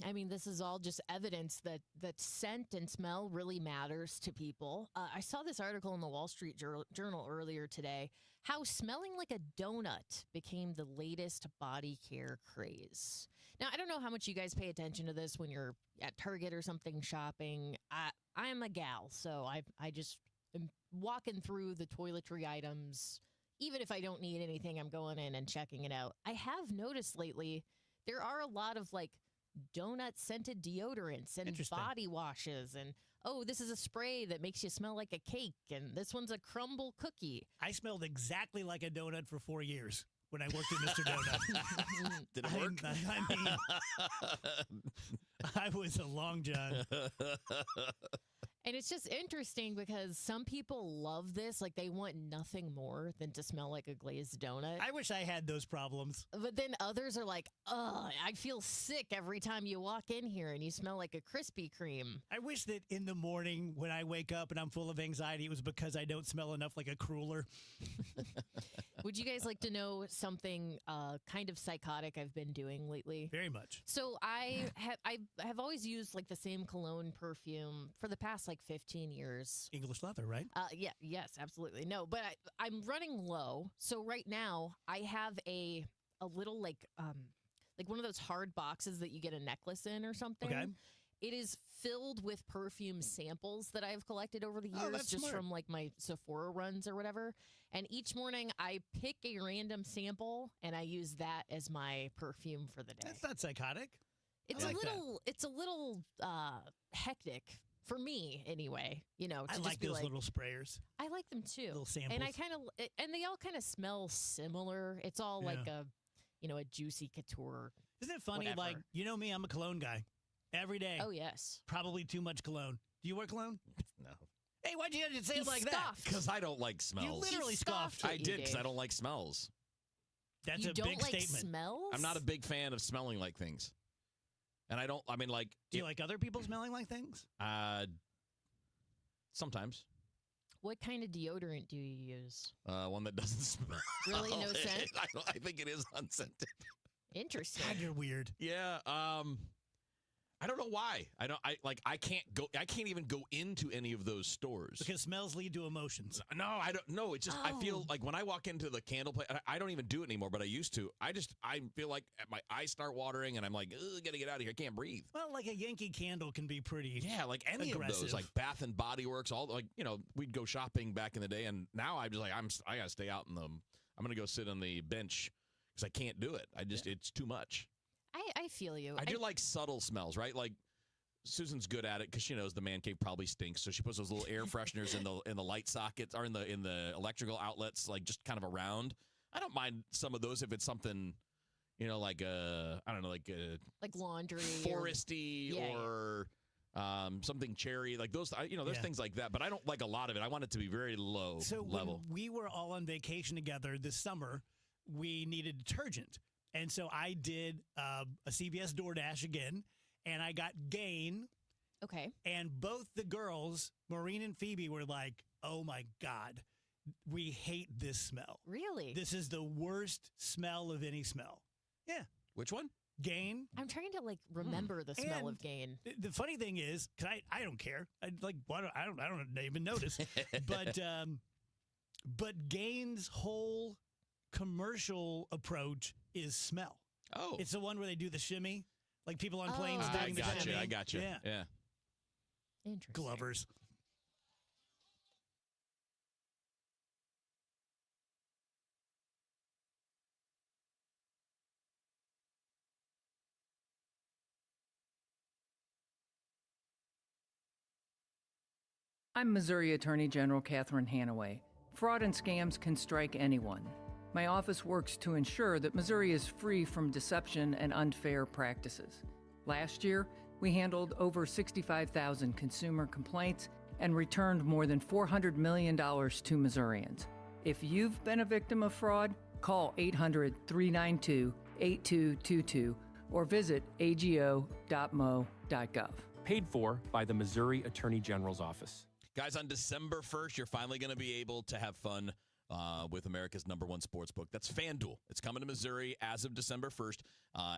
I mean, this is all just evidence that scent and smell really matters to people. I saw this article in the Wall Street Journal earlier today, how smelling like a donut became the latest body care craze. Now, I don't know how much you guys pay attention to this when you're at Target or something shopping. I'm a gal, so I just am walking through the toiletry items. Even if I don't need anything, I'm going in and checking it out. I have noticed lately there are a lot of like donut scented deodorants and body washes, and oh, this is a spray that makes you smell like a cake, and this one's a crumble cookie. I smelled exactly like a donut for 4 years when I worked at Mr. Donut. Did it work? I mean, I was a long john. And it's just interesting because some people love this. Like, they want nothing more than to smell like a glazed donut. I wish I had those problems. But then others are like, ugh, I feel sick every time you walk in here and you smell like a Krispy Kreme. I wish that in the morning when I wake up and I'm full of anxiety, it was because I don't smell enough like a cruller. Would you guys like to know something kind of psychotic I've been doing lately? Very much. So I have always used like the same cologne perfume for the past like 15 years. English leather, right? Yes, absolutely. No, but I'm running low. So right now I have a little like one of those hard boxes that you get a necklace in or something. Okay. It is filled with perfume samples that I've collected over the years, that's just smart. from like my Sephora runs or whatever. And each morning I pick a random sample and I use that as my perfume for the day. That's not psychotic. It's I like that. it's a little hectic for me anyway, to I just like be those like, little sprayers. I like them too. Little samples. And and they all kind of smell similar. It's all like Yeah. a juicy couture. Isn't it funny? Whatever. Like, you know me, I'm a cologne guy. Every day. Oh, yes. Probably too much cologne. Do you wear cologne? No. Hey, why'd you say He it like scoffed. Because I don't like smells. You literally scoffed. I did because I don't like smells. That's You a don't big like statement. smells? I'm not a big fan of smelling like things. And I don't, Do you like other people smelling like things? Sometimes. What kind of deodorant do you use? One that doesn't smell. Really? No scent? I think it is unscented. Interesting. God, you're weird. Yeah. I don't know why. I can't even go into any of those stores. Because smells lead to emotions. No, I don't know. It's just, I feel Oh. like when I walk into the candle place, I don't even do it anymore, but I used to. I feel like my eyes start watering and I'm like, ugh, gotta get out of here. I can't breathe. Well, like a Yankee Candle can be pretty Yeah, like any aggressive. of those, like Bath and Body Works, all we'd go shopping back in the day, and now I'm just like, I gotta stay out in them. I'm gonna go sit on the bench because I can't do it. It's too much. I feel you. I do like subtle smells, right? Like Susan's good at it because she knows the man cave probably stinks, so she puts those little air fresheners in the light sockets or in the electrical outlets, like just kind of around. I don't mind some of those if it's something, like I don't know, like laundry, foresty or something cherry, like those. There's things like that, but I don't like a lot of it. I want it to be very low level. When we were all on vacation together this summer, we needed detergent. And so I did a CVS DoorDash again, and I got Gain. Okay. And both the girls, Maureen and Phoebe, were like, oh, my God, we hate this smell. Really? This is the worst smell of any smell. Yeah. Which one? Gain. I'm trying to remember the smell And of Gain. The funny thing is, cause I don't care. I don't even notice. But Gain's whole commercial approach is smell. Oh, it's the one where they do the shimmy, like people on planes I doing the got you. shimmy. I got you. Yeah. Interesting. Glovers. I'm Missouri Attorney General Catherine Hanaway. Fraud and scams can strike anyone. My office works to ensure that Missouri is free from deception and unfair practices. Last year, we handled over 65,000 consumer complaints and returned more than $400 million to Missourians. If you've been a victim of fraud, call 800-392-8222 or visit ago.mo.gov. Paid for by the Missouri Attorney General's Office. Guys, on December 1st, you're finally going to be able to have fun with America's #1 sports book. That's FanDuel. It's coming to Missouri as of December 1st,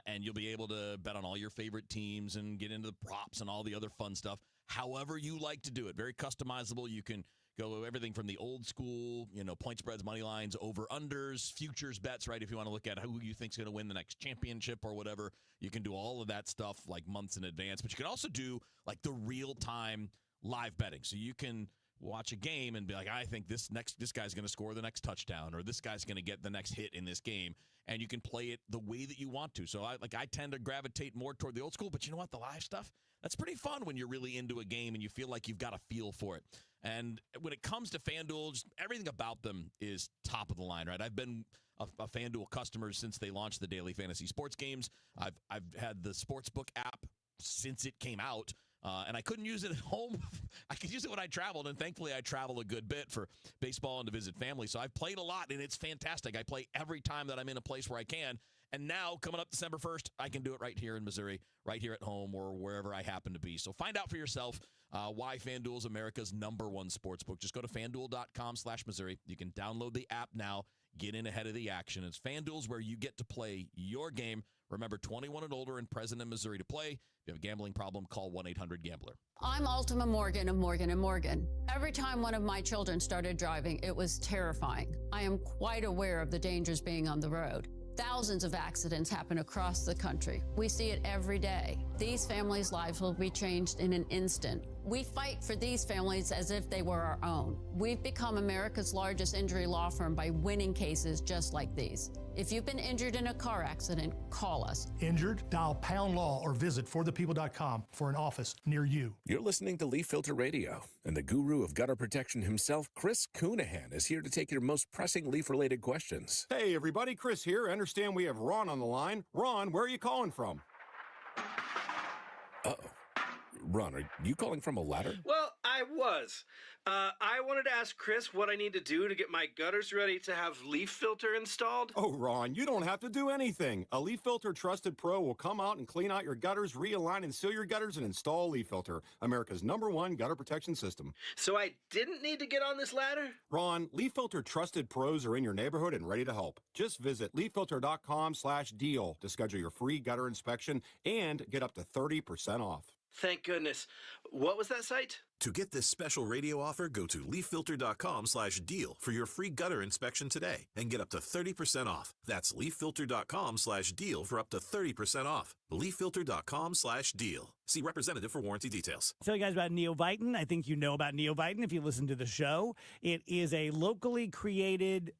and you'll be able to bet on all your favorite teams and get into the props and all the other fun stuff. However you like to do it. Very customizable. You can go everything from the old school, point spreads, money lines, over-unders, futures bets, right? If you want to look at who you think's going to win the next championship or whatever, you can do all of that stuff like months in advance. But you can also do like the real-time live betting. So you can watch a game and be like, I think this guy's going to score the next touchdown, or this guy's going to get the next hit in this game, and you can play it the way that you want to. So I tend to gravitate more toward the old school, but you know what? The live stuff, that's pretty fun when you're really into a game and you feel like you've got a feel for it. And when it comes to FanDuel, just everything about them is top of the line, right? I've been a FanDuel customer since they launched the daily fantasy sports games. I've had the Sportsbook app since it came out. And I couldn't use it at home. I could use it when I traveled, and thankfully I travel a good bit for baseball and to visit family. So I've played a lot, and it's fantastic. I play every time that I'm in a place where I can. And now, coming up December 1st, I can do it right here in Missouri, right here at home or wherever I happen to be. So find out for yourself why FanDuel is America's #1 sportsbook. Just go to FanDuel.com/Missouri. You can download the app now. Get in ahead of the action. It's FanDuel's where you get to play your game. Remember, 21 and older and present in Missouri to play. If you have a gambling problem, call 1-800-GAMBLER. I'm Ultima Morgan of Morgan & Morgan. Every time one of my children started driving, it was terrifying. I am quite aware of the dangers being on the road. Thousands of accidents happen across the country. We see it every day. These families' lives will be changed in an instant. We fight for these families as if they were our own. We've become America's largest injury law firm by winning cases just like these. If you've been injured in a car accident, call us. Injured? Dial # law or visit forthepeople.com for an office near you. You're listening to Leaf Filter Radio, and the guru of gutter protection himself, Chris Coonahan, is here to take your most pressing leaf-related questions. Hey, everybody, Chris here. I understand we have Ron on the line. Ron, where are you calling from? Uh-oh. Ron, are you calling from a ladder? Well, I was. I wanted to ask Chris what I need to do to get my gutters ready to have Leaf Filter installed. Oh, Ron, you don't have to do anything. A Leaf Filter Trusted Pro will come out and clean out your gutters, realign and seal your gutters, and install Leaf Filter, America's #1 gutter protection system. So I didn't need to get on this ladder? Ron, Leaf Filter Trusted Pros are in your neighborhood and ready to help. Just visit leaffilter.com/deal to schedule your free gutter inspection and get up to 30% off. Thank goodness. What was that site? To get this special radio offer, go to leaffilter.com/deal for your free gutter inspection today and get up to 30% off. That's leaffilter.com/deal for up to 30% off. leaffilter.com/deal. See representative for warranty details. Tell you guys about Neovitin. I think you know about Neovitin if you listen to the show. It is a locally created,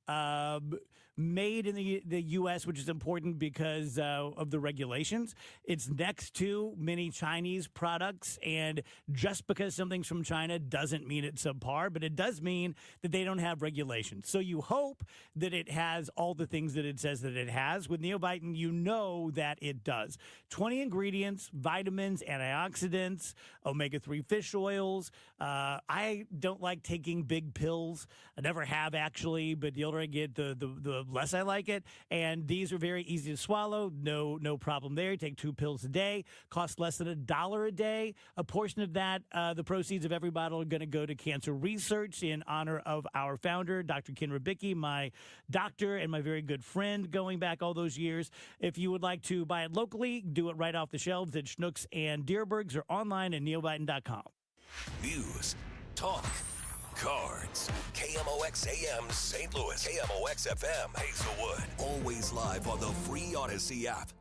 made in the U.S., which is important because of the regulations. It's next to many Chinese products, and just because something's from China doesn't mean it's subpar, but it does mean that they don't have regulations. So you hope that it has all the things that it says that it has. With Neovitin, you know that it does. 20 ingredients, vitamins, antioxidants, omega-3 fish oils. I don't like taking big pills. I never have, actually, but the older I get, the less I like it. And these are very easy to swallow. No problem there. You take 2 pills a day. Cost less than $1 a day. A portion of that, the proceeds of every bottle are going to go to cancer research in honor of our founder, Dr. Ken Ribicki, my doctor and my very good friend going back all those years. If you would like to buy it locally, do it right off the shelves at Schnucks and Deerbergs or online at neovitin.com. News, talk, cards. KMOX AM St. Louis. KMOX FM Hazelwood. Always live on the free Odyssey app.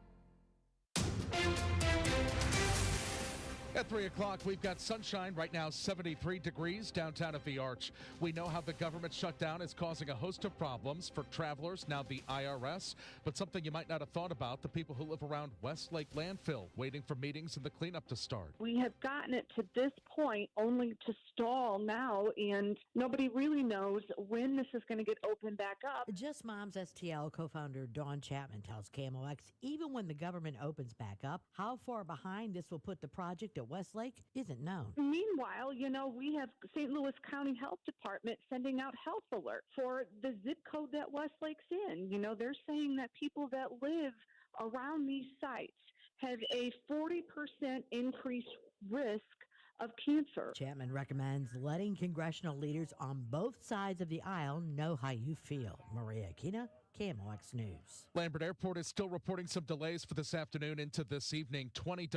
At 3 o'clock, we've got sunshine. Right now, 73 degrees downtown at the Arch. We know how the government shutdown is causing a host of problems for travelers, now the IRS. But something you might not have thought about, the people who live around Westlake Landfill, waiting for meetings and the cleanup to start. We have gotten it to this point only to stall now, and nobody really knows when this is going to get opened back up. Just Moms STL co-founder Dawn Chapman tells KMOX, even when the government opens back up, how far behind this will put the project at Westlake isn't known. Meanwhile, we have St. Louis County Health Department sending out health alerts for the zip code that Westlake's in. They're saying that people that live around these sites have a 40% increased risk of cancer. Chapman recommends letting congressional leaders on both sides of the aisle know how you feel. Maria Aquina, KMOX News. Lambert Airport is still reporting some delays for this afternoon into this evening. 20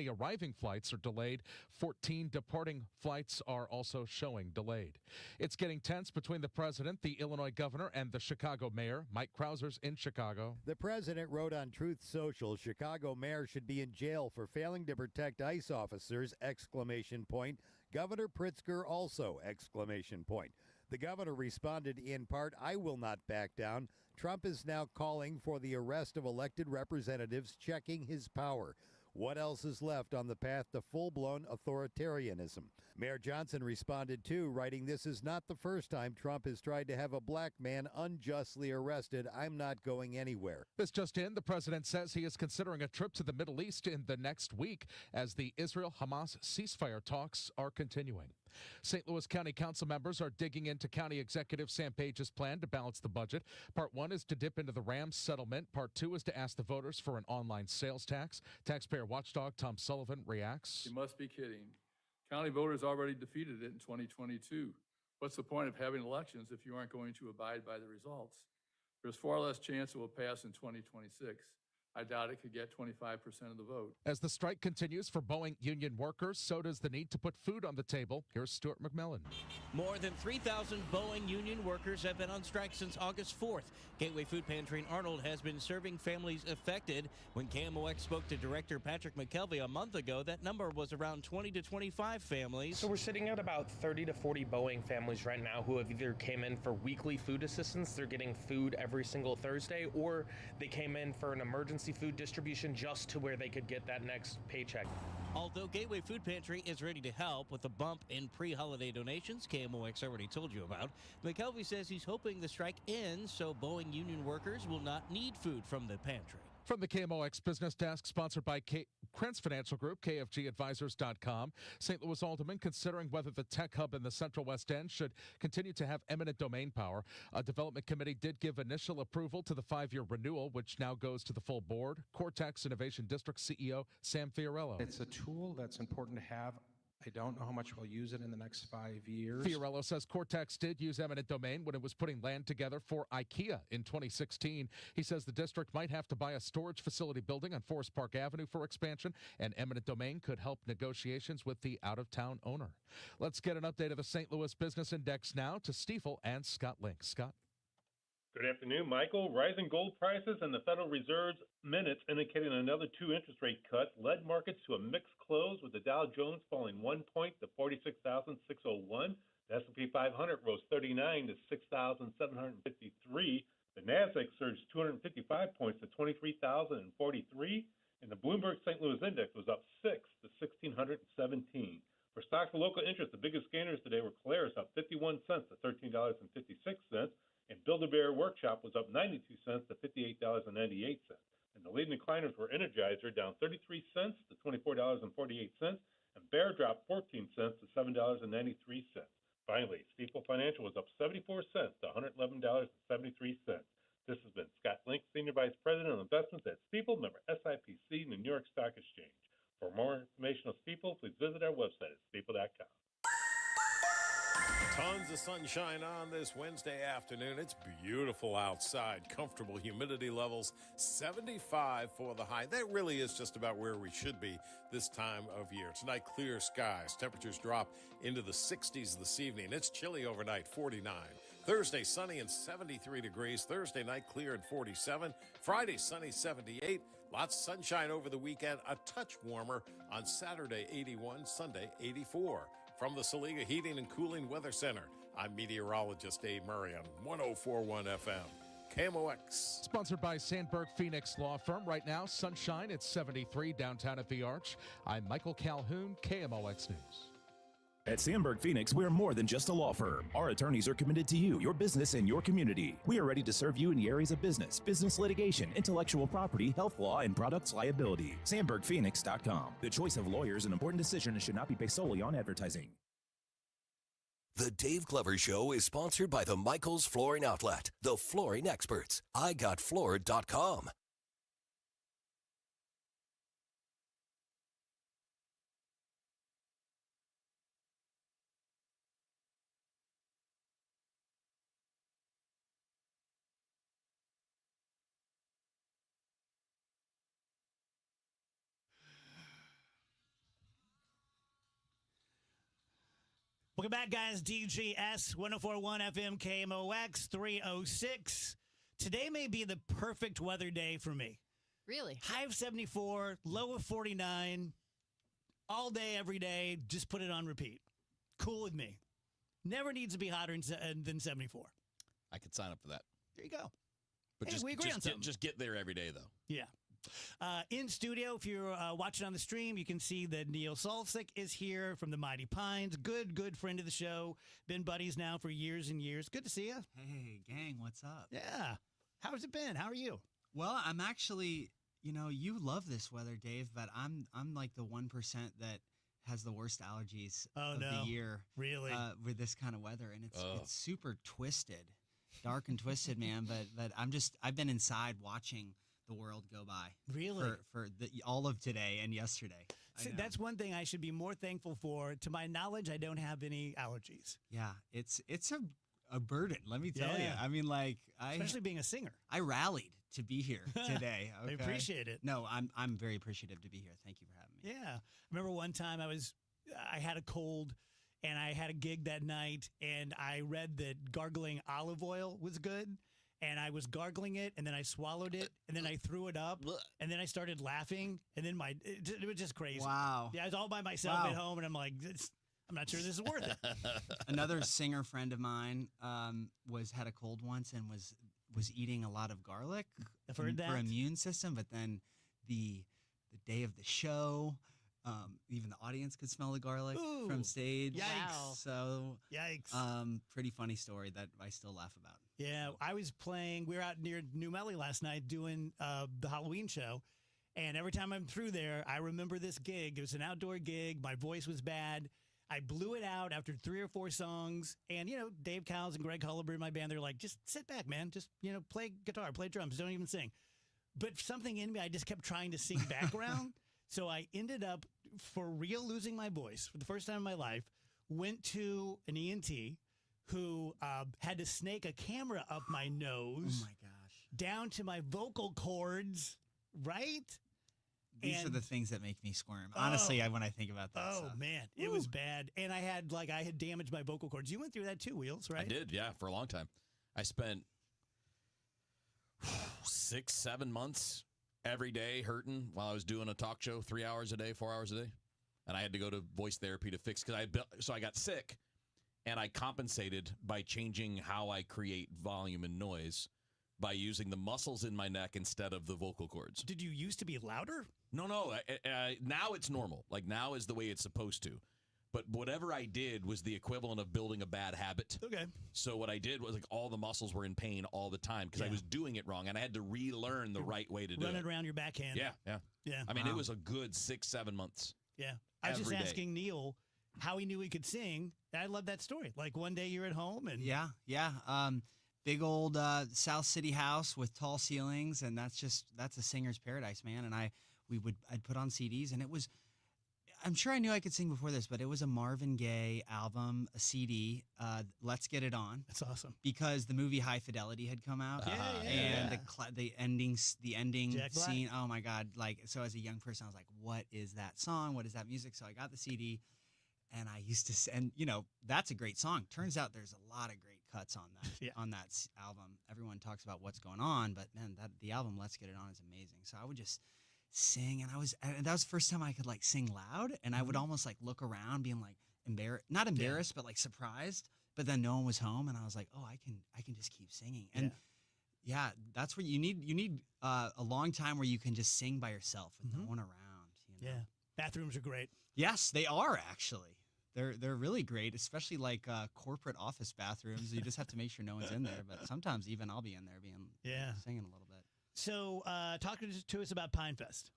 arriving flights are delayed. 14 departing flights are also showing delayed. It's getting tense between the president, the Illinois governor, and the Chicago mayor. Mike Krauser's in Chicago. The president wrote on Truth Social, Chicago mayor should be in jail for failing to protect ICE officers, ! Governor Pritzker also, ! The governor responded in part, I will not back down. Trump is now calling for the arrest of elected representatives checking his power. What else is left on the path to full-blown authoritarianism? Mayor Johnson responded too, writing, "This is not the first time Trump has tried to have a black man unjustly arrested. I'm not going anywhere." This just in, the president says he is considering a trip to the Middle East in the next week as the Israel-Hamas ceasefire talks are continuing. St. Louis County Council members are digging into County Executive Sam Page's plan to balance the budget. Part 1 is to dip into the Rams settlement. Part 2 is to ask the voters for an online sales tax. Taxpayer watchdog Tom Sullivan reacts. You must be kidding. County voters already defeated it in 2022. What's the point of having elections if you aren't going to abide by the results? There's far less chance it will pass in 2026. I doubt it could get 25% of the vote. As the strike continues for Boeing union workers, so does the need to put food on the table. Here's Stuart McMillan. More than 3,000 Boeing union workers have been on strike since August 4th. Gateway Food Pantry in Arnold has been serving families affected. When KMOX spoke to Director Patrick McKelvey a month ago, that number was around 20 to 25 families. So we're sitting at about 30 to 40 Boeing families right now who have either came in for weekly food assistance, they're getting food every single Thursday, or they came in for an emergency food distribution just to where they could get that next paycheck. Although Gateway Food Pantry is ready to help with a bump in pre-holiday donations KMOX already told you about, McKelvey says he's hoping the strike ends so Boeing union workers will not need food from the pantry. From the KMOX Business Desk, sponsored by Krentz Financial Group, KFGadvisors.com. St. Louis Alderman considering whether the tech hub in the Central West End should continue to have eminent domain power. A development committee did give initial approval to the 5-year renewal, which now goes to the full board. Cortex Innovation District CEO Sam Fiorello. It's a tool that's important to have. I don't know how much we'll use it in the next 5 years. Fiorello says Cortex did use eminent domain when it was putting land together for IKEA in 2016. He says the district might have to buy a storage facility building on Forest Park Avenue for expansion, and eminent domain could help negotiations with the out-of-town owner. Let's get an update of the St. Louis Business Index now to Stiefel and Scott Link. Scott. Good afternoon, Michael. Rising gold prices and the Federal Reserve's minutes indicating another 2 interest rate cuts led markets to a mixed close, with the Dow Jones falling 1 point to 46,601. The S&P 500 rose 39 to 6,753. The Nasdaq surged 255 points to 23,043, and the Bloomberg St. Louis Index was up 6 to 1,617. For stocks of local interest, the biggest gainers today were Caleres up 51 cents to $13.56. And Build-A-Bear Workshop was up 92 cents to $58.98. And the leading decliners were Energizer down 33 cents to $24.48, and Bear dropped 14 cents to $7.93. Finally, Stiefel Financial was up 74 cents to $111.73. This has been Scott Link, Senior Vice President of Investments at Stiefel, member SIPC, and the New York Stock Exchange. For more information on Stiefel, please visit our website at stiefel.com. Tons of sunshine on this Wednesday afternoon. It's beautiful outside. Comfortable humidity levels, 75 for the high. That really is just about where we should be this time of year. Tonight, clear skies. Temperatures drop into the 60s this evening. It's chilly overnight, 49. Thursday, sunny and 73 degrees. Thursday night, clear and 47. Friday, sunny, 78. Lots of sunshine over the weekend. A touch warmer on Saturday, 81. Sunday, 84. From the Saliga Heating and Cooling Weather Center, I'm meteorologist Dave Murray on 104.1 FM. KMOX. Sponsored by Sandberg Phoenix Law Firm. Right now, sunshine at 73 downtown at the Arch. I'm Michael Calhoun, KMOX News. At Sandberg Phoenix, we're more than just a law firm. Our attorneys are committed to you, your business, and your community. We are ready to serve you in the areas of business litigation, intellectual property, health law, and products liability. SandbergPhoenix.com. The choice of lawyers is an important decision and should not be based solely on advertising. The Dave Glover Show is sponsored by the Michaels Flooring Outlet, the flooring experts. IGotFloored.com. Welcome back, guys. DGS 104.1 FM KMOX 306. Today may be the perfect weather day for me. Really? High of 74, low of 49, all day, every day. Just put it on repeat. Cool with me. Never needs to be hotter than 74. I could sign up for that. There you go. But Hey, we agree on something. Just get there every day, though. Yeah. In studio, if you're watching on the stream, you can see that Neil Salsick is here from the Mighty Pines. Good friend of the show. Been buddies now for years and years. Good to see you. Hey, gang, what's up? Yeah. How's it been? How are you? Well, I'm actually, you love this weather, Dave, but I'm like the 1% that has the worst allergies of the year. Really? With this kind of weather, and it's super twisted, dark and twisted, man. But I've been inside watching the world go by. Really? For all of today and yesterday. See, that's one thing I should be more thankful for. To my knowledge, I don't have any allergies. Yeah, it's a burden, let me tell you. I mean, especially being a singer. I rallied to be here today. Okay? I appreciate it. No, I'm very appreciative to be here. Thank you for having me. Yeah. I remember one time I had a cold and I had a gig that night and I read that gargling olive oil was good. And I was gargling it, and then I swallowed it, and then I threw it up, and then I started laughing, and then it was just crazy. Wow. Yeah, I was all by myself at home, and I'm like, I'm not sure this is worth it. Another singer friend of mine had a cold once and was eating a lot of garlic for immune system, but then the day of the show, even the audience could smell the garlic from stage. Yikes. Wow. So yikes. Pretty funny story that I still laugh about. Yeah, I was playing. We were out near New Melly last night doing the Halloween show, and every time I'm through there, I remember this gig. It was an outdoor gig. My voice was bad. I blew it out after 3 or 4 songs, and Dave Cowles and Greg Hullabur in my band. They're like, just sit back, man. Just play guitar, play drums. Don't even sing. But something in me, I just kept trying to sing background. So I ended up, for real, losing my voice for the first time in my life. Went to an ENT. Who had to snake a camera up my nose. Oh, my gosh. Down to my vocal cords, right? These are the things that make me squirm. Honestly, when I think about that stuff. Oh, man. It was bad. And I had damaged my vocal cords. You went through that too, Wheels, right? I did, yeah, for a long time. I spent 6-7 months every day hurting while I was doing a talk show 3 hours a day, 4 hours a day. And I had to go to voice therapy to fix, so I got sick. And I compensated by changing how I create volume and noise by using the muscles in my neck instead of the vocal cords. Did you used to be louder? No. Now it's normal. Like now is the way it's supposed to. But whatever I did was the equivalent of building a bad habit. Okay. So what I did was all the muscles were in pain all the time because I was doing it wrong and I had to relearn the right way to do it. Running around your backhand. Yeah. I mean, it was a good 6-7 months. Yeah. I was just every day. asking Neil how he knew he could sing. I love that story. Like one day you're at home and big old South City house with tall ceilings, and that's a singer's paradise, man. And I'd put on CDs, and it was, I'm sure I knew I could sing before this, but it was a Marvin Gaye album, a CD, Let's Get It On. That's awesome. Because the movie High Fidelity had come out. And the ending scene, oh my God. So as a young person, I was like, what is that song? What is that music? So I got the CD. And I used to send, that's a great song. Turns out there's a lot of great cuts on that album. Everyone talks about what's going on, but man, the album Let's Get It On is amazing. So I would just sing, and that was the first time I could sing loud, and I would almost look around, being not embarrassed, but surprised. But then no one was home, and I was like, oh, I can just keep singing. And yeah, that's where you need a long time where you can just sing by yourself with no one around. Yeah, bathrooms are great. Yes, they are actually. They're really great, especially corporate office bathrooms. You just have to make sure no one's in there. But sometimes even I'll be in there singing a little bit. So talk to us about Pine Fest.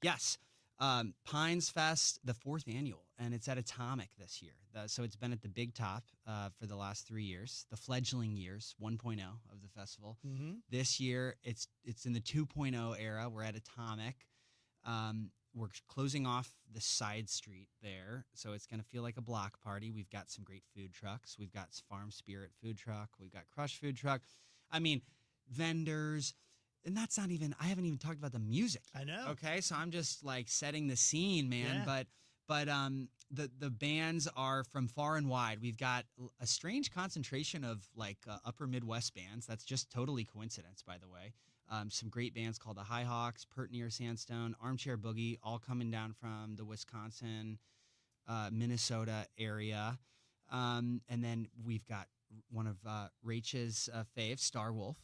Yes. Pines Fest, the 4th annual, and it's at Atomic this year. So it's been at the Big Top for the last 3 years, the fledgling years, 1.0 of the festival. Mm-hmm. This year, it's in the 2.0 era. We're at Atomic. We're closing off the side street there, so it's going to feel like a block party. We've got some great food trucks. We've got Farm Spirit food truck. We've got Crush food truck. I mean, vendors. And that's not even, I haven't even talked about the music. I know. Okay, so I'm just setting the scene, man. Yeah. But the bands are from far and wide. We've got a strange concentration of upper Midwest bands. That's just totally coincidence, by the way. Some great bands called the High Hawks, Pert Near Sandstone, Armchair Boogie, all coming down from the Wisconsin, Minnesota area. And then we've got one of Rach's faves, Star Wolf.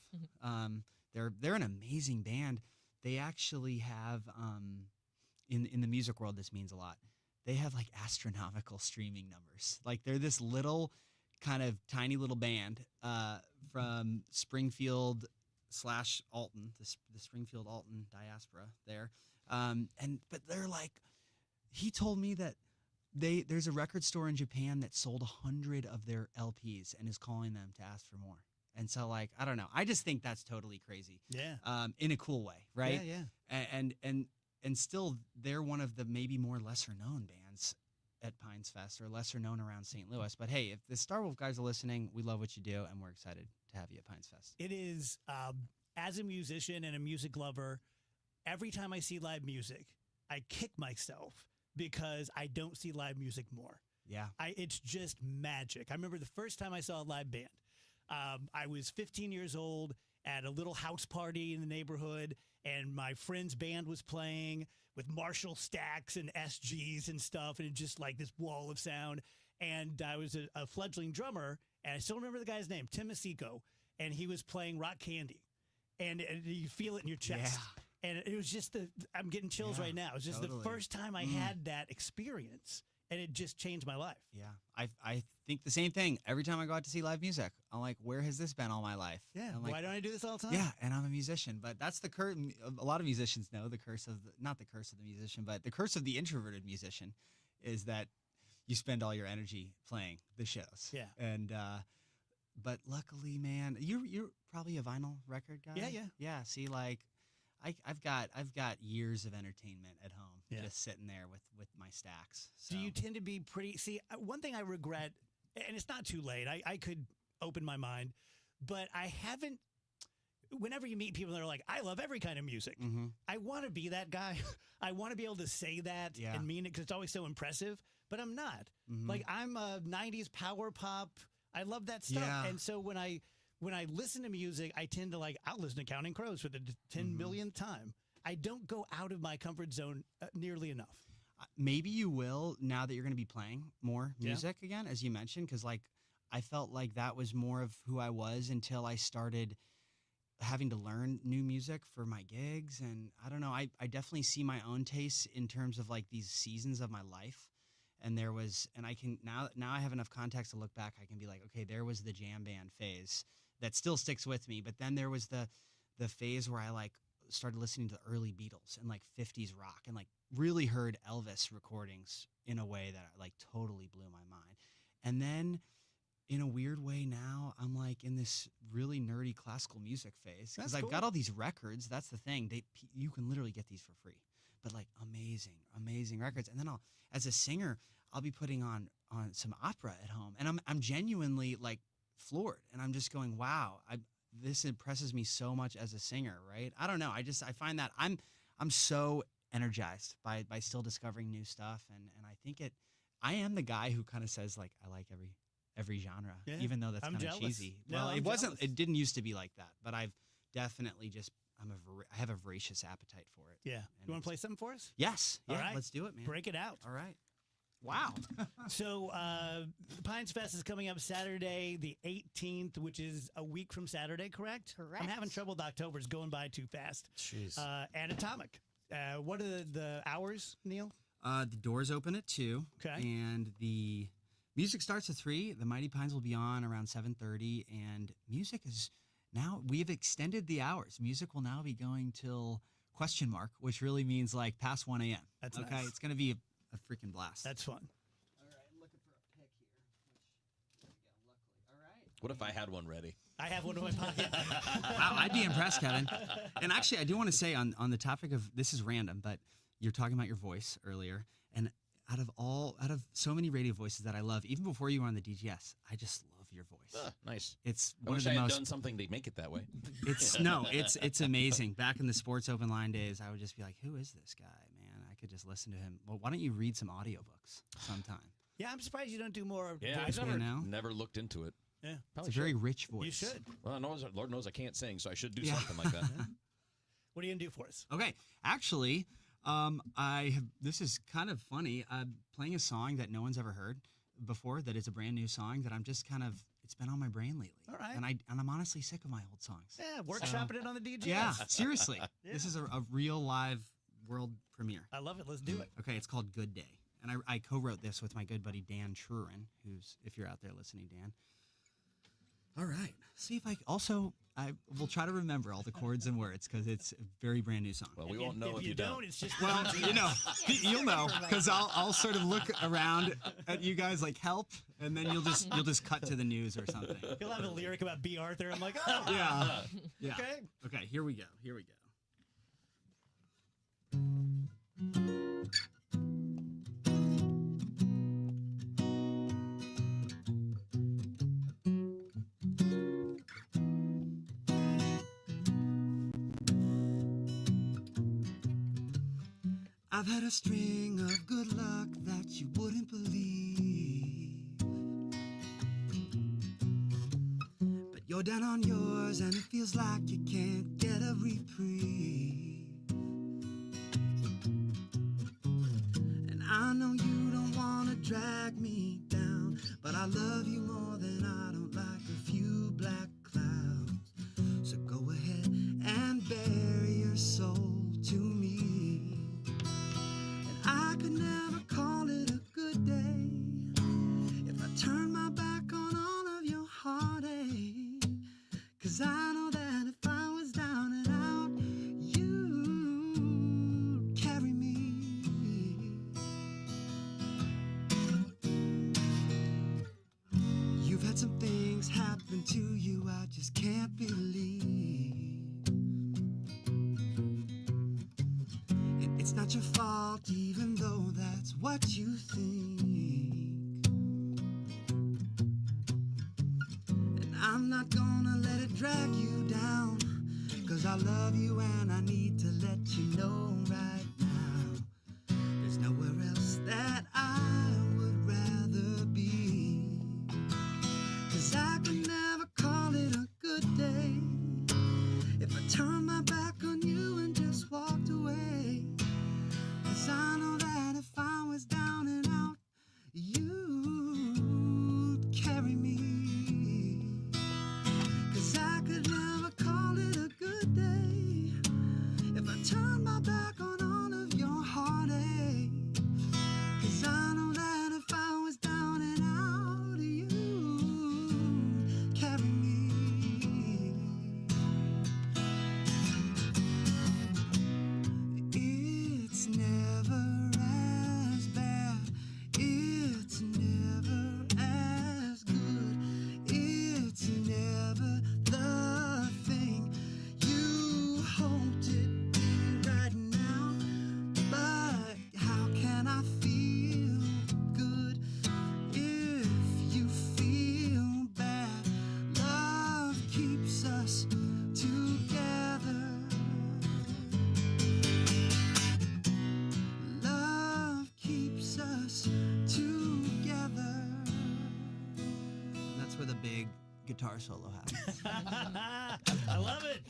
They're an amazing band. they actually have in the music world, this means a lot. They have like astronomical streaming numbers. Like they're this little kind of tiny little band from Springfield / Alton, the Springfield Alton diaspora there. But they're like, he told me that there's a record store in Japan that sold 100 of their LPs and is calling them to ask for more. And so, like, I don't know. I just think that's totally crazy. Yeah. In a cool way, right? Yeah. And still, they're one of the maybe more lesser known bands at Pines Fest, or lesser known around St. Louis. But hey, if the Star Wolf guys are listening, we love what you do, and we're excited to have you at Pines Fest. It is, as a musician and a music lover, every time I see live music, I kick myself because I don't see live music more. Yeah. It's just magic. I remember the first time I saw a live band. I was 15 years old at a little house party in the neighborhood, and my friend's band was playing with Marshall stacks and SGs and stuff, and it just like this wall of sound. And I was a fledgling drummer, and I still remember the guy's name, Tim Masico, and he was playing Rock Candy, and you feel it in your chest. Yeah. And it was just I'm getting chills right now. It was just the first time I had that experience, and it just changed my life. Yeah, I think the same thing. Every time I go out to see live music, I'm like, where has this been all my life? Yeah, I'm like, why don't I do this all the time? Yeah, and I'm a musician, but that's the curse. A lot of musicians know the curse of not the curse of the musician, but the curse of the introverted musician is that you spend all your energy playing the shows. Yeah, and but luckily, man, you're probably a vinyl record guy. Yeah. See, like, I've got years of entertainment at home, just sitting there with my stacks. So. Do you tend to be pretty? See, one thing I regret, and it's not too late. I could open my mind, but I haven't. Whenever you meet people that are like, I love every kind of music, I want to be that guy. I want to be able to say that and mean it because it's always so impressive, but I'm not. Like, I'm a 90s power pop. I love that stuff. Yeah. And so when I listen to music, I tend to I'll listen to Counting Crows for the 10 millionth time. I don't go out of my comfort zone nearly enough. Maybe you will now that you're going to be playing more music again, as you mentioned, because I felt like that was more of who I was until I started having to learn new music for my gigs. And I don't know, I definitely see my own tastes in terms of like these seasons of my life. And I can now I have enough context to look back. I can be like, okay, there was the jam band phase that still sticks with me. But then there was the phase where I like started listening to the early Beatles and like 50s rock and like really heard Elvis recordings in a way that like totally blew my mind. And then in a weird way now I'm like in this really nerdy classical music phase because I've got all these records. That's the thing. You can literally get these for free. But like amazing records. And then as a singer, I'll be putting on some opera at home, and I'm genuinely like floored, and I'm just going, wow, this impresses me so much as a singer, right? I don't know. I find that I'm so energized by still discovering new stuff, and I think I am the guy who kind of says like I like every genre, even though that's kind of cheesy. No, well, it didn't used to be like that, but I've definitely just. I have a voracious appetite for it. Yeah. You want to play something for us? Yes. All Yeah, right. let's do it, man. Break it out. All right. Wow. So the Pines Fest is coming up Saturday, the 18th, which is a week from Saturday, correct? Correct. I'm having trouble with October. It's going by too fast. Jeez. Anatomic. What are the hours, Neil? The doors open at 2. Okay. And the music starts at 3. The Mighty Pines will be on around 7:30. And music is... Now we have extended the hours. Music will now be going till ? Which really means like past 1 a.m. That's okay. nice. It's going to be a freaking blast. That's fun. All right, I'm looking for a pick here. All right. What if I had one ready? I have one in my pocket. Wow, I'd be impressed, Kevin. And actually, I do want to say on the topic of this is random, but you're talking about your voice earlier, and out of so many radio voices that I love, even before you were on the DGS, I just love your voice. Nice. It's I one wish of the I had most. done something to make it that way. It's amazing. Back in the Sports Open Line days, I would just be like, who is this guy, man? I could just listen to him. Well, why don't you read some audiobooks sometime? Yeah, I'm surprised you don't do more. Yeah, voice I've work. never looked into it. Yeah, It's a very rich voice. You should. Well, Lord knows I can't sing, so I should do something like that. What are you gonna do for us? Okay, actually, this is kind of funny. I'm playing a song that no one's ever heard before. That is a brand new song that I'm just kind of. it's been on my brain lately. All right. And I'm honestly sick of my old songs. Yeah, workshopping it on the DJs. Yeah, seriously. Yeah. This is a real live world premiere. I love it. Let's do it. Okay, it's called Good Day. And I co-wrote this with my good buddy Dan Trurin, who's, if you're out there listening, Dan. All right. See if I will try to remember all the chords and words because it's a very brand new song. Well, we won't know if you don't. It's just well, you'll know because I'll sort of look around at you guys like help, and then you'll just cut to the news or something. He'll have a lyric about B. Arthur. I'm like, oh yeah. Okay. Here we go. I've had a string of good luck that you wouldn't believe. But you're down on yours and it feels like you can't get a reprieve. And I know you don't want to drag me down, but I love you more than I don't like a few black clouds. So go ahead and bare your soul to me. I could never call it a good day if I turn my back on all of your heartache. 'Cause I know that if I was down and out, you'd carry me. You've had some things happen to you I just can't believe. It's not your fault, even though that's what you think. And I'm not gonna let it drag you down, 'cause I love you and I need to let you know right now. There's nowhere else that I would rather be. 'Cause I could never call it a good day if I turned my back on you and just walked away. 'Cause I know that if I was down and out, you'd carry me. 'Cause I could never call it a good day if I turned my back on all of your heartache. 'Cause I know that if I was down and out, you'd carry me. It's never as bad. It's never as good. It's never the thing you hoped it'd be right now. But how can I feel good if you feel bad? Love keeps us together. Love keeps us together. That's where the big guitar solo happens. I love it.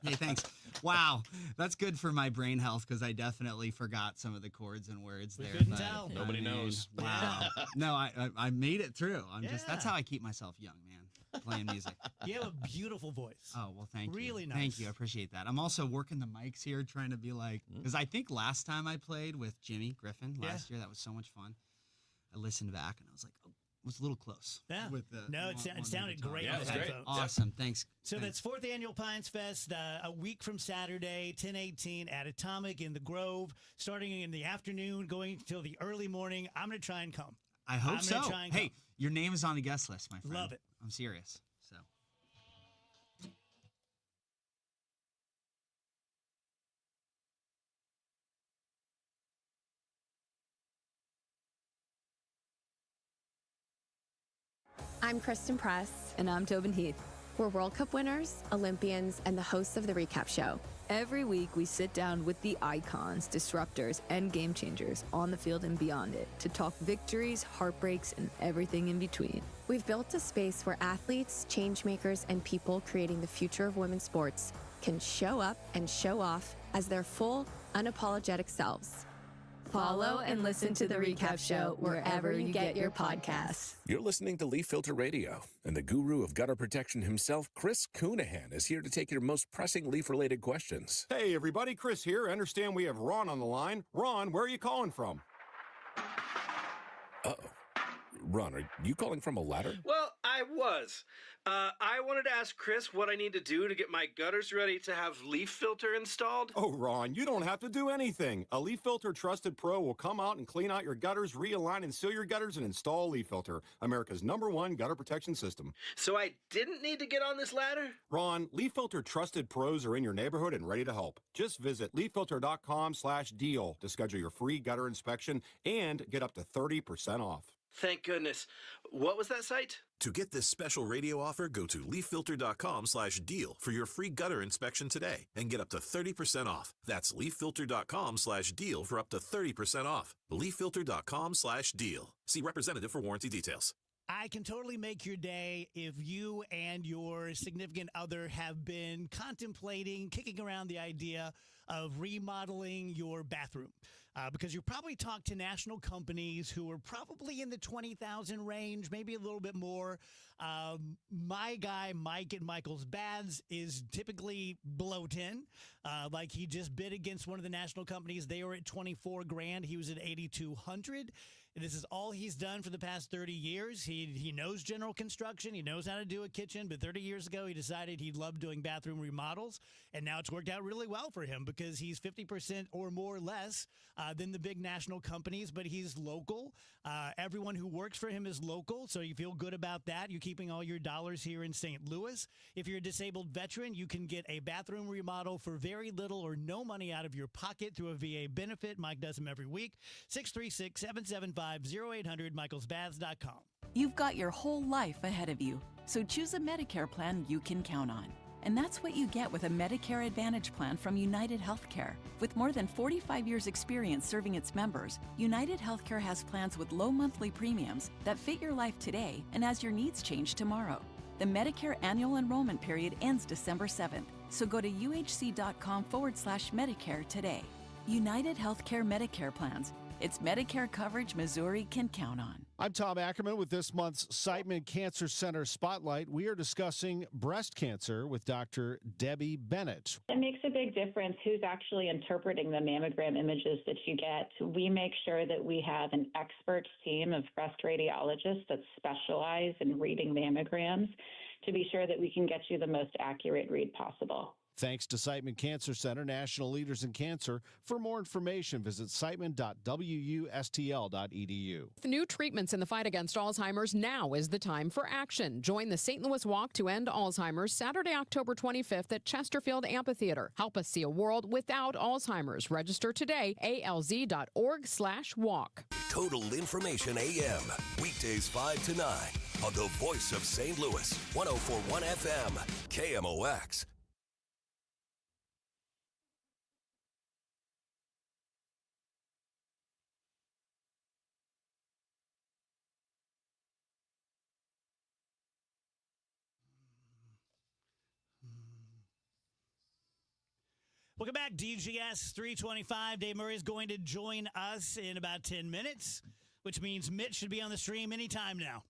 Hey, thanks. Wow, that's good for my brain health because I definitely forgot some of the chords and words We there. couldn't but, tell. Nobody knows. Wow. No, I made it through. That's how I keep myself young, man, playing music. You have a beautiful voice. Oh, well, thank you. Really nice. Thank you. I appreciate that. I'm also working the mics here, trying to be like, because I think last time I played with Jimmy Griffin last year, that was so much fun. I listened back and I was like, oh, it was a little close. Yeah. With the it sounded great. Yeah, on it was the great. headphones. Awesome. Thanks. So Thanks. that's 4th Annual Pines Fest, a week from Saturday, 10/18 at Atomic in the Grove, starting in the afternoon, going till the early morning. I'm going to try and come. I hope I'm so. gonna try and Hey, come. your name is on the guest list, my friend. Love it. I'm serious. So. I'm Kristen Press. And I'm Tobin Heath. We're World Cup winners, Olympians, and the hosts of the Recap Show. Every week, we sit down with the icons, disruptors, and game changers on the field and beyond it to talk victories, heartbreaks, and everything in between. We've built a space where athletes, change makers, and people creating the future of women's sports can show up and show off as their full, unapologetic selves. Follow and listen to The Recap Show wherever you get your podcasts. You're listening to Leaf Filter Radio, and the guru of gutter protection himself, Chris Coonahan, is here to take your most pressing leaf-related questions. Hey, everybody, Chris here. I understand we have Ron on the line. Ron, where are you calling from? Uh-oh. Ron, are you calling from a ladder? Well, I was. I wanted to ask Chris what I need to do to get my gutters ready to have leaf filter installed. Oh, Ron, you don't have to do anything. A Leaf Filter Trusted Pro will come out and clean out your gutters, realign and seal your gutters, and install Leaf Filter, America's #1 gutter protection system. So I didn't need to get on this ladder? Ron, Leaf Filter Trusted Pros are in your neighborhood and ready to help. Just visit leaffilter.com/deal to schedule your free gutter inspection and get up to 30% off. Thank goodness. What was that site? To get this special radio offer, go to leaffilter.com/deal for your free gutter inspection today and get up to 30% off. That's leaffilter.com/deal for up to 30% off. leaffilter.com/deal. See representative for warranty details. I can totally make your day if you and your significant other have been contemplating, kicking around the idea of remodeling your bathroom. Because you probably talked to national companies who are probably in the 20,000 range, maybe a little bit more. My guy, Mike at Michael's Baths, is typically below 10. Like he just bid against one of the national companies. They were at 24 grand. He was at 8,200. This is all he's done for the past 30 years. He knows general construction. He knows how to do a kitchen. But 30 years ago, he decided he loved doing bathroom remodels. And now it's worked out really well for him because he's 50% or more less than the big national companies. But he's local. Everyone who works for him is local. So you feel good about that. You're keeping all your dollars here in St. Louis. If you're a disabled veteran, you can get a bathroom remodel for very little or no money out of your pocket through a VA benefit. Mike does them every week. 636-775-0800, michaelsbaths.com. You've got your whole life ahead of you, so choose a Medicare plan you can count on. And that's what you get with a Medicare Advantage plan from United Healthcare. With more than 45 years' experience serving its members, United Healthcare has plans with low monthly premiums that fit your life today and as your needs change tomorrow. The Medicare annual enrollment period ends December 7th, so go to uhc.com/Medicare today. United Healthcare Medicare plans. It's Medicare coverage Missouri can count on. I'm Tom Ackerman with this month's Siteman Cancer Center Spotlight. We are discussing breast cancer with Dr. Debbie Bennett. It makes a big difference who's actually interpreting the mammogram images that you get. We make sure that we have an expert team of breast radiologists that specialize in reading mammograms to be sure that we can get you the most accurate read possible. Thanks to Siteman Cancer Center, national leaders in cancer. For more information, visit siteman.wustl.edu. With new treatments in the fight against Alzheimer's, now is the time for action. Join the St. Louis Walk to End Alzheimer's Saturday, October 25th at Chesterfield Amphitheater. Help us see a world without Alzheimer's. Register today, alz.org/walk. Total Information AM, weekdays 5 to 9 on the voice of St. Louis, 104.1 FM, KMOX. Welcome back, DGS 325. Dave Murray is going to join us in about 10 minutes, which means Mitch should be on the stream anytime now.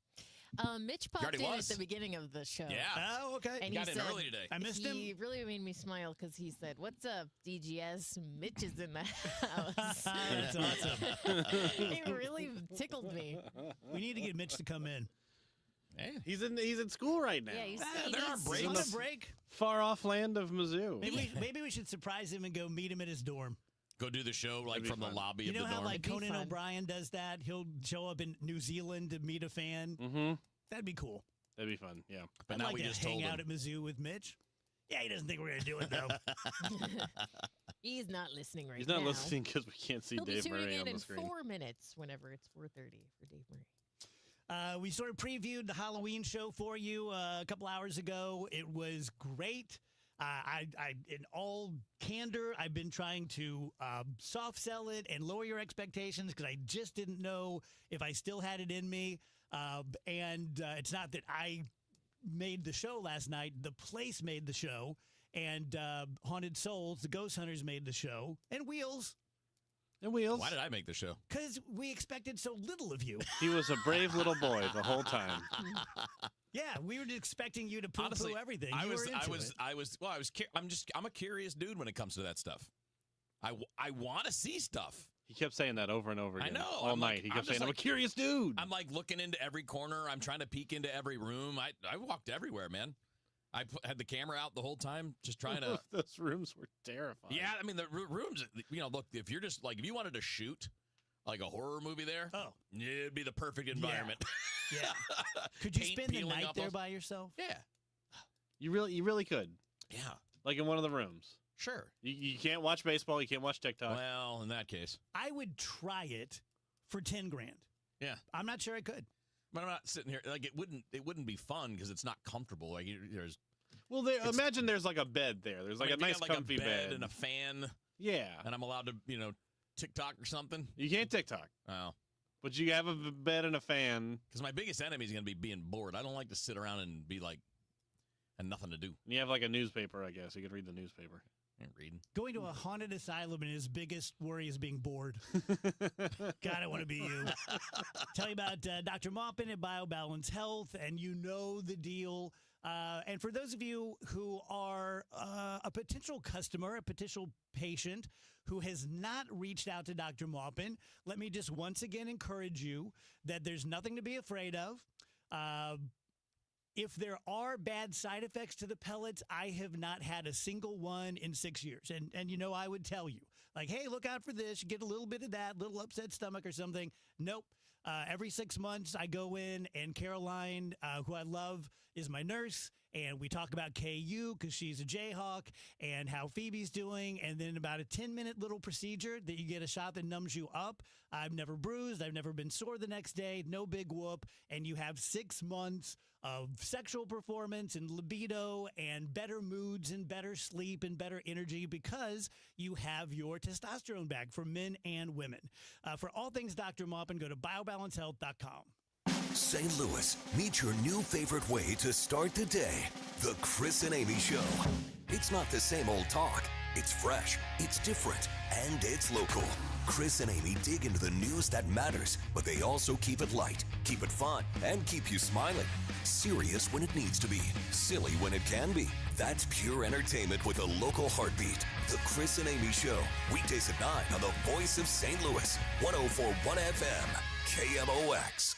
Mitch popped in at the beginning of the show. Yeah. Oh, okay. And Got he in said, early today. I missed him. He really made me smile because he said, "What's up, DGS? Mitch is in the house." That's awesome. It really tickled me. We need to get Mitch to come in. Hey, he's in school right now. Yeah, he's there are breaks. On a break. Far off land of Mizzou. Maybe we should surprise him and go meet him at his dorm. Go do the show like from the lobby of the dorm. You know how like Conan O'Brien does that? He'll show up in New Zealand to meet a fan. Mm-hmm. That'd be cool. That'd be fun, yeah. But I'd now like we to just hang told out him. at Mizzou with Mitch. Yeah, he doesn't think we're going to do it, though. He's not listening right now. He's not listening because we can't see He'll Dave be tuning Murray in on the screen. 4 minutes whenever it's 4:30 for Dave Murray. We sort of previewed the Halloween show for you a couple hours ago. It was great. In all candor, I've been trying to soft sell it and lower your expectations because I just didn't know if I still had it in me. It's not that I made the show last night. The place made the show. And Haunted Souls, the Ghost Hunters made the show. And Wheels. And Wheels. Why did I make the show? Because we expected so little of you. He was a brave little boy the whole time. Yeah, we were expecting you to poo-poo everything. I'm a curious dude when it comes to that stuff. I want to see stuff. He kept saying that over and over again. I know. All night. He kept saying, I'm a curious dude. I'm like looking into every corner. I'm trying to peek into every room. I walked everywhere, man. I had the camera out the whole time, just trying to. Those rooms were terrifying. Yeah, I mean the rooms. Look, if you're just like if you wanted to shoot like a horror movie there, it'd be the perfect environment. Yeah. Could you spend the night there by yourself? Yeah. You really could. Yeah. Like in one of the rooms. Sure. You can't watch baseball. You can't watch TikTok. Well, in that case, I would try it for $10,000. Yeah. I'm not sure I could. But I'm not sitting here like it wouldn't be fun because it's not comfortable. Like there's. Well, imagine there's like a bed there. There's like a nice comfy bed and a fan. Yeah. And I'm allowed to TikTok or something. You can't TikTok. Oh. But you have a bed and a fan. Because my biggest enemy is going to be being bored. I don't like to sit around and be like, and nothing to do. And you have like a newspaper, I guess. You can read the newspaper. Reading. Going to a haunted asylum and his biggest worry is being bored. God, I want to be you. Tell you about Dr. Maupin at BioBalance Health, and you know the deal. And for those of you who are a potential customer, a potential patient who has not reached out to Dr. Maupin, let me just once again encourage you that there's nothing to be afraid of. If there are bad side effects to the pellets, I have not had a single one in 6 years. And I would tell you, like, hey, look out for this. You get a little bit of that, little upset stomach or something. Nope. Every 6 months, I go in, and Caroline, who I love, is my nurse, and we talk about KU because she's a Jayhawk and how Phoebe's doing, and then about a 10-minute little procedure that you get a shot that numbs you up. I've never bruised. I've never been sore the next day. No big whoop. And you have 6 months of sexual performance and libido and better moods and better sleep and better energy because you have your testosterone back for men and women. For all things Dr. Maupin, go to biobalancehealth.com. St. Louis, meet your new favorite way to start the day. The Chris and Amy Show. It's not the same old talk. It's fresh, it's different, and it's local. Chris and Amy dig into the news that matters, but they also keep it light, keep it fun, and keep you smiling. Serious when it needs to be, silly when it can be. That's pure entertainment with a local heartbeat. The Chris and Amy Show, weekdays at 9 on the voice of St. Louis, 104.1 FM, KMOX.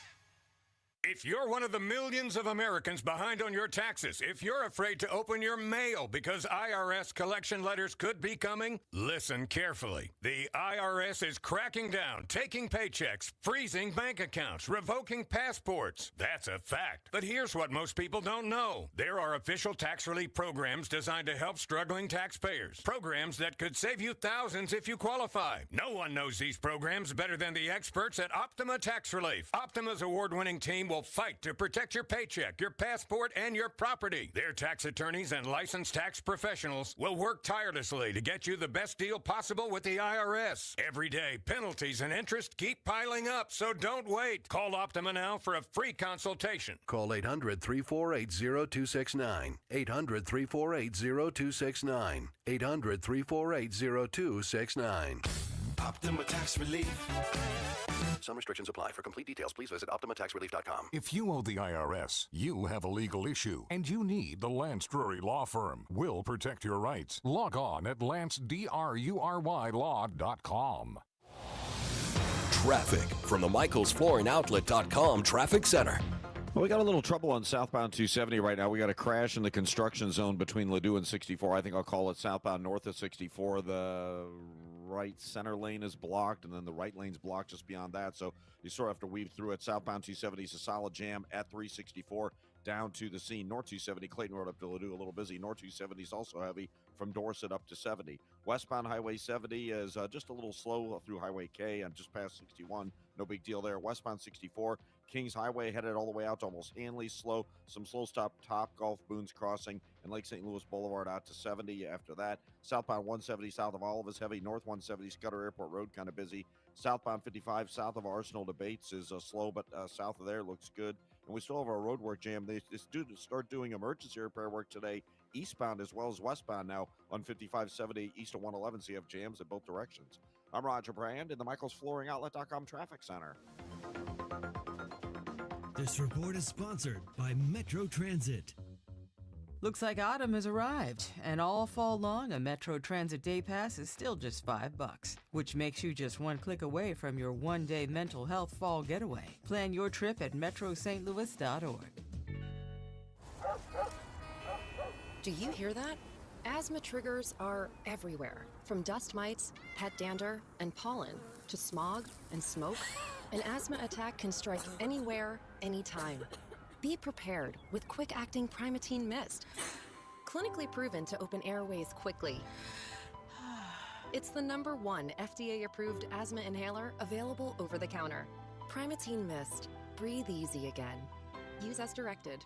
If you're one of the millions of Americans behind on your taxes, if you're afraid to open your mail because IRS collection letters could be coming, listen carefully. The IRS is cracking down, taking paychecks, freezing bank accounts, revoking passports. That's a fact. But here's what most people don't know. There are official tax relief programs designed to help struggling taxpayers. Programs that could save you thousands if you qualify. No one knows these programs better than the experts at Optima Tax Relief. Optima's award-winning team will fight to protect your paycheck, your passport, and your property. Their tax attorneys and licensed tax professionals will work tirelessly to get you the best deal possible with the IRS. Every day, penalties and interest keep piling up, so don't wait. Call Optima now for a free consultation. Call 800-348-0269. 800-348-0269. 800-348-0269. Optima Tax Relief. Some restrictions apply. For complete details, please visit OptimaTaxRelief.com. If you owe the IRS, you have a legal issue, and you need the Lance Drury Law Firm. We'll protect your rights. Log on at LanceDruryLaw.com. Traffic from the MichaelsFlooringOutlet.com Traffic Center. Well, we got a little trouble on southbound 270 right now. We got a crash in the construction zone between Ladue and 64. I think I'll call it southbound north of 64. The right center lane is blocked, and then the right lane's blocked just beyond that. So you sort of have to weave through it. Southbound 270 is a solid jam at 364 down to the scene. North 270, Clayton Road up to Ladue, a little busy. North 270 is also heavy from Dorset up to 70. Westbound Highway 70 is just a little slow through Highway K and just past 61. No big deal there. Westbound 64, Kings Highway headed all the way out to almost Hanley. Slow. Some slow stop Top Golf, Boone's Crossing, and Lake St. Louis Boulevard out to 70 after that. Southbound 170 south of Olive is heavy. North 170 Scudder Airport Road kind of busy. Southbound 55 south of Arsenal to Bates is slow, but south of there looks good. And we still have our roadwork jam. They start doing emergency repair work today, eastbound as well as westbound now on 5570 east of 111. So you have jams in both directions. I'm Roger Brand in the MichaelsFlooringOutlet.com Traffic Center. This report is sponsored by Metro Transit. Looks like autumn has arrived, and all fall long, a Metro Transit Day Pass is still just $5, which makes you just one click away from your one-day mental health fall getaway. Plan your trip at metrostlouis.org. Do you hear that? Asthma triggers are everywhere, from dust mites, pet dander, and pollen, to smog and smoke. An asthma attack can strike anywhere, anytime. Be prepared with quick-acting Primatene Mist. Clinically proven to open airways quickly. It's the #1 FDA-approved asthma inhaler available over the counter. Primatene Mist. Breathe easy again. Use as directed.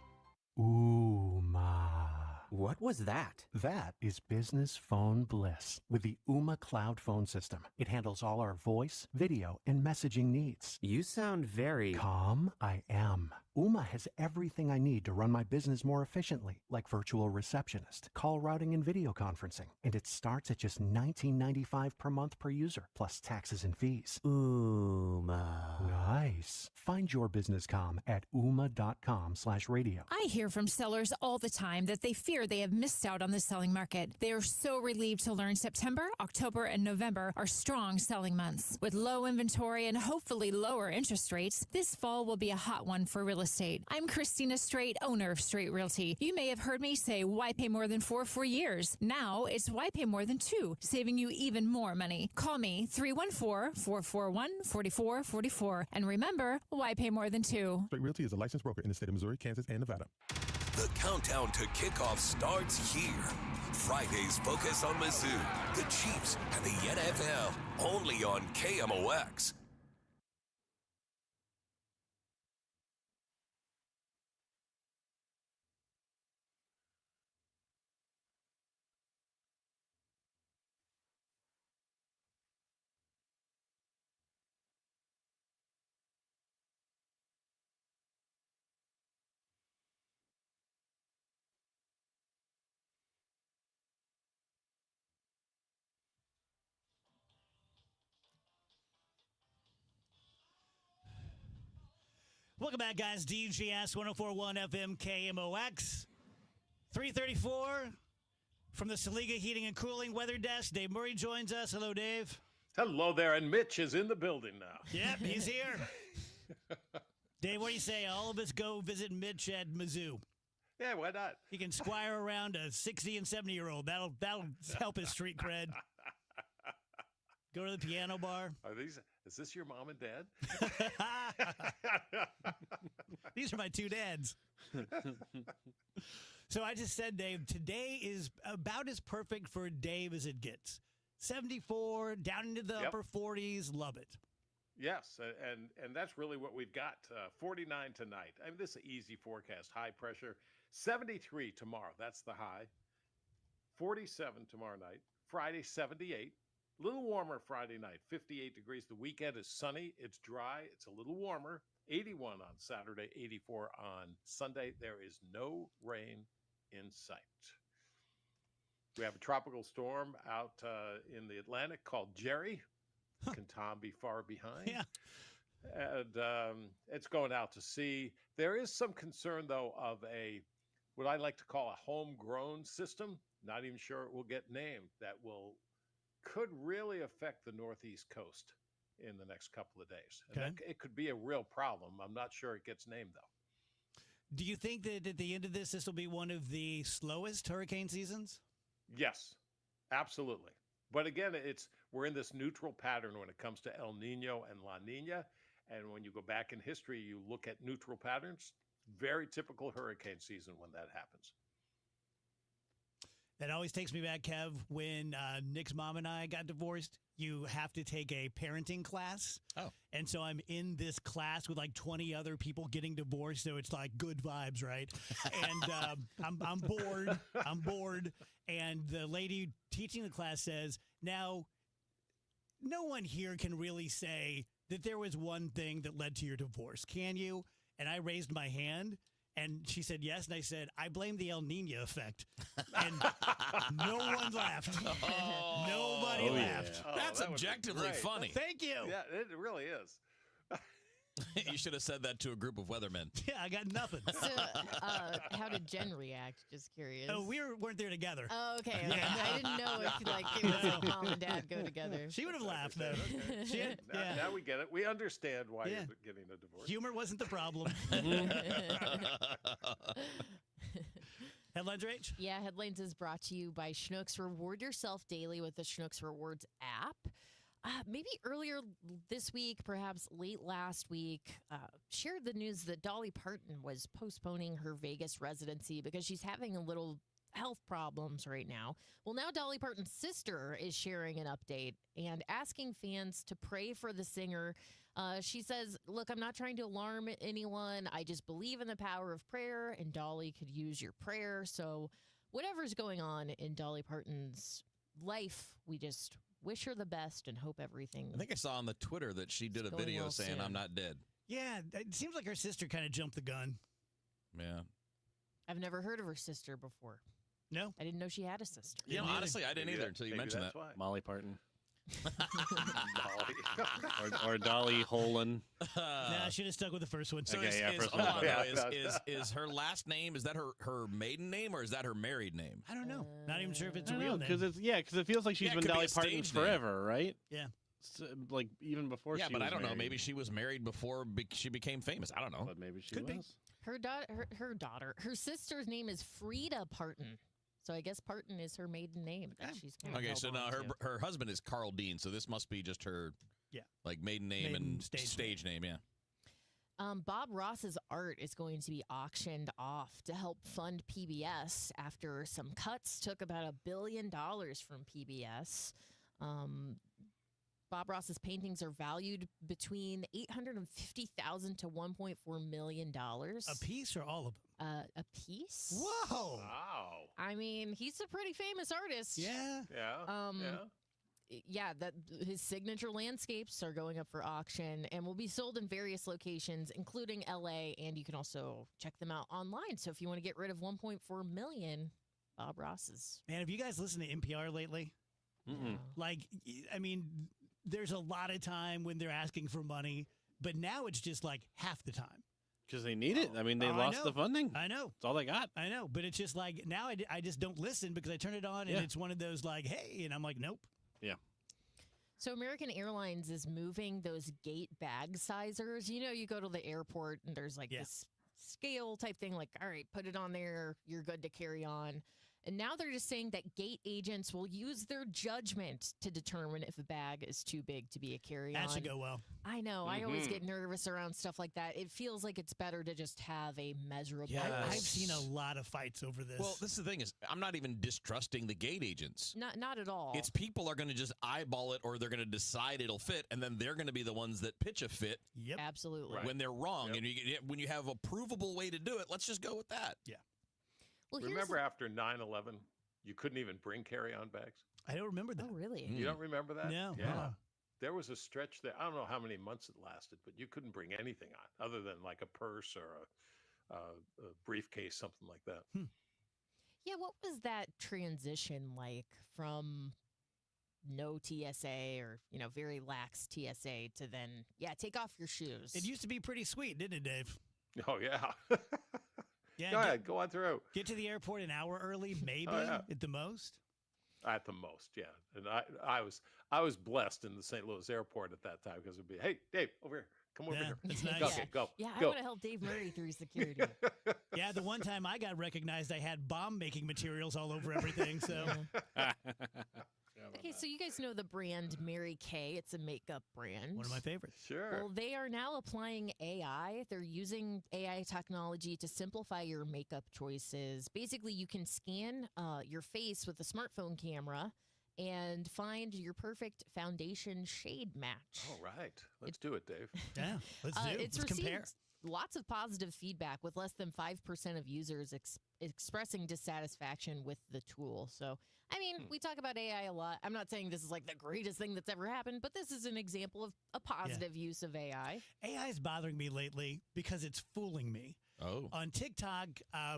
What was that? That is business phone bliss with the Ooma Cloud Phone System. It handles all our voice, video, and messaging needs. You sound very calm. I am. Ooma has everything I need to run my business more efficiently, like virtual receptionist, call routing, and video conferencing. And it starts at just $19.95 per month per user, plus taxes and fees. Ooma. Nice. Find your business comm at ooma.com/radio. I hear from sellers all the time that they fear they have missed out on the selling market. They are so relieved to learn September, October, and November are strong selling months. With low inventory and hopefully lower interest rates, this fall will be a hot one for real estate. I'm Christina Straight, owner of Straight Realty. You may have heard me say, why pay more than 4 for years? Now it's why pay more than 2, saving you even more money. Call me 314-441-4444. And remember, why pay more than 2? Straight Realty is a licensed broker in the state of Missouri, Kansas, and Nevada. The countdown to kickoff starts here. Friday's focus on Mizzou, the Chiefs, and the NFL, only on KMOX. Welcome back, guys. DGS 104.1 FM KMOX. 3:34 from the Saliga Heating and Cooling Weather Desk. Dave Murray joins us. Hello, Dave. Hello there, and Mitch is in the building now. Yep, he's here. Dave, what do you say? All of us go visit Mitch at Mizzou. Yeah, why not? He can squire around a 60 and 70-year-old. That'll help his street cred. Go to the piano bar. Is this your mom and dad? These are my two dads. So I just said, Dave, today is about as perfect for Dave as it gets. 74, down into the upper 40s. Love it. Yes, and that's really what we've got. 49 tonight. I mean, this is an easy forecast. High pressure. 73 tomorrow. That's the high. 47 tomorrow night. Friday, 78. A little warmer Friday night, 58 degrees. The weekend is sunny. It's dry. It's a little warmer. 81 on Saturday, 84 on Sunday. There is no rain in sight. We have a tropical storm out in the Atlantic called Jerry. Can Tom be far behind? Yeah. And it's going out to sea. There is some concern, though, of what I like to call a homegrown system. Not even sure it will get named. That could really affect the Northeast coast in the next couple of days. And it could be a real problem. I'm not sure it gets named, though. Do you think that at the end of this will be one of the slowest hurricane seasons? Yes, absolutely. But again, we're in this neutral pattern when it comes to El Nino and La Nina. And when you go back in history, you look at neutral patterns, very typical hurricane season when that happens. That always takes me back, Kev, when Nick's mom and I got divorced. You have to take a parenting class. Oh. And so I'm in this class with like 20 other people getting divorced. So it's like good vibes, right? And I'm bored. I'm bored. And the lady teaching the class says, now, no one here can really say that there was one thing that led to your divorce. Can you? And I raised my hand. And she said yes, and I said, I blame the El Nino effect. And no one laughed. Nobody laughed. Oh, That's that would be objectively great. funny. Thank you. Yeah, it really is. You should have said that to a group of weathermen. Yeah, I got nothing. So, how did Jen react? Just curious. Oh, we weren't there together. Oh, okay. Yeah. I didn't know if it was like mom and dad go together. She would have laughed, though. She had, Now we get it. We understand why Yeah. you're getting a divorce. Humor wasn't the problem. Headlines, Rach? Yeah, Headlines is brought to you by Schnucks. Reward yourself daily with the Schnucks Rewards app. Maybe earlier this week, perhaps late last week, shared the news that Dolly Parton was postponing her Vegas residency because she's having a little health problems right now. Well, now Dolly Parton's sister is sharing an update and asking fans to pray for the singer. She says, look, I'm not trying to alarm anyone. I just believe in the power of prayer, and Dolly could use your prayer. So whatever's going on in Dolly Parton's life, we just wish her the best and hope everything. I think I saw on the Twitter that she did a going video well saying, soon. I'm not dead. Yeah, it seems like her sister kind of jumped the gun. Yeah. I've never heard of her sister before. No? I didn't know she had a sister. You know, honestly, I didn't Maybe either that- until you maybe mentioned that's that. why. Molly Parton. Dolly. or Dolly Holin. Nah, I should have stuck with the first one. So Okay, yeah, first hold one. on, Yeah, though, is her last name, is that her maiden name or is that her married name? I don't know. Not even sure if it's I a don't real know, name. because it feels like she's Yeah, it been could be Dolly a Parton stage name. forever, right? Yeah. So, like even before Yeah, she but was I don't know. married. Maybe she was married before she became famous. I don't know. But maybe she Could was. be. Her sister's name is Frida Parton. So I guess Parton is her maiden name that she's kind of Okay, held so on now to. her husband is Carl Dean, so this must be just her like maiden name Maiden and stage stage name, yeah. Bob Ross's art is going to be auctioned off to help fund PBS after some cuts took about $1 billion from PBS. Bob Ross's paintings are valued between $850,000 to $1.4 million. A piece or all of them? A piece? Whoa. Wow. I mean, he's a pretty famous artist. Yeah. Yeah. Yeah, that his signature landscapes are going up for auction and will be sold in various locations, including LA, and you can also check them out online. So if you want to get rid of 1.4 million, Bob Ross's. Man, have you guys listened to NPR lately? Like, I mean, there's a lot of time when they're asking for money, but now it's just like half the time. Because they need it. I mean, they Oh, I lost know. the funding. I know. That's all they got. I know, but it's just like now I just don't listen because I turn it on and Yeah. it's one of those like, hey, and I'm like, nope. Yeah. So American Airlines is moving those gate bag sizers. You know, you go to the airport and there's like this scale type thing, like, all right, put it on there, you're good to carry on. And now they're just saying that gate agents will use their judgment to determine if a bag is too big to be a carry-on. That should go well. I know. I always get nervous around stuff like that. It feels like it's better to just have a measurable. I've seen a lot of fights over this. Well, this is the thing is I'm not even distrusting the gate agents. Not at all. It's people are going to just eyeball it or they're going to decide it'll fit, and then they're going to be the ones that pitch a fit. Yep. Absolutely. When they're wrong. And when you have a provable way to do it, let's just go with that. Yeah. Well, Remember after 9/11, you couldn't even bring carry-on bags? I don't remember that. Oh, really? You don't remember that? No. Yeah. Uh-uh. There was a stretch there. I don't know how many months it lasted, but you couldn't bring anything on other than like a purse or a briefcase, something like that. Yeah, what was that transition like from no TSA or, very lax TSA to then, take off your shoes? It used to be pretty sweet, didn't it, Dave? Oh, yeah. Yeah. Go ahead. Go on through. Get to the airport an hour early, maybe yeah. at the most. At the most, yeah. And I was blessed in the St. Louis airport at that time because it'd be, hey, Dave, over here. Come over Yeah, here. that's nice. Go, Yeah. okay, go. Yeah, I go. would have helped Dave Murray through security. Yeah, the one time I got recognized, I had bomb-making materials all over everything. So, Okay, so you guys know the brand Mary Kay. It's a makeup brand. one of my favorites. Sure. Well, they are now applying AI. They're using AI technology to simplify your makeup choices. Basically, you can scan your face with a smartphone camera and find your perfect foundation shade match. All right. Let's do it, Dave. Yeah, let's do it. It's Let's compare. received lots of positive feedback with less than 5% of users expressing dissatisfaction with the tool. So, I mean, we talk about AI a lot. I'm not saying this is like the greatest thing that's ever happened, but this is an example of a positive use of AI. AI is bothering me lately because it's fooling me. On TikTok,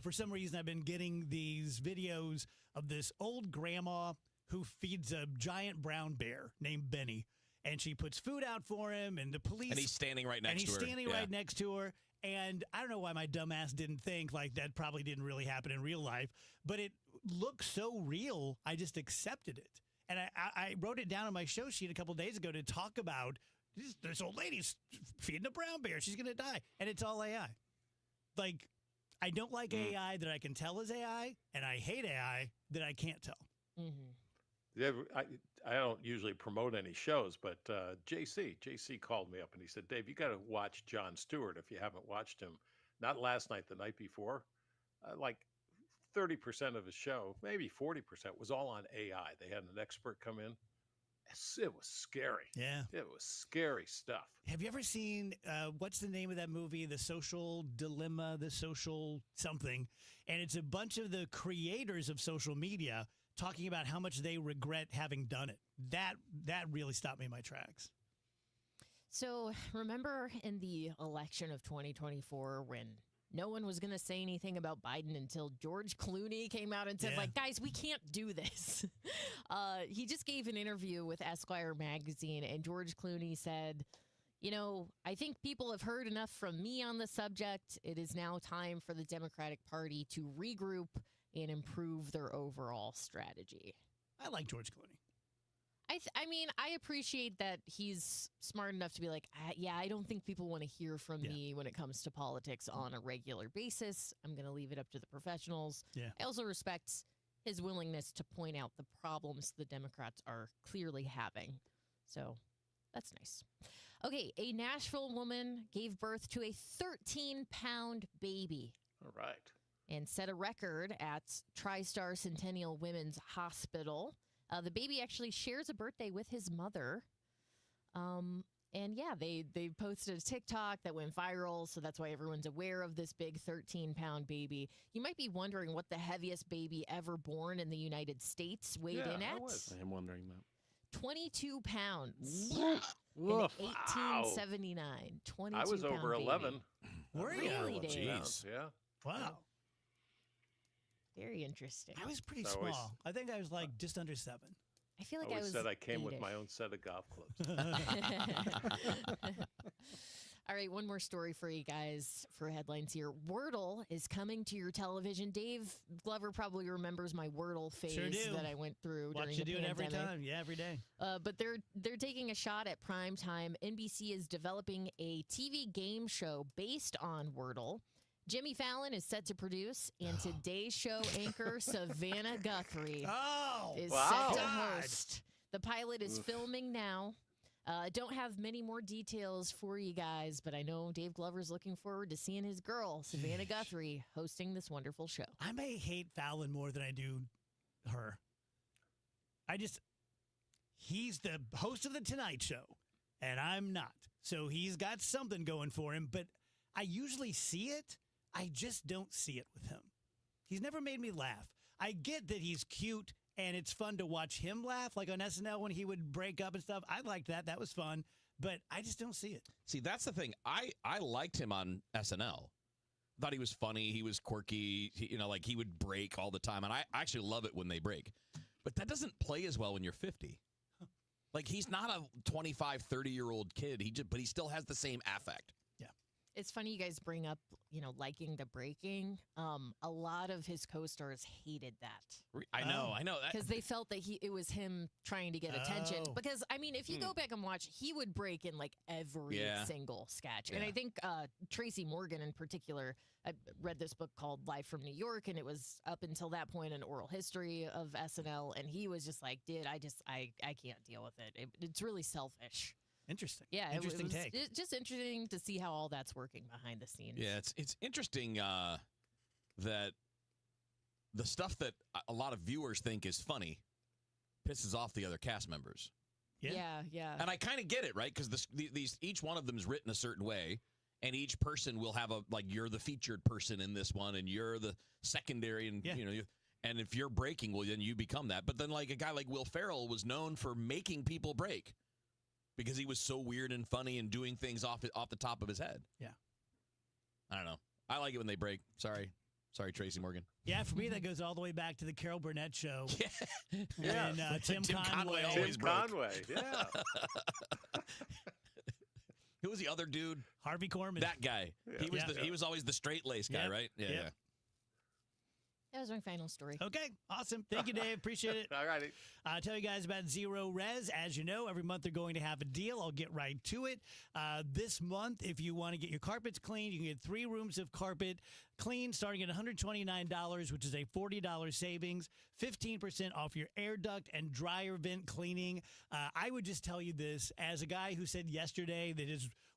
for some reason, I've been getting these videos of this old grandma who feeds a giant brown bear named Benny. And she puts food out for him, and the police... And he's standing right next to her. And he's standing right next to her. And I don't know why my dumbass didn't think like that probably didn't really happen in real life. But it looked so real, I just accepted it. And I wrote it down on my show sheet a couple days ago to talk about this old lady's feeding a brown bear. She's going to die. And it's all AI. Like, I don't like AI that I can tell is AI, and I hate AI that I can't tell. Yeah, I don't usually promote any shows, but JC called me up and he said, Dave, you got to watch Jon Stewart if you haven't watched him. Not last night, the night before. Like 30% of his show, maybe 40%, was all on AI. They had an expert come in. It was scary. Yeah. It was scary stuff. Have you ever seen, what's the name of that movie, The Social Dilemma, The Social something? And it's a bunch of the creators of social media talking about how much they regret having done it. That really stopped me in my tracks. So remember in the election of 2024 when no one was going to say anything about Biden until George Clooney came out and said, like, guys, we can't do this. He just gave an interview with Esquire magazine, and George Clooney said, you know, I think people have heard enough from me on the subject. It is now time for the Democratic Party to regroup and improve their overall strategy. I like George Clooney. I mean, I appreciate that he's smart enough to be like, I don't think people want to hear from me when it comes to politics on a regular basis. I'm going to leave it up to the professionals. Yeah. I also respect his willingness to point out the problems the Democrats are clearly having. So that's nice. Okay, a Nashville woman gave birth to a 13-pound baby. All right. And set a record at TriStar Centennial Women's Hospital. The baby actually shares a birthday with his mother. And yeah, they posted a TikTok that went viral, so that's why everyone's aware of this big 13-pound baby. You might be wondering what the heaviest baby ever born in the United States weighed in at. I am wondering that. 22 pounds. In Woof. 1879. 22 I was over 11. Were you? Really, Dave? Jeez. Yeah. Wow. Very interesting. I was pretty So I small. I think I was like just under 7. I feel like I I always was said I came with 8-ish. my own set of golf clubs. All right, one more story for you guys for headlines here. Wordle is coming to your television. Dave Glover probably remembers my Wordle phase Sure do. that I went through Watch during you the do it every pandemic. time. Yeah, every day. But they're taking a shot at prime time. NBC is developing a TV game show based on Wordle. Jimmy Fallon is set to produce, and today's show anchor Savannah Guthrie is set to host. The pilot is filming now. Don't have many more details for you guys, but I know Dave Glover's looking forward to seeing his girl, Savannah Guthrie, hosting this wonderful show. I may hate Fallon more than I do her. He's the host of The Tonight Show, and I'm not. So he's got something going for him, but I usually see it. I just don't see it with him. He's never made me laugh. I get that he's cute and it's fun to watch him laugh, like on SNL when he would break up and stuff. I liked that. That was fun, but I just don't see it. See, that's the thing. I liked him on SNL. Thought he was funny. He was quirky. Like he would break all the time. And I actually love it when they break. But that doesn't play as well when you're 50. Like he's not a 25, 30-year-old kid. But he still has the same affect. It's funny you guys bring up, liking the breaking. A lot of his co-stars hated that. I know that. Because they felt that it was him trying to get attention. Oh. Because, I mean, if you go back and watch, he would break in like every single sketch. And I think Tracy Morgan in particular, I read this book called Live from New York, and it was up until that point an oral history of SNL. And he was just like, dude, I can't deal with it. It's really selfish. Interesting. Yeah, Interesting take. It's just interesting to see how all that's working behind the scenes. Yeah, it's interesting that the stuff that a lot of viewers think is funny pisses off the other cast members. Yeah. And I kind of get it, right? Because each one of them is written a certain way, and each person will have you're the featured person in this one, and you're the secondary, and and if you're breaking, well, then you become that. But then, like a guy like Will Ferrell was known for making people break. Because he was so weird and funny and doing things off the top of his head. Yeah. I don't know. I like it when they break. Sorry, Tracy Morgan. Yeah, for me, that goes all the way back to the Carol Burnett show. Yeah. And Tim Conway. always Tim broke. Conway, yeah. Who was the other dude? Harvey Korman. That guy. Yeah. He was always the straight lace guy, Yep. right? Yeah. Yep. That was my final story. Okay, awesome. Thank you, Dave. Appreciate it. All righty. I'll tell you guys about Zero Res. As you know, every month they're going to have a deal. I'll get right to it. This month, if you want to get your carpets cleaned, you can get 3 rooms of carpet clean starting at $129, which is a $40 savings, 15% off your air duct and dryer vent cleaning. I would just tell you this, as a guy who said yesterday that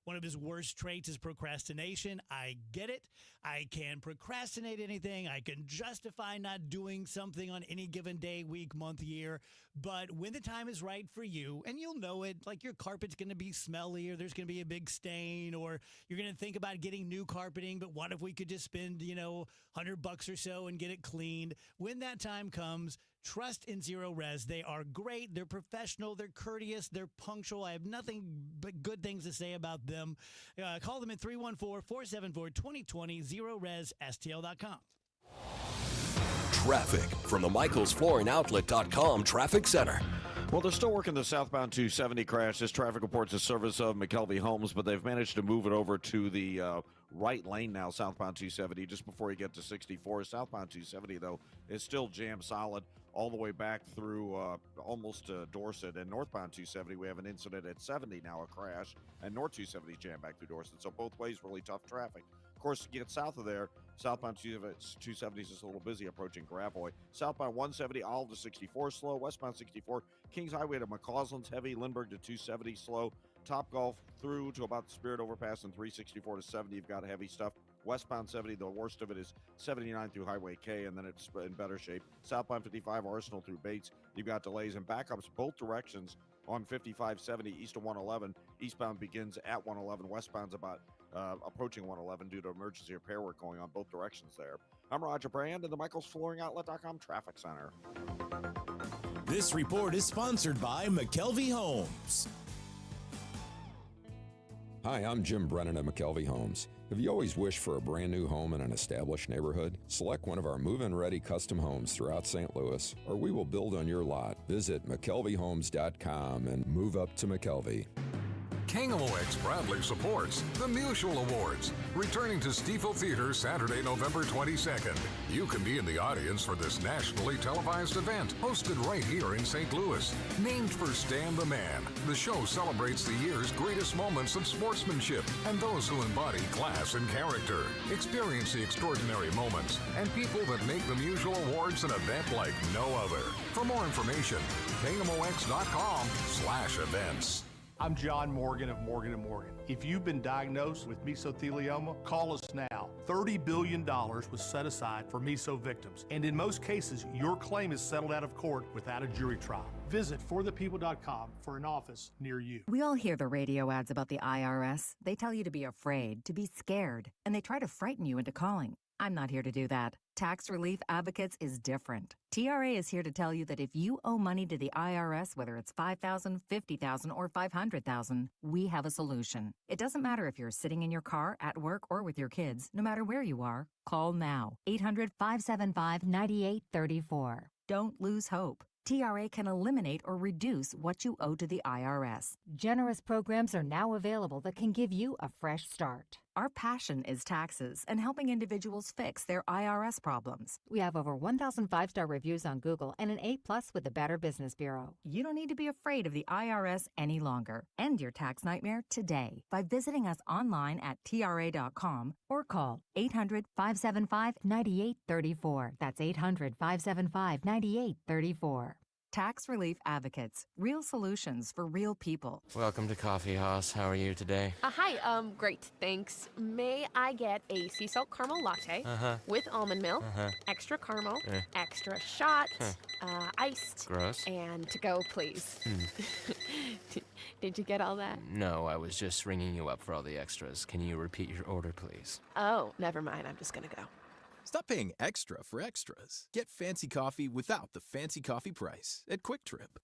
one of his worst traits is procrastination. I get it. I can procrastinate anything. I can justify not doing something on any given day, week, month, year. But when the time is right for you, and you'll know it, like your carpet's going to be smelly or there's going to be a big stain, or you're going to think about getting new carpeting, but what if we could just spend, $100 or so and get it cleaned? When that time comes, trust in Zero Res. They are great. They're professional. They're courteous. They're punctual. I have nothing but good things to say about them. Call them at 314-474-2020, ZeroResSTL.com. Traffic from the MichaelsFlooringOutlet.com Traffic Center. Well, they're still working the southbound 270 crash. This traffic reports a service of McKelvey Homes, but they've managed to move it over to the right lane now, southbound 270, just before you get to 64. Southbound 270, though, is still jammed solid all the way back through almost Dorset. And northbound 270, we have an incident at 70 now, a crash, and north 270 jammed back through Dorset. So both ways, really tough traffic. Of course, you get south of there, southbound 270 is just a little busy approaching Gravois. Southbound 170, Olive to 64 slow. Westbound 64, Kings Highway to McCausland's heavy. Lindbergh to 270 slow. Topgolf through to about the Spirit Overpass and 364 to 70. You've got heavy stuff. Westbound 70, the worst of it is 79 through Highway K, and then it's in better shape. Southbound 55, Arsenal through Bates. You've got delays and backups both directions on 5570 east of 111. Eastbound begins at 111. Westbound's about approaching 111 due to emergency repair work going on both directions there. I'm Roger Brand in the MichaelsFlooringOutlet.com Traffic Center. This report is sponsored by McKelvey Homes. Hi, I'm Jim Brennan at McKelvey Homes. Have you always wished for a brand new home in an established neighborhood? Select one of our move-in ready custom homes throughout St. Louis, or we will build on your lot. Visit McKelveyHomes.com and move up to McKelvey. KMOX proudly supports the Musial Awards, returning to Stiefel Theater Saturday, November 22nd. You can be in the audience for this nationally televised event, hosted right here in St. Louis. Named for Stan the Man, the show celebrates the year's greatest moments of sportsmanship and those who embody class and character. Experience the extraordinary moments and people that make the Musial Awards an event like no other. For more information, KMOX.com/events. I'm John Morgan of Morgan & Morgan. If you've been diagnosed with mesothelioma, call us now. $30 billion was set aside for meso victims, and in most cases, your claim is settled out of court without a jury trial. Visit forthepeople.com for an office near you. We all hear the radio ads about the IRS. They tell you to be afraid, to be scared, and they try to frighten you into calling. I'm not here to do that. Tax Relief Advocates is different. TRA is here to tell you that if you owe money to the IRS, whether it's $5,000, $50,000, or $500,000, we have a solution. It doesn't matter if you're sitting in your car, at work, or with your kids. No matter where you are, call now. 800-575-9834. Don't lose hope. TRA can eliminate or reduce what you owe to the IRS. Generous programs are now available that can give you a fresh start. Our passion is taxes and helping individuals fix their IRS problems. We have over 1,000 5-star reviews on Google and an A+ with the Better Business Bureau. You don't need to be afraid of the IRS any longer. End your tax nightmare today by visiting us online at TRA.com or call 800-575-9834. That's 800-575-9834. Tax Relief Advocates. Real solutions for real people. Welcome to Coffee House. How are you today? Hi, great, thanks. May I get a sea salt caramel latte with almond milk, extra caramel, extra shot, iced, Gross. and to go, please. Did you get all that? No, I was just ringing you up for all the extras. Can you repeat your order, please? Oh, never mind. I'm just gonna go. Stop paying extra for extras. Get fancy coffee without the fancy coffee price at Quick Trip.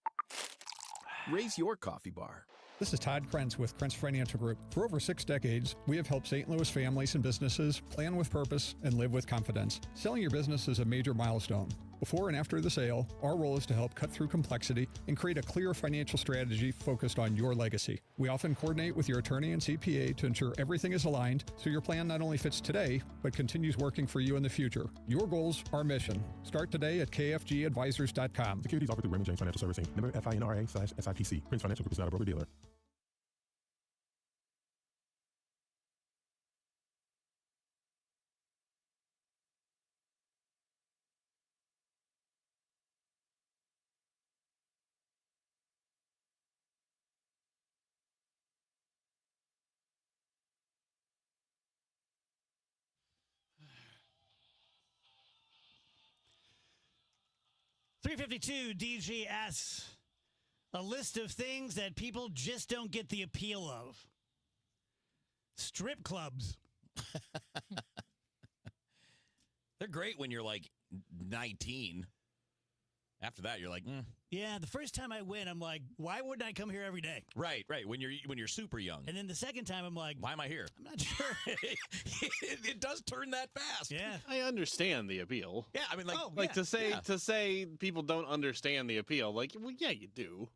Raise your coffee bar. This is Todd Krentz with Krentz Financial Group. For over 6 decades, we have helped St. Louis families and businesses plan with purpose and live with confidence. Selling your business is a major milestone. Before and after the sale, our role is to help cut through complexity and create a clear financial strategy focused on your legacy. We often coordinate with your attorney and CPA to ensure everything is aligned so your plan not only fits today, but continues working for you in the future. Your goals, our mission. Start today at kfgadvisors.com. Securities offered through Raymond James Financial Servicing. Member FINRA/SIPC. Prince Financial Group is not a broker-dealer. .352 DGS, a list of things that people just don't get the appeal of. Strip clubs. They're great when you're like 19. After that, you're like, Yeah, the first time I went, I'm like, why wouldn't I come here every day? Right. When you're super young. And then the second time, I'm like, why am I here? I'm not sure. it does turn that fast. Yeah, I understand the appeal. Yeah, I mean, to say people don't understand the appeal. Like, well, yeah, you do.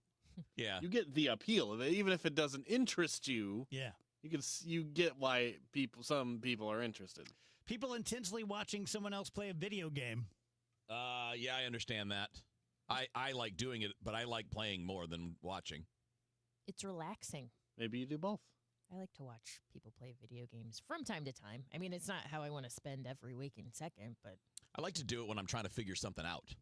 Yeah, you get the appeal of it, even if it doesn't interest you. Yeah, you get why some people are interested. People intensely watching someone else play a video game. Yeah, I understand that. I like doing it, but I like playing more than watching. It's relaxing. Maybe you do both. I like to watch people play video games from time to time. I mean, it's not how I want to spend every waking second, but I like to do it when I'm trying to figure something out.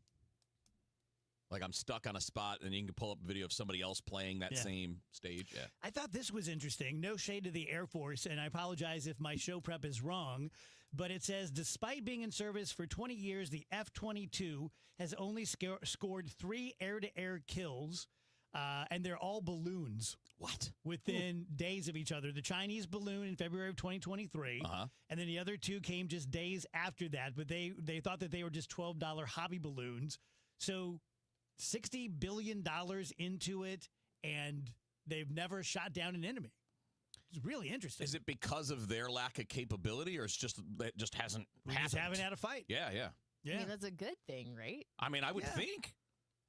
Like I'm stuck on a spot, and you can pull up a video of somebody else playing that same stage. Yeah. I thought this was interesting. No shade to the Air Force, and I apologize if my show prep is wrong, but it says, despite being in service for 20 years, the F-22 has only scored 3 air-to-air kills, and they're all balloons. What? Within days of each other. The Chinese balloon in February of 2023, and then the other 2 came just days after that, but they thought that they were just $12 hobby balloons. So $60 billion into it, and they've never shot down an enemy. It's really interesting. Is it because of their lack of capability, or it just hasn't We happened? just haven't had a fight. Yeah. I mean, that's a good thing, right? I mean, I would think.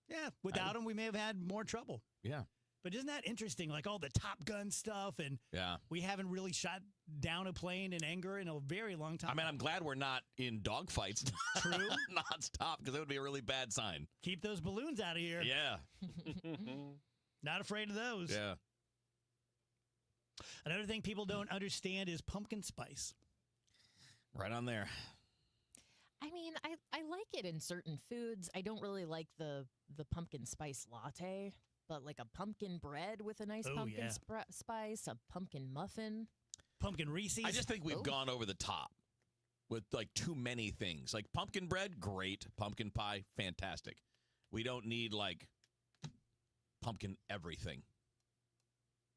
Yeah, without them, we may have had more trouble. Yeah. But isn't that interesting? Like all the Top Gun stuff, and we haven't really shot down a plane in anger in a very long time. I mean, I'm glad we're not in dogfights. True. nonstop, because that would be a really bad sign. Keep those balloons out of here. Yeah. Not afraid of those. Yeah. Another thing people don't understand is pumpkin spice. Right on there. I mean, I like it in certain foods. I don't really like the pumpkin spice latte, but like a pumpkin bread with a nice pumpkin spice, a pumpkin muffin. Pumpkin Reese's. I just think we've gone over the top with like too many things. Like pumpkin bread, great. Pumpkin pie, fantastic. We don't need like pumpkin everything.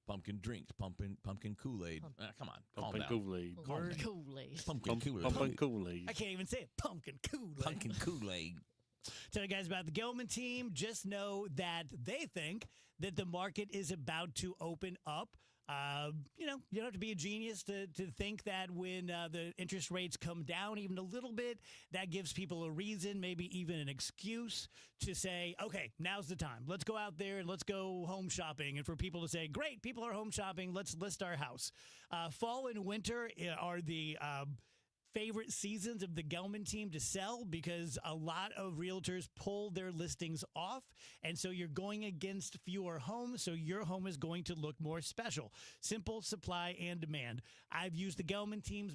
Pumpkin drinks, pumpkin Kool-Aid. Come on, calm down. Kool-Aid. Kool-Aid. Pumpkin Kool-Aid. Pumpkin Kool-Aid. I can't even say it. Pumpkin Kool-Aid. Pumpkin Kool-Aid. Tell you guys about the Gelman team. Just know that they think that the market is about to open up. You don't have to be a genius to think that when the interest rates come down even a little bit, that gives people a reason, maybe even an excuse to say, okay, now's the time. Let's go out there and let's go home shopping. And for people to say, great, people are home shopping. Let's list our house. Fall and winter are the favorite seasons of the Gelman team to sell because a lot of realtors pull their listings off. And so you're going against fewer homes. So your home is going to look more special. Simple supply and demand. I've used the Gelman team's